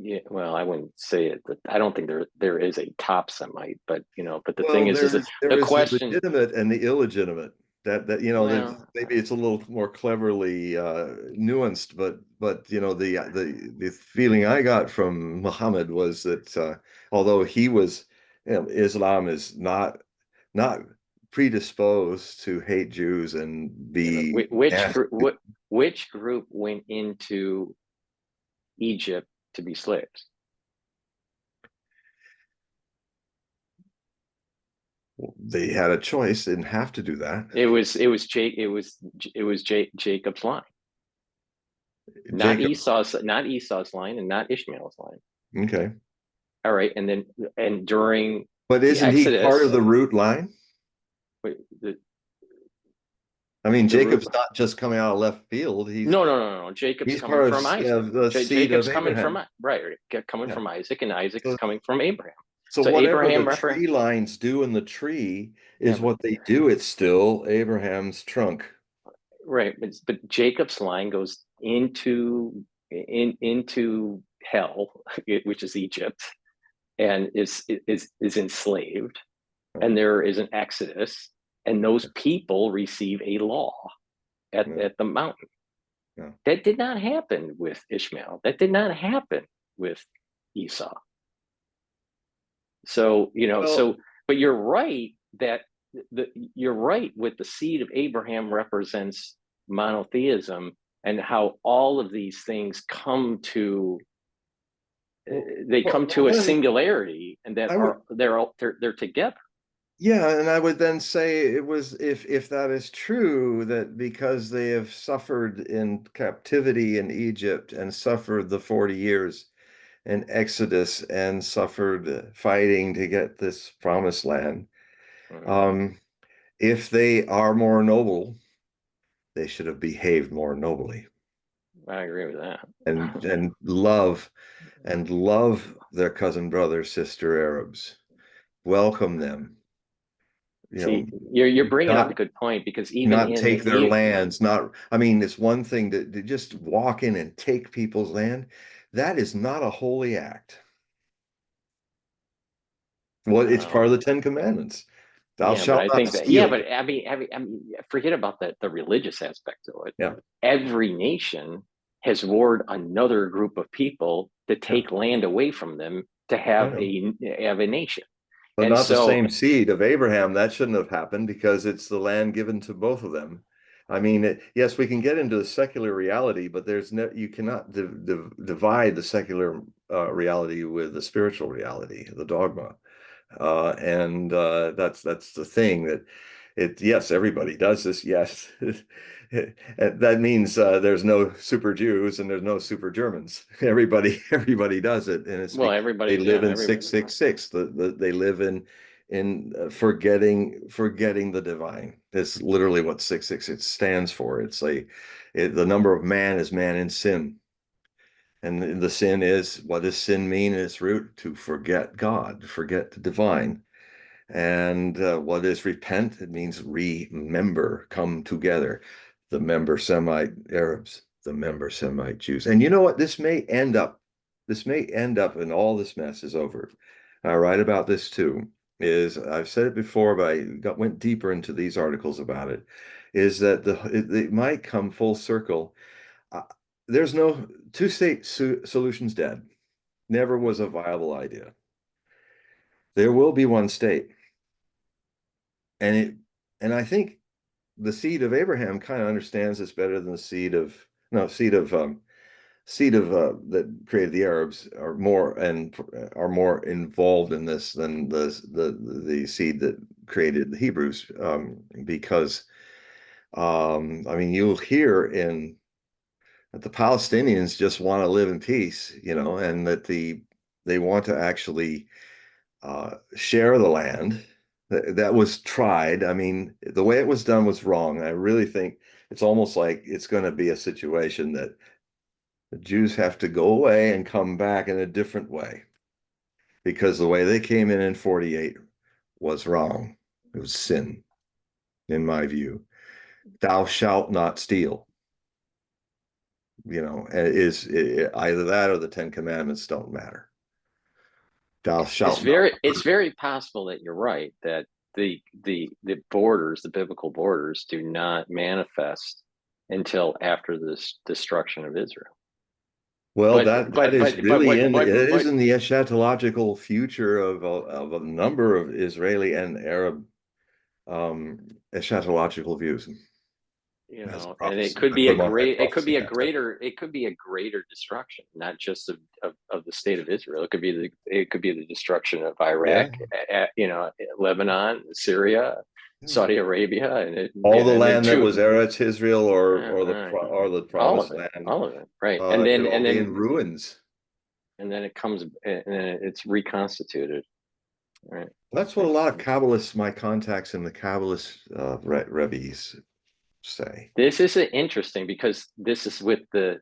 Speaker 1: Yeah, well, I wouldn't say it. I don't think there is a top Semite, but but the thing
Speaker 2: Well,
Speaker 1: is that
Speaker 2: there
Speaker 1: the
Speaker 2: is the
Speaker 1: question.
Speaker 2: legitimate and the illegitimate. That
Speaker 1: Well,
Speaker 2: maybe it's a little more cleverly nuanced, but the feeling I got from Muhammad was that although he was, Islam is not predisposed to hate Jews and
Speaker 1: yeah, but
Speaker 2: be nasty.
Speaker 1: which group went into Egypt to be slaves?
Speaker 2: They had a choice, didn't have to do that.
Speaker 1: It was Jacob's line, not
Speaker 2: Jacob,
Speaker 1: Esau's line, and not Ishmael's line.
Speaker 2: okay.
Speaker 1: All right, and during
Speaker 2: But
Speaker 1: the
Speaker 2: isn't he part of
Speaker 1: Exodus,
Speaker 2: the root line?
Speaker 1: wait,
Speaker 2: I mean,
Speaker 1: the root.
Speaker 2: Jacob's not just coming out of left field.
Speaker 1: No. Jacob's
Speaker 2: He's
Speaker 1: coming
Speaker 2: part
Speaker 1: from Isaac.
Speaker 2: of the seed
Speaker 1: Jacob's
Speaker 2: of
Speaker 1: coming from
Speaker 2: Abraham.
Speaker 1: coming
Speaker 2: Yeah.
Speaker 1: from Isaac, and Isaac's
Speaker 2: So,
Speaker 1: coming from Abraham.
Speaker 2: so
Speaker 1: So
Speaker 2: whatever the
Speaker 1: Abraham
Speaker 2: tree lines do in the tree
Speaker 1: yeah,
Speaker 2: is what they do. It's still Abraham's trunk.
Speaker 1: right. But Jacob's line goes into hell, which is Egypt, and is enslaved, and there is an exodus, and those people receive a law
Speaker 2: Yeah.
Speaker 1: at the mountain.
Speaker 2: Yeah.
Speaker 1: That did not happen with Ishmael. That did not happen with Esau. So,
Speaker 2: Well,
Speaker 1: but you're right that you're right with the seed of Abraham represents monotheism, and how all of these things come to they come to a
Speaker 2: then
Speaker 1: singularity, and that
Speaker 2: I would,
Speaker 1: they're together.
Speaker 2: yeah, and I would then say it was, if that is true, that because they have suffered in captivity in Egypt and suffered the 40 years in Exodus and suffered fighting to get this promised land.
Speaker 1: Mhm.
Speaker 2: Um, if they are more noble, they should have behaved more nobly
Speaker 1: I agree with that.
Speaker 2: and love their cousin, brother, sister Arabs. Welcome them.
Speaker 1: See, you're bringing up a
Speaker 2: Not
Speaker 1: good point, because even
Speaker 2: not
Speaker 1: in
Speaker 2: take their lands. Not, I mean, it's one thing to just walk in and take people's land. That is not a holy act. Well, it's part
Speaker 1: well,
Speaker 2: of the Ten Commandments. Thou
Speaker 1: yeah, but
Speaker 2: shalt
Speaker 1: I
Speaker 2: not
Speaker 1: think that, yeah,
Speaker 2: steal.
Speaker 1: but I mean, forget about the religious aspect of it.
Speaker 2: Yeah,
Speaker 1: Every nation has warned another group of people to
Speaker 2: yeah,
Speaker 1: take land away from them to
Speaker 2: I
Speaker 1: have
Speaker 2: know.
Speaker 1: a nation.
Speaker 2: But
Speaker 1: And
Speaker 2: not the
Speaker 1: so,
Speaker 2: same seed of Abraham. That shouldn't have happened because it's the land given to both of them. I mean, yes, we can get into the secular reality, but you cannot divide the secular reality with the spiritual reality, the dogma. And that's the thing that yes, everybody does this. Yes. That means there's no super Jews and there's no super Germans. Everybody does it, and it's
Speaker 1: well,
Speaker 2: because they
Speaker 1: everybody, yeah,
Speaker 2: live in
Speaker 1: everybody,
Speaker 2: 666. They live in forgetting the divine. That's literally what 666 stands for. The number of man is man in sin. And the sin is, what does sin mean in its root? To forget God, to forget the divine. And what is repent? It means remember, come together. The member Semite Arabs, the member Semite Jews. And you know what? This may end up this may end up, and all this mess is over. I write about this too, is I've said it before, but went deeper into these articles about it, is that it might come full circle. Uh, there's no two-state solutions dead. Never was a viable idea. There will be one state. And I think the seed of Abraham kind of understands this better than the seed of no seed of that created the Arabs are more involved in this than the seed that created the Hebrews, because I mean, you'll hear in that the Palestinians just want to live in peace, and that they want to actually share the land. That was tried. I mean, the way it was done was wrong. I really think it's almost like it's going to be a situation that the Jews have to go away and come back in a different way, because the way they came in 48 was wrong. It was sin, in my view. Thou shalt not steal. Either that or the Ten Commandments don't matter. Thou shalt not.
Speaker 1: It's very possible that you're right, that the borders, the biblical borders, do not manifest until after this destruction of Israel.
Speaker 2: Well, that is really it is in the eschatological future of a number of Israeli and Arab eschatological views.
Speaker 1: And it could be a greater destruction, not just of the state of Israel. It could be the destruction of Iraq, Lebanon, Syria, Saudi Arabia, and
Speaker 2: all the land that was Eretz Israel or the promised land,
Speaker 1: all of it, right?
Speaker 2: And then in ruins,
Speaker 1: and then it's reconstituted, right?
Speaker 2: That's what a lot of Kabbalists, my contacts in the Kabbalist Rebbes say.
Speaker 1: This is interesting because this is with the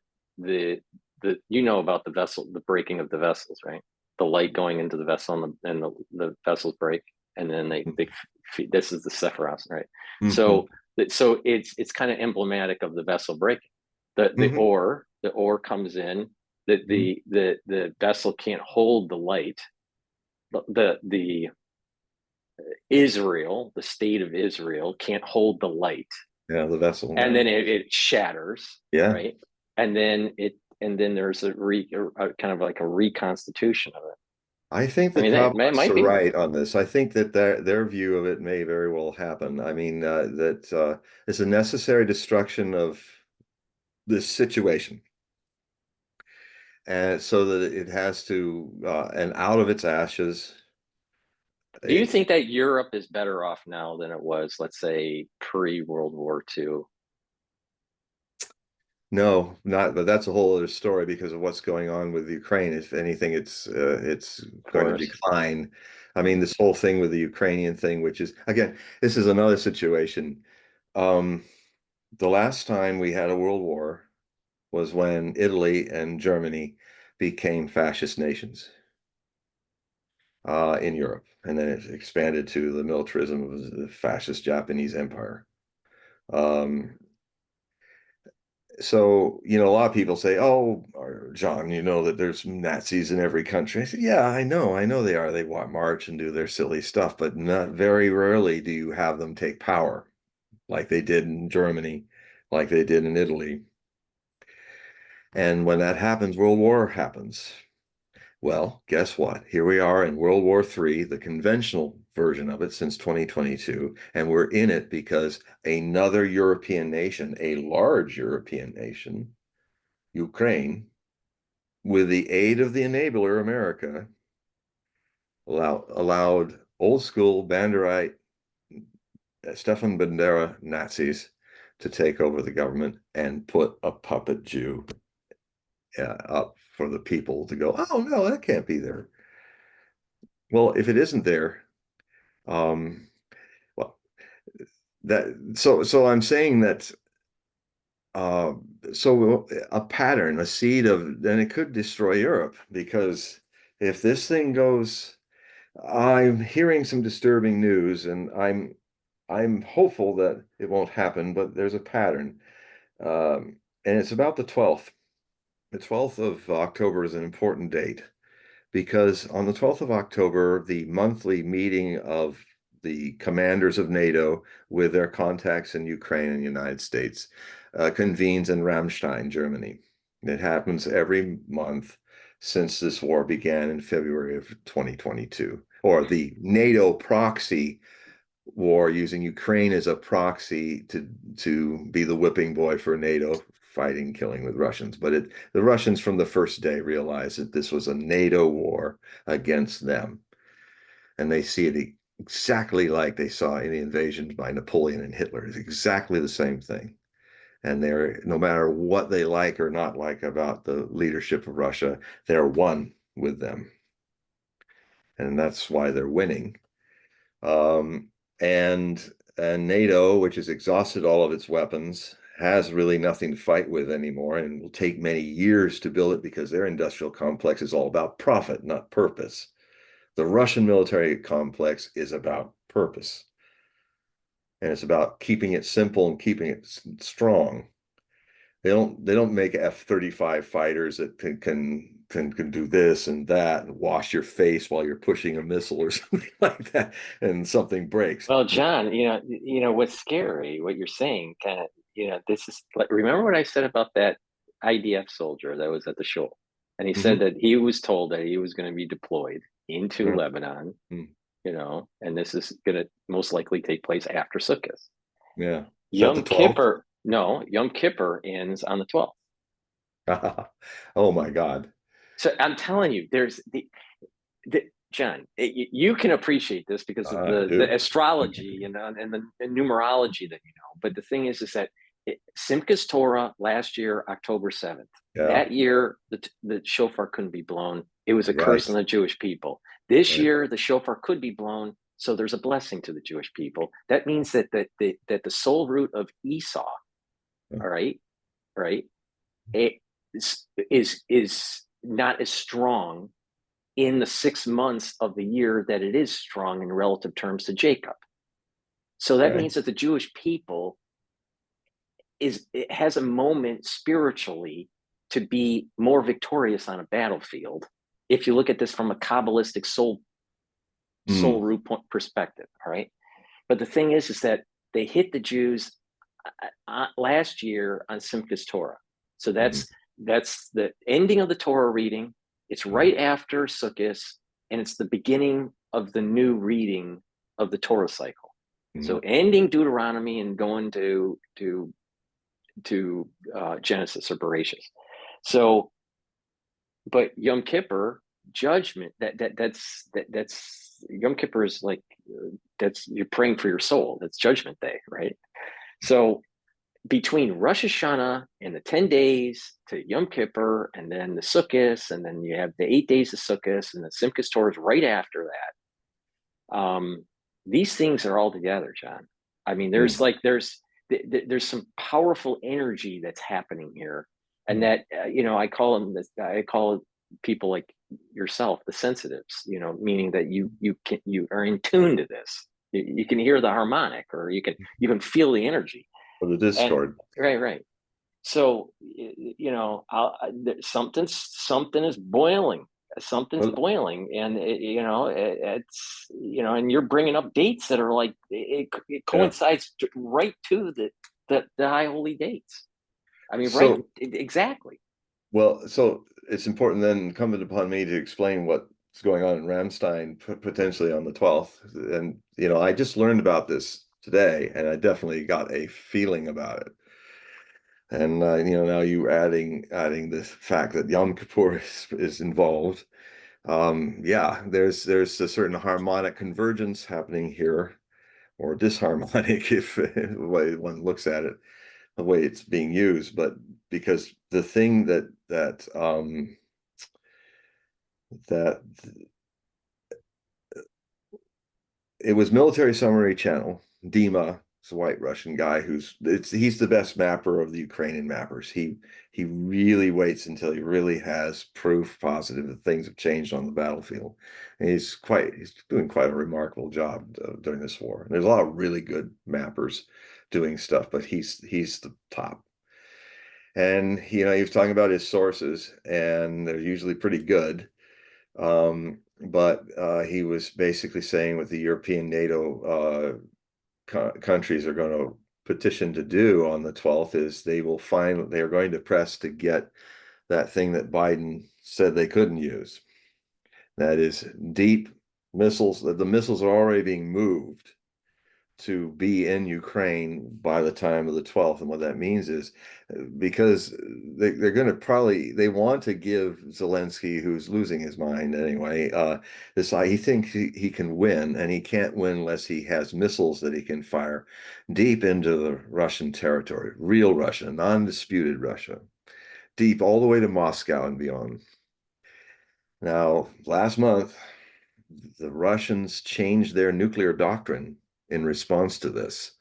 Speaker 1: about the vessel, the breaking of the vessels, right? The light going into the vessel and the vessels break, and then they this is the Sephiroth, right? Mm-hmm. So it's kind of emblematic of the vessel breaking. The ore comes in, the vessel can't hold the light. The Israel, the state of Israel, can't hold the light.
Speaker 2: Yeah, the vessel,
Speaker 1: and then it shatters.
Speaker 2: Yeah,
Speaker 1: right. And then there's a kind of like a reconstitution of it.
Speaker 2: I think the Kabbalists are right on this. I think that their view of it may very well happen. I mean, that it's a necessary destruction of this situation, and so that it has to, and out of its ashes.
Speaker 1: Do you think that Europe is better off now than it was, let's say, pre-World War II?
Speaker 2: No, not, but that's a whole other story because of what's going on with Ukraine. If anything, it's going to decline. I mean, this whole thing with the Ukrainian thing, which is, again, this is another situation. The last time we had a world war was when Italy and Germany became fascist nations in Europe, and then it expanded to the militarism of the fascist Japanese Empire. So, a lot of people say, oh, John, that there's Nazis in every country. I said, yeah, I know they are. They march and do their silly stuff, but not very rarely do you have them take power like they did in Germany, like they did in Italy. And when that happens, World War happens. Well, guess what? Here we are in World War III, the conventional version of it since 2022, and we're in it because another European nation, a large European nation, Ukraine, with the aid of the enabler America, allowed old school Banderite Stefan Bandera Nazis to take over the government and put a puppet Jew up for the people to go, oh no, that can't be there. Well, if it isn't there, well, so I'm saying that so a pattern, a seed of, then it could destroy Europe, because if this thing goes, I'm hearing some disturbing news, and I'm hopeful that it won't happen, but there's a pattern, and it's about the 12th. The 12th of October is an important date because on the 12th of October, the monthly meeting of the commanders of NATO with their contacts in Ukraine and the United States convenes in Ramstein, Germany. It happens every month since this war began in February of 2022, or the NATO proxy war using Ukraine as a proxy to be the whipping boy for NATO fighting, killing with Russians. But the Russians from the first day realized that this was a NATO war against them. And they see it exactly like they saw in the invasions by Napoleon and Hitler. It's exactly the same thing. And they're, no matter what they like or not like about the leadership of Russia, they're one with them. And that's why they're winning. Um, and NATO, which has exhausted all of its weapons, has really nothing to fight with anymore, and will take many years to build it because their industrial complex is all about profit, not purpose. The Russian military complex is about purpose, and it's about keeping it simple and keeping it strong. They don't make F-35 fighters that can do this and that and wash your face while you're pushing a missile or something like that, and something breaks.
Speaker 1: Well, John, what's scary, what you're saying, kind of, this is like, remember what I said about that IDF soldier that was at the shoal, and he said
Speaker 2: Mhm.
Speaker 1: that he was told that he was going to be deployed into
Speaker 2: Mm,
Speaker 1: Lebanon,
Speaker 2: mm,
Speaker 1: and this is going to most likely take place after Sukkot.
Speaker 2: yeah. Is that the
Speaker 1: Yom
Speaker 2: 12th?
Speaker 1: Kippur, no, Yom Kippur ends on the 12th.
Speaker 2: Oh my God.
Speaker 1: So I'm telling you, there's the John, you can appreciate this because of
Speaker 2: I
Speaker 1: the
Speaker 2: do.
Speaker 1: astrology and the numerology that you know. But the thing is that Simchas Torah last year, October 7th,
Speaker 2: Yeah,
Speaker 1: that year the shofar couldn't be blown. It was a curse
Speaker 2: right.
Speaker 1: on the Jewish people. This
Speaker 2: Right.
Speaker 1: year, the shofar could be blown, so there's a blessing to the Jewish people. That means that the soul root of Esau, all right, it is not as strong in the 6 months of the year that it is strong in relative terms to Jacob. So that
Speaker 2: Okay.
Speaker 1: means that the Jewish people it has a moment spiritually to be more victorious on a battlefield. If you look at this from a Kabbalistic soul
Speaker 2: Mm,
Speaker 1: root point perspective, all right. But the thing is that they hit the Jews last year on Simchas Torah. So
Speaker 2: mhm,
Speaker 1: that's the ending of the Torah reading. It's
Speaker 2: mhm,
Speaker 1: right after Sukkot, and it's the beginning of the new reading of the Torah cycle.
Speaker 2: mhm.
Speaker 1: So ending Deuteronomy and going to Genesis or Bereshit. So, but Yom Kippur judgment that's Yom Kippur is like that's you're praying for your soul. That's Judgment Day, right? So between Rosh Hashanah and the 10 days to Yom Kippur, and then the Sukkot, and then you have the 8 days of Sukkot, and the Simchas Torah is right after that. These things are all together, John. I mean,
Speaker 2: Mm,
Speaker 1: there's some powerful energy that's happening here, and
Speaker 2: mm.
Speaker 1: that I call people like yourself the sensitives. Meaning that you are in tune to this. You can hear the harmonic, or you can feel the energy.
Speaker 2: For the
Speaker 1: And
Speaker 2: Discord.
Speaker 1: right. So something is boiling. Something's
Speaker 2: Well,
Speaker 1: boiling, and it's and you're bringing up dates that are like it
Speaker 2: yeah.
Speaker 1: coincides right to the high holy dates. I mean, right,
Speaker 2: So,
Speaker 1: exactly.
Speaker 2: so it's important then incumbent upon me to explain what's going on in Ramstein potentially on the 12th. And, I just learned about this today, and I definitely got a feeling about it. And now you adding the fact that Yom Kippur is involved. Yeah, there's a certain harmonic convergence happening here, or disharmonic if the way one looks at it, the way it's being used. But because the thing that it was Military Summary Channel. Dima is a white Russian guy he's the best mapper of the Ukrainian mappers. He really waits until he really has proof positive that things have changed on the battlefield. And he's doing quite a remarkable job during this war. And there's a lot of really good mappers doing stuff, but he's the top. And he was talking about his sources, and they're usually pretty good. But he was basically saying what the European NATO countries are going to petition to do on the 12th is they are going to press to get that thing that Biden said they couldn't use. That is deep missiles. The missiles are already being moved to be in Ukraine by the time of the 12th. And what that means is because they're going to they want to give Zelensky, who's losing his mind anyway, he thinks he can win, and he can't win unless he has missiles that he can fire deep into the Russian territory, real Russia, non-disputed Russia, deep all the way to Moscow and beyond. Now, last month, the Russians changed their nuclear doctrine in response to this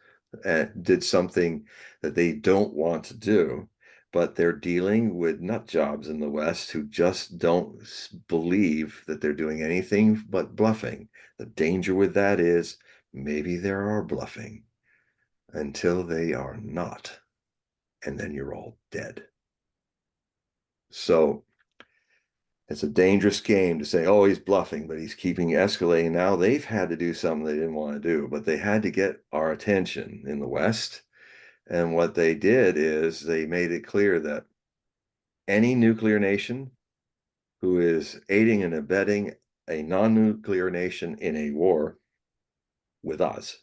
Speaker 2: and did something that they don't want to do, but they're dealing with nut jobs in the West who just don't believe that they're doing anything but bluffing. The danger with that is maybe they are bluffing until they are not, and then you're all dead. So it's a dangerous game to say, oh, he's bluffing, but he's keeping escalating. Now they've had to do something they didn't want to do, but they had to get our attention in the West. And what they did is they made it clear that any nuclear nation who is aiding and abetting a non-nuclear nation in a war with us,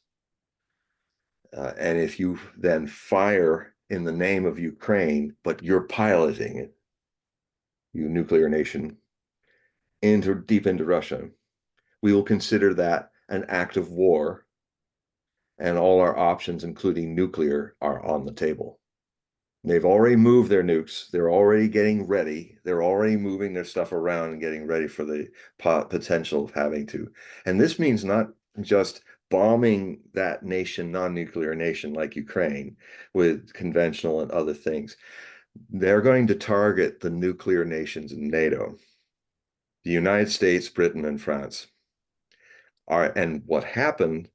Speaker 2: and if you then fire in the name of Ukraine, but you're piloting it, you nuclear nation, deep into Russia, we will consider that an act of war, and all our options, including nuclear, are on the table. They've already moved their nukes. They're already getting ready. They're already moving their stuff around and getting ready for the potential of having to. And this means not just bombing that nation, non-nuclear nation like Ukraine, with conventional and other things. They're going to target the nuclear nations in NATO, the United States, Britain, and France. And what happened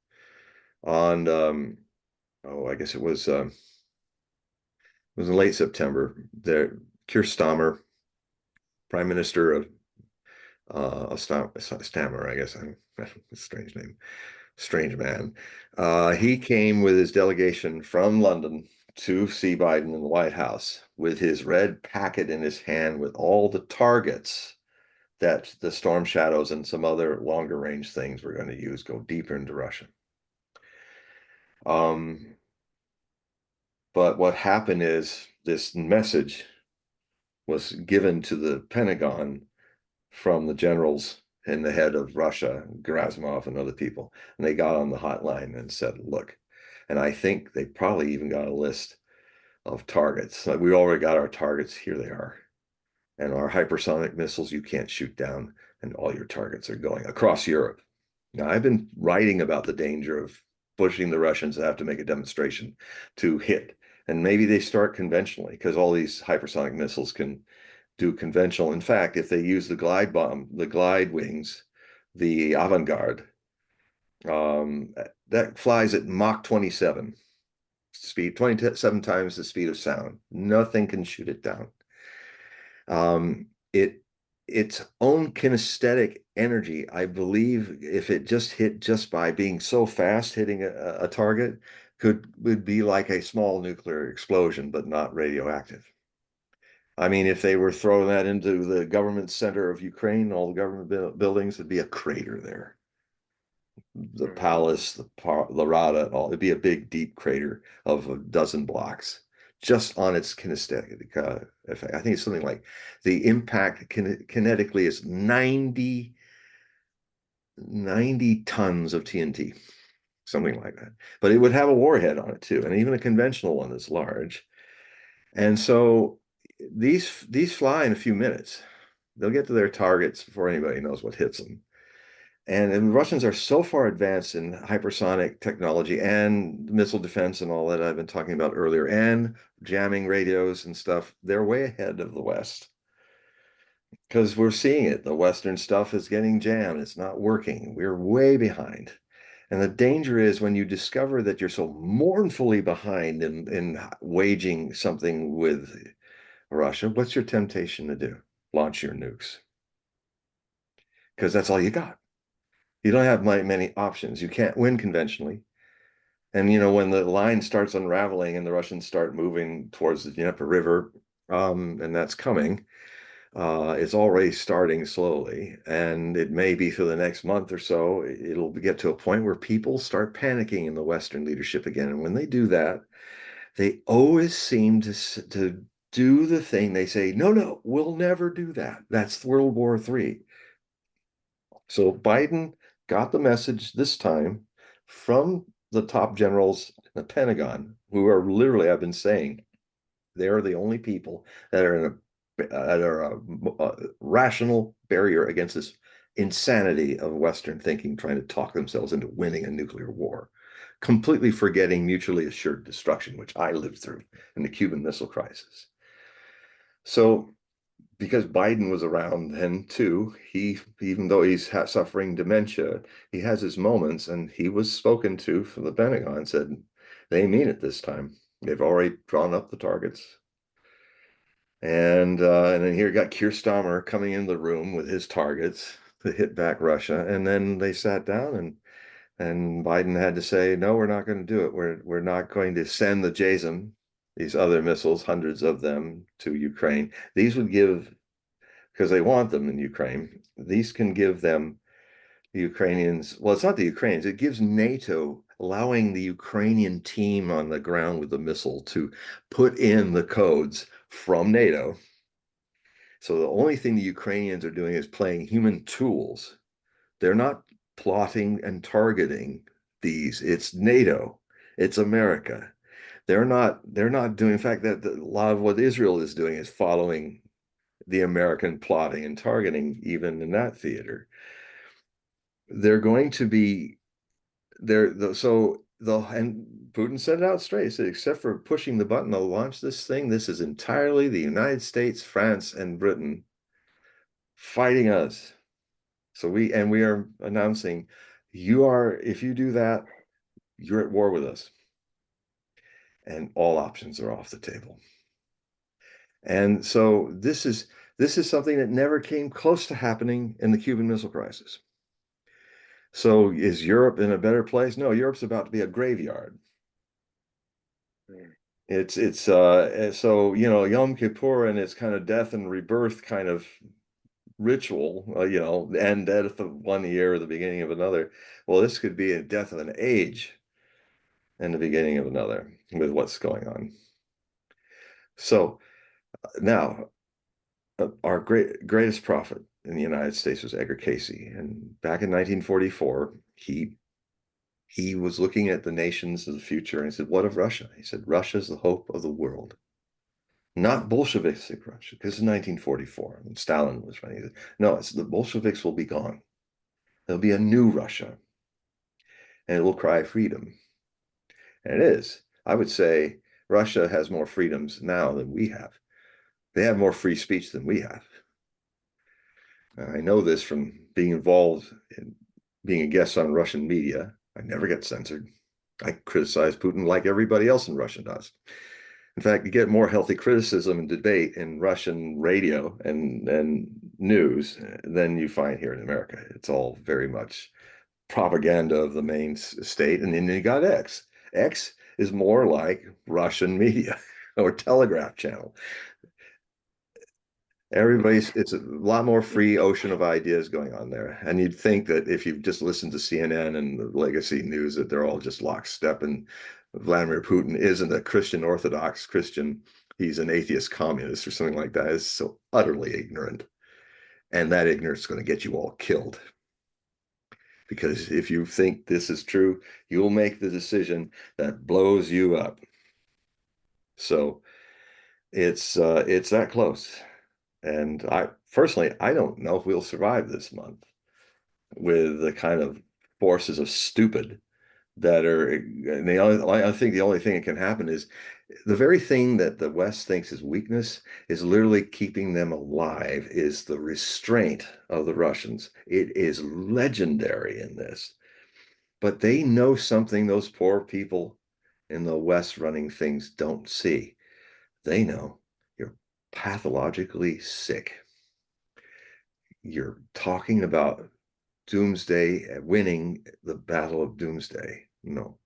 Speaker 2: on, I guess it was in late September, Keir Starmer, Prime Minister of Stammer, I guess. A strange name, strange man. He came with his delegation from London to see Biden in the White House with his red packet in his hand with all the targets that the Storm Shadows and some other longer range things we're going to use go deeper into Russia. But what happened is this message was given to the Pentagon from the generals and the head of Russia, Gerasimov and other people. And they got on the hotline and said, look, and I think they probably even got a list of targets. Like, we already got our targets, here they are. And our hypersonic missiles you can't shoot down, and all your targets are going across Europe. Now, I've been writing about the danger of pushing the Russians to have to make a demonstration to hit. And maybe they start conventionally, because all these hypersonic missiles can do conventional. In fact, if they use the glide bomb, the glide wings, the Avangard, that flies at Mach 27 speed, 27 times the speed of sound. Nothing can shoot it down. Its own kinesthetic energy, I believe, if it just hit just by being so fast hitting a target, would be like a small nuclear explosion, but not radioactive. I mean, if they were throwing that into the government center of Ukraine, all the government buildings, it'd be a crater there. The palace, the Rada, all, it'd be a big, deep crater of a dozen blocks just on its kinesthetic effect. I think it's something like the impact kinetically is 90 tons of TNT, something like that. But it would have a warhead on it too, and even a conventional one that's large. And so these fly in a few minutes. They'll get to their targets before anybody knows what hits them. And the Russians are so far advanced in hypersonic technology and missile defense and all that I've been talking about earlier, and jamming radios and stuff. They're way ahead of the West because we're seeing it. The Western stuff is getting jammed. It's not working. We're way behind. And the danger is when you discover that you're so mournfully behind in waging something with Russia, what's your temptation to do? Launch your nukes. Because that's all you got. You don't have many options. You can't win conventionally. And when the line starts unraveling and the Russians start moving towards the Dnieper River, and that's coming, it's already starting slowly, and it may be for the next month or so. It'll get to a point where people start panicking in the Western leadership again. And when they do that, they always seem to do the thing. They say, no, no, we'll never do that. That's World War III. So Biden got the message this time from the top generals in the Pentagon, who are literally, I've been saying, they are the only people that are a rational barrier against this insanity of Western thinking, trying to talk themselves into winning a nuclear war, completely forgetting mutually assured destruction, which I lived through in the Cuban Missile Crisis. So because Biden was around then too, even though he's suffering dementia, he has his moments, and he was spoken to from the Pentagon, said they mean it this time. They've already drawn up the targets. And then here you got Keir Starmer coming in the room with his targets to hit back Russia. And then they sat down, and Biden had to say, no, we're not going to do it. We're not going to send the JASM, these other missiles, hundreds of them, to Ukraine. These would give, because they want them in Ukraine, these can give them, the Ukrainians, well, it's not the Ukrainians, it gives NATO, allowing the Ukrainian team on the ground with the missile to put in the codes from NATO. So the only thing the Ukrainians are doing is playing human tools. They're not plotting and targeting these. It's NATO. It's America. They're not doing, in fact, that a lot of what Israel is doing is following the American plotting and targeting, even in that theater. They're going to be there. And Putin said it out straight. He said, except for pushing the button to launch this thing, this is entirely the United States, France, and Britain fighting us. So we are announcing, if you do that, you're at war with us. And all options are off the table. And so this is something that never came close to happening in the Cuban Missile Crisis. So is Europe in a better place? No, Europe's about to be a graveyard. It's so Yom Kippur and its kind of death and rebirth kind of ritual, the end death of one year, the beginning of another. Well, this could be a death of an age and the beginning of another with what's going on. So now, our greatest prophet in the United States was Edgar Cayce, and back in 1944, he was looking at the nations of the future, and he said, "What of Russia?" He said, "Russia's the hope of the world." Not Bolshevistic Russia, because it's 1944 and Stalin was running it. No, it's the Bolsheviks will be gone. There'll be a new Russia, and it will cry freedom. And it is. I would say Russia has more freedoms now than we have. They have more free speech than we have. I know this from being involved in being a guest on Russian media. I never get censored. I criticize Putin like everybody else in Russia does. In fact, you get more healthy criticism and debate in Russian radio and news than you find here in America. It's all very much propaganda of the main state. And then you got X. X is more like Russian media or Telegraph Channel. It's a lot more free ocean of ideas going on there. And you'd think that if you just listened to CNN and the legacy news, that they're all just lockstep, and Vladimir Putin isn't a Christian Orthodox Christian. He's an atheist communist or something like that. It's so utterly ignorant. And that ignorance is going to get you all killed. Because if you think this is true, you'll make the decision that blows you up. So it's that close. And I personally, I don't know if we'll survive this month with the kind of forces of stupid that are. And I think the only thing that can happen is the very thing that the West thinks is weakness is literally keeping them alive, is the restraint of the Russians. It is legendary in this. But they know something those poor people in the West running things don't see. They know you're pathologically sick. You're talking about doomsday, winning the battle of doomsday. No,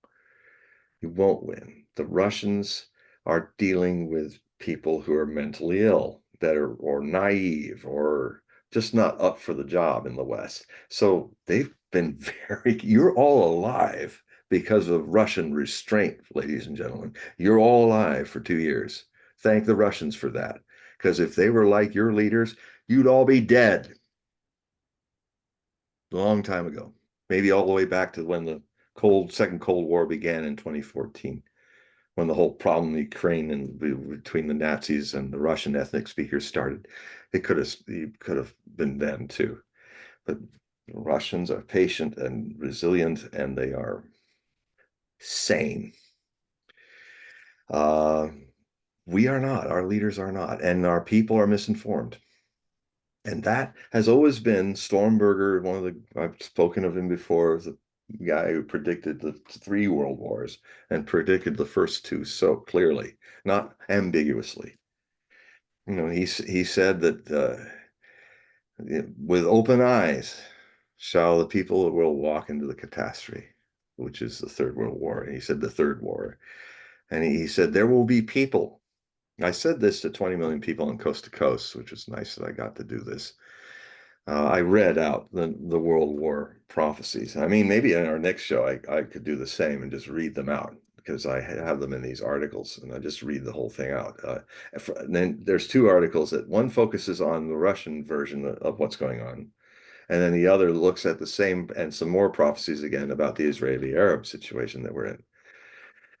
Speaker 2: you won't win. The Russians are dealing with people who are mentally ill, that are or naive or just not up for the job in the West. So they've been you're all alive because of Russian restraint, ladies and gentlemen. You're all alive for 2 years. Thank the Russians for that. Because if they were like your leaders, you'd all be dead a long time ago. Maybe all the way back to when the second Cold War began in 2014, when the whole problem in Ukraine and between the Nazis and the Russian ethnic speakers started. It could have been then too. But the Russians are patient and resilient, and they are sane. Uh, we are not. Our leaders are not, and our people are misinformed. And that has always been Stormberger, one of the, I've spoken of him before, the guy who predicted the 3 world wars and predicted the first two so clearly, not ambiguously. He said that with open eyes shall the people of the world walk into the catastrophe, which is the Third World War. And he said the Third War. And he said there will be people. I said this to 20 million people on Coast to Coast, which was nice that I got to do this. I read out the World War prophecies. I mean, maybe in our next show, I could do the same and just read them out, because I have them in these articles, and I just read the whole thing out. And then there's 2 articles that one focuses on the Russian version of what's going on, and then the other looks at the same and some more prophecies again about the Israeli-Arab situation that we're in.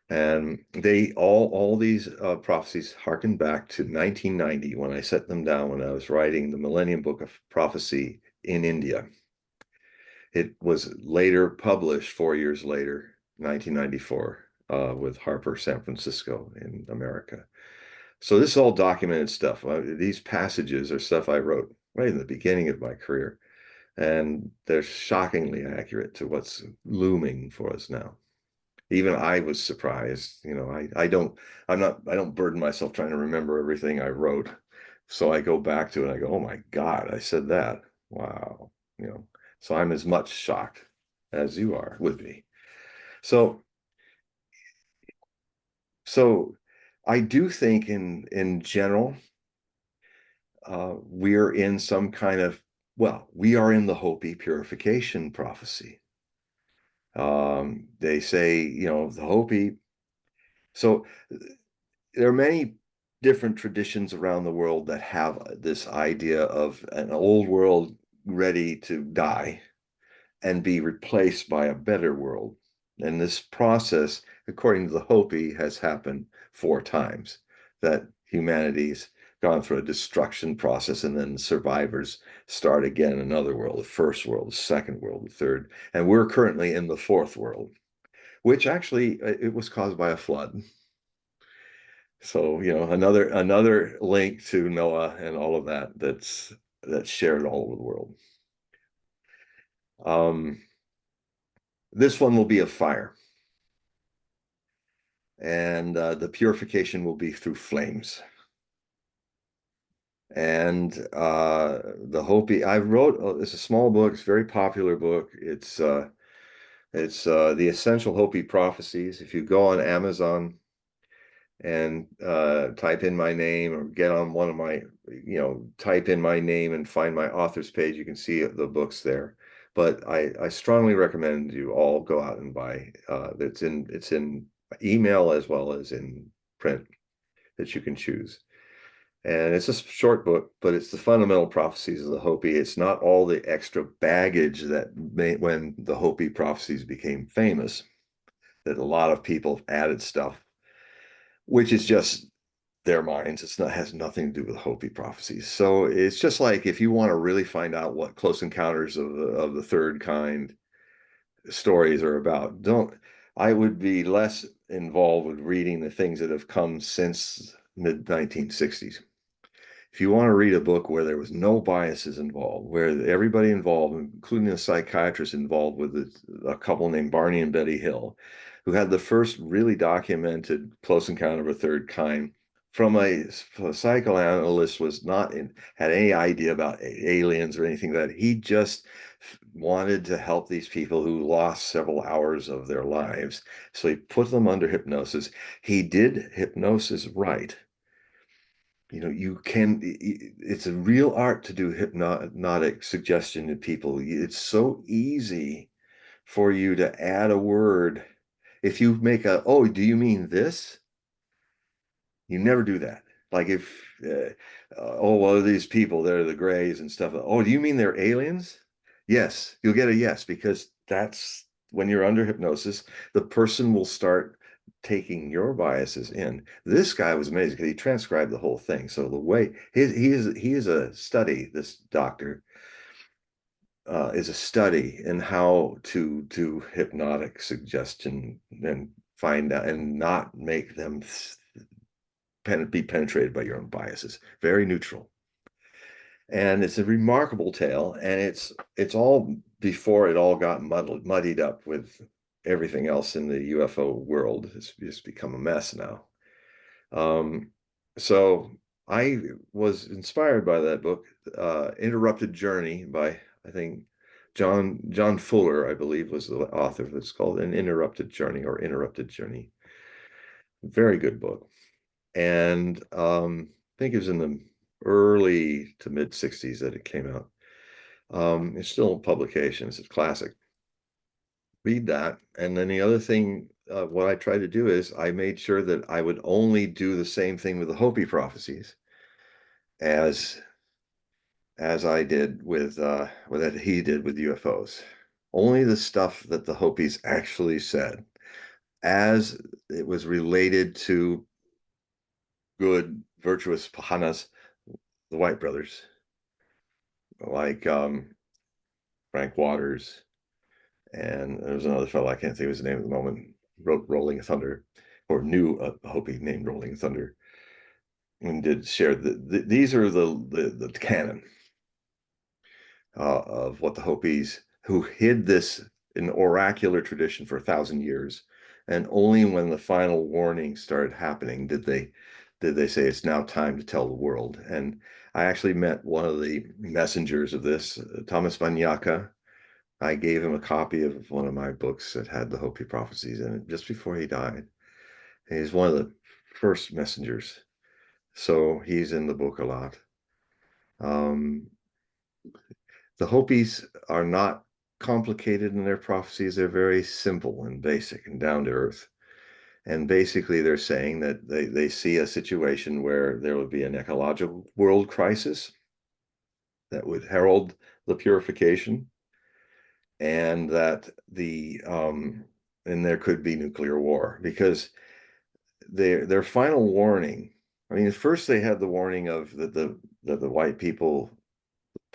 Speaker 2: And they all these prophecies harken back to 1990, when I set them down when I was writing the Millennium Book of Prophecy in India. It was later published 4 years later, 1994, with Harper San Francisco in America. So this is all documented stuff. These passages are stuff I wrote right in the beginning of my career, and they're shockingly accurate to what's looming for us now. Even I was surprised. I don't burden myself trying to remember everything I wrote. So I go back to it and I go, oh my God, I said that. Wow. So I'm as much shocked as you are with me. So I do think in general, we're in some kind of, well, we are in the Hopi purification prophecy. They say, the Hopi. So there are many different traditions around the world that have this idea of an old world ready to die and be replaced by a better world. And this process, according to the Hopi, has happened 4 times, that humanity's gone through a destruction process, and then survivors start again another world, the first world, the second world, the third. And we're currently in the 4th world, which actually it was caused by a flood. So, another link to Noah and all of that's shared all over the world. This one will be a fire, and the purification will be through flames. And the Hopi, I wrote, it's a small book, it's a very popular book. It's the Essential Hopi Prophecies. If you go on Amazon and type in my name, or get on one of my, type in my name and find my author's page, you can see the books there. But I strongly recommend you all go out and buy. It's in email as well as in print, that you can choose. And it's a short book, but it's the fundamental prophecies of the Hopi. It's not all the extra baggage that when the Hopi prophecies became famous, that a lot of people added stuff, which is just their minds. Has nothing to do with Hopi prophecies. So it's just like, if you want to really find out what Close Encounters of the Third Kind stories are about, I would be less involved with reading the things that have come since mid 1960s. If you want to read a book where there was no biases involved, where everybody involved, including a psychiatrist involved with a couple named Barney and Betty Hill, who had the first really documented close encounter of a third kind from a psychoanalyst was not had any idea about aliens or anything that he just wanted to help these people who lost several hours of their lives. So he put them under hypnosis. He did hypnosis right. You know, you can, it's a real art to do hypnotic suggestion to people. It's so easy for you to add a word. If you make a, oh, do you mean this? You never do that. Like if, oh, well, these people, they're the grays and stuff. Oh, do you mean they're aliens? Yes, you'll get a yes, because that's when you're under hypnosis, the person will start taking your biases in. This guy was amazing because he transcribed the whole thing. So the way he is a study, this doctor is a study in how to do hypnotic suggestion and find out and not make them be penetrated by your own biases. Very neutral. And it's a remarkable tale, and it's all before it all got muddied up with everything else in the UFO world. It's just become a mess now. Um, so I was inspired by that book, Interrupted Journey by, I think, John Fuller, I believe, was the author. It's called An Interrupted Journey or Interrupted Journey. Very good book. And I think it was in the early to mid 60s that it came out. It's still in publication. It's a classic. Read that. And then the other thing, what I tried to do is I made sure that I would only do the same thing with the Hopi prophecies as I did with that he did with UFOs. Only the stuff that the Hopis actually said, as it was related to good, virtuous Pahanas, the White brothers, like Frank Waters, and there was another fellow, I can't think of his name at the moment, wrote Rolling Thunder, or knew a Hopi named Rolling Thunder, and did share these are the canon of what the Hopis, who hid this in oracular tradition for 1,000 years, and only when the final warning started happening did they say it's now time to tell the world. And I actually met one of the messengers of this, Thomas Banyaka. I gave him a copy of one of my books that had the Hopi prophecies in it just before he died. And he's one of the first messengers, so he's in the book a lot. The Hopis are not complicated in their prophecies. They're very simple and basic and down to earth. And basically, they're saying that they see a situation where there would be an ecological world crisis that would herald the purification, and that and there could be nuclear war, because their final warning. I mean, at first they had the warning of that the white people,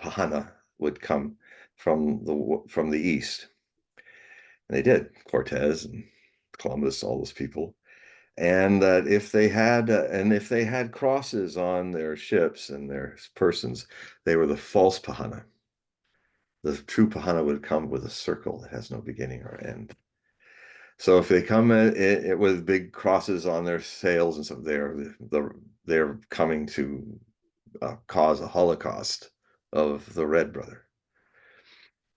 Speaker 2: Pahana, would come from the east, and they did. Cortez and Columbus, all those people, and that if they had crosses on their ships and their persons, they were the false Pahana. The true Pahana would come with a circle that has no beginning or end. So if they come with big crosses on their sails and stuff, they're coming to cause a holocaust of the Red Brother.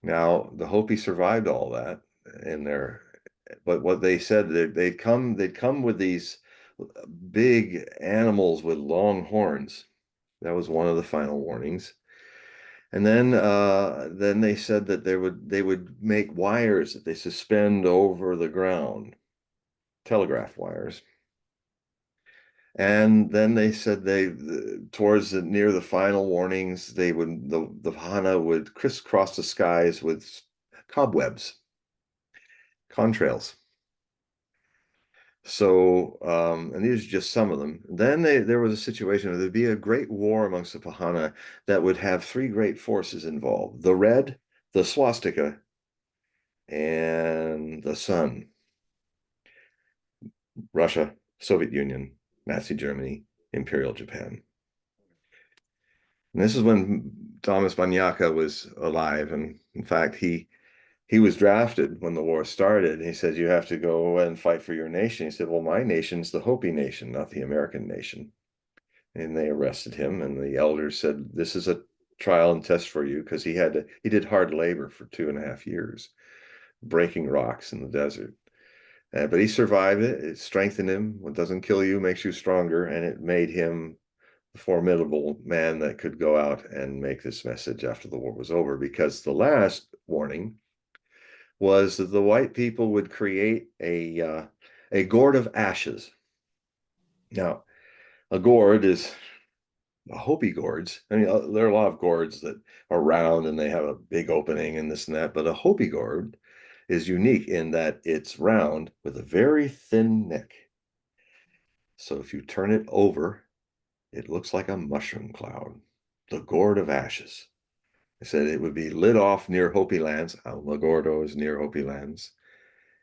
Speaker 2: Now the Hopi survived all that in but what they said, they'd come with these big animals with long horns. That was one of the final warnings. And then they said that they would make wires that they suspend over the ground, telegraph wires. And then they said near the final warnings, the Hana would crisscross the skies with cobwebs, contrails. So, and these are just some of them. Then there was a situation where there'd be a great war amongst the Pahana that would have three great forces involved: the red, the swastika, and the sun. Russia, Soviet Union, Nazi Germany, Imperial Japan. And this is when Thomas Banyaka was alive, and in fact, he was drafted when the war started. He said, "You have to go and fight for your nation." He said, "Well, my nation's the Hopi nation, not the American nation." and they arrested him. And the elders said, "This is a trial and test for you," because he did hard labor for 2.5 years, breaking rocks in the desert. But he survived it. It strengthened him. What doesn't kill you makes you stronger, and it made him a formidable man that could go out and make this message after the war was over. Because the last warning was that the white people would create a gourd of ashes. Now, a gourd is Hopi gourds. I mean, there are a lot of gourds that are round and they have a big opening and this and that, but a Hopi gourd is unique in that it's round with a very thin neck. So if you turn it over, it looks like a mushroom cloud, the gourd of ashes. I said it would be lit off near Hopi lands. Alamogordo is near Hopi lands.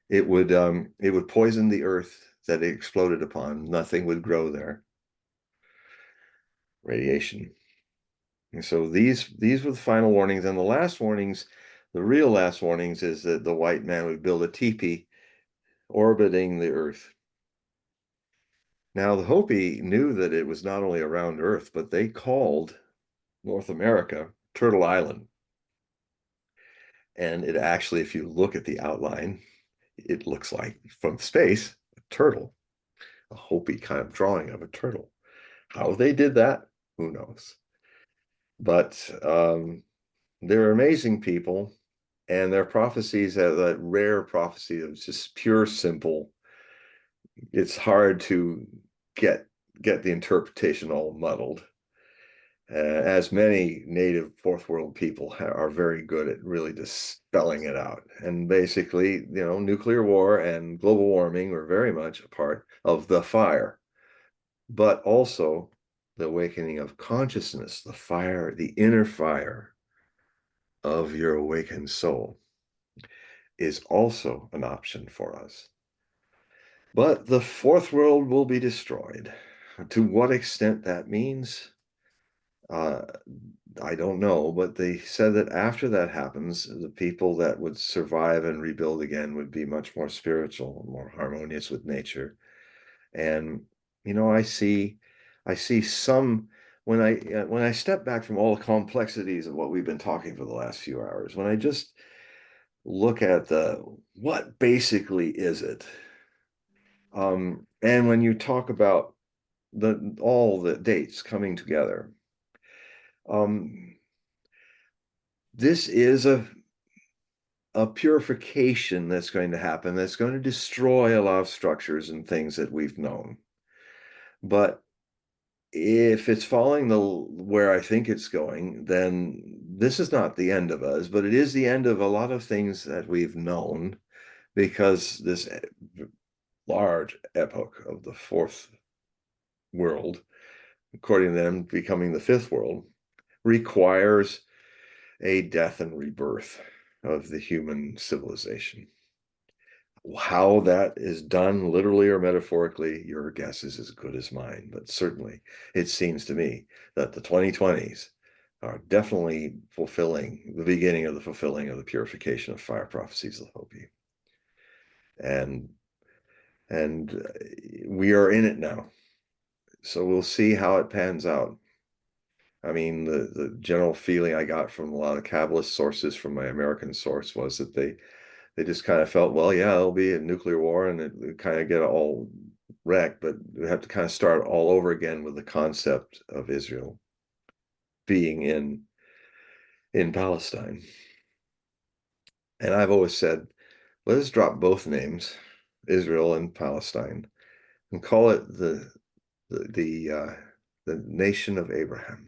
Speaker 2: It would poison the earth that it exploded upon. Nothing would grow there. Radiation. And so these were the final warnings. And the last warnings, the real last warnings, is that the white man would build a teepee orbiting the earth. Now, the Hopi knew that it was not only around Earth, but they called North America Turtle Island. And it actually, if you look at the outline, it looks like from space, a turtle, a Hopi kind of drawing of a turtle. How they did that, who knows? But they're amazing people, and their prophecies have that rare prophecy of just pure simple. It's hard to get the interpretation all muddled. As many native fourth world people are very good at really just spelling it out. And basically, you know, nuclear war and global warming were very much a part of the fire, but also the awakening of consciousness, the fire, the inner fire of your awakened soul is also an option for us. But the fourth world will be destroyed. To what extent that means, I don't know, but they said that after that happens, the people that would survive and rebuild again would be much more spiritual, more harmonious with nature. And you know, I see some when I step back from all the complexities of what we've been talking for the last few hours, when I just look at the what basically is it, and when you talk about all the dates coming together, um, this is a purification that's going to happen that's going to destroy a lot of structures and things that we've known. But if it's following the where I think it's going, then this is not the end of us, but it is the end of a lot of things that we've known, because this large epoch of the fourth world, according to them becoming the fifth world, requires a death and rebirth of the human civilization. How that is done, literally or metaphorically, your guess is as good as mine. But certainly, it seems to me that the 2020s are definitely fulfilling the beginning of the fulfilling of the purification of fire prophecies of the Hopi. And we are in it now. So we'll see how it pans out. I mean, the general feeling I got from a lot of Kabbalist sources from my American source was that they just kind of felt, well, yeah, there'll be a nuclear war and it kind of get all wrecked, but we have to kind of start all over again with the concept of Israel being in Palestine. And I've always said, let us drop both names, Israel and Palestine, and call it the nation of Abraham,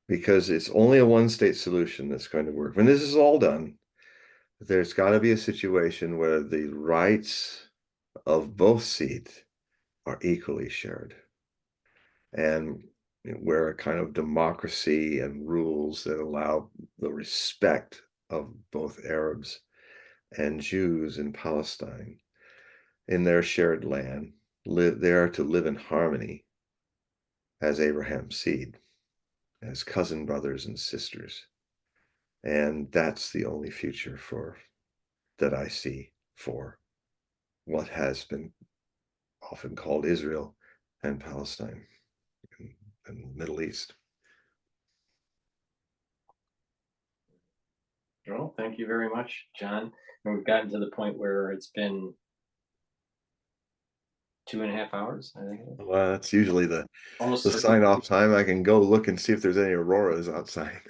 Speaker 2: because it's only a one-state solution that's going to work. When this is all done, there's got to be a situation where the rights of both seats are equally shared, and where a kind of democracy and rules that allow the respect of both Arabs and Jews in Palestine in their shared land, they are to live in harmony as Abraham's seed, as cousin brothers and sisters. And that's the only future that I see for what has been often called Israel and Palestine. in the Middle East.
Speaker 1: Well, thank you very much, John. And we've gotten to the point where it's been 2.5 hours, I think.
Speaker 2: Well, that's usually the
Speaker 1: Almost
Speaker 2: sign off time. I can go look and see if there's any auroras outside.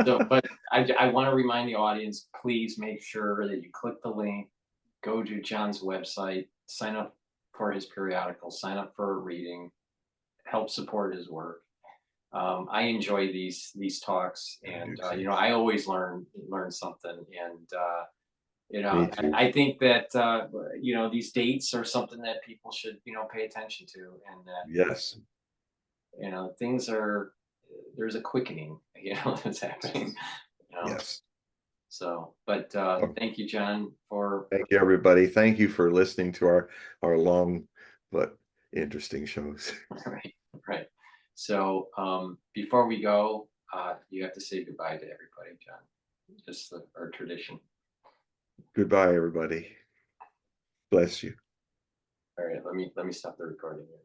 Speaker 1: So, but I want to remind the audience, please make sure that you click the link, go to John's website, sign up for his periodical, sign up for a reading, help support his work. I enjoy these talks, and you know, I always learn something, and you
Speaker 2: Me
Speaker 1: know,
Speaker 2: too.
Speaker 1: I think that you know, these dates are something that people should, you know, pay attention to, and that
Speaker 2: Yes.
Speaker 1: you know, things are, there's a quickening, you know, that's happening, you know.
Speaker 2: Yes.
Speaker 1: So, but
Speaker 2: Well,
Speaker 1: thank you, John, for
Speaker 2: thank you, everybody. Thank you for listening to our long but interesting shows.
Speaker 1: right, right. So, before we go, you have to say goodbye to everybody, John. Just our tradition.
Speaker 2: Goodbye, everybody. Bless you.
Speaker 1: All right, let me stop the recording here.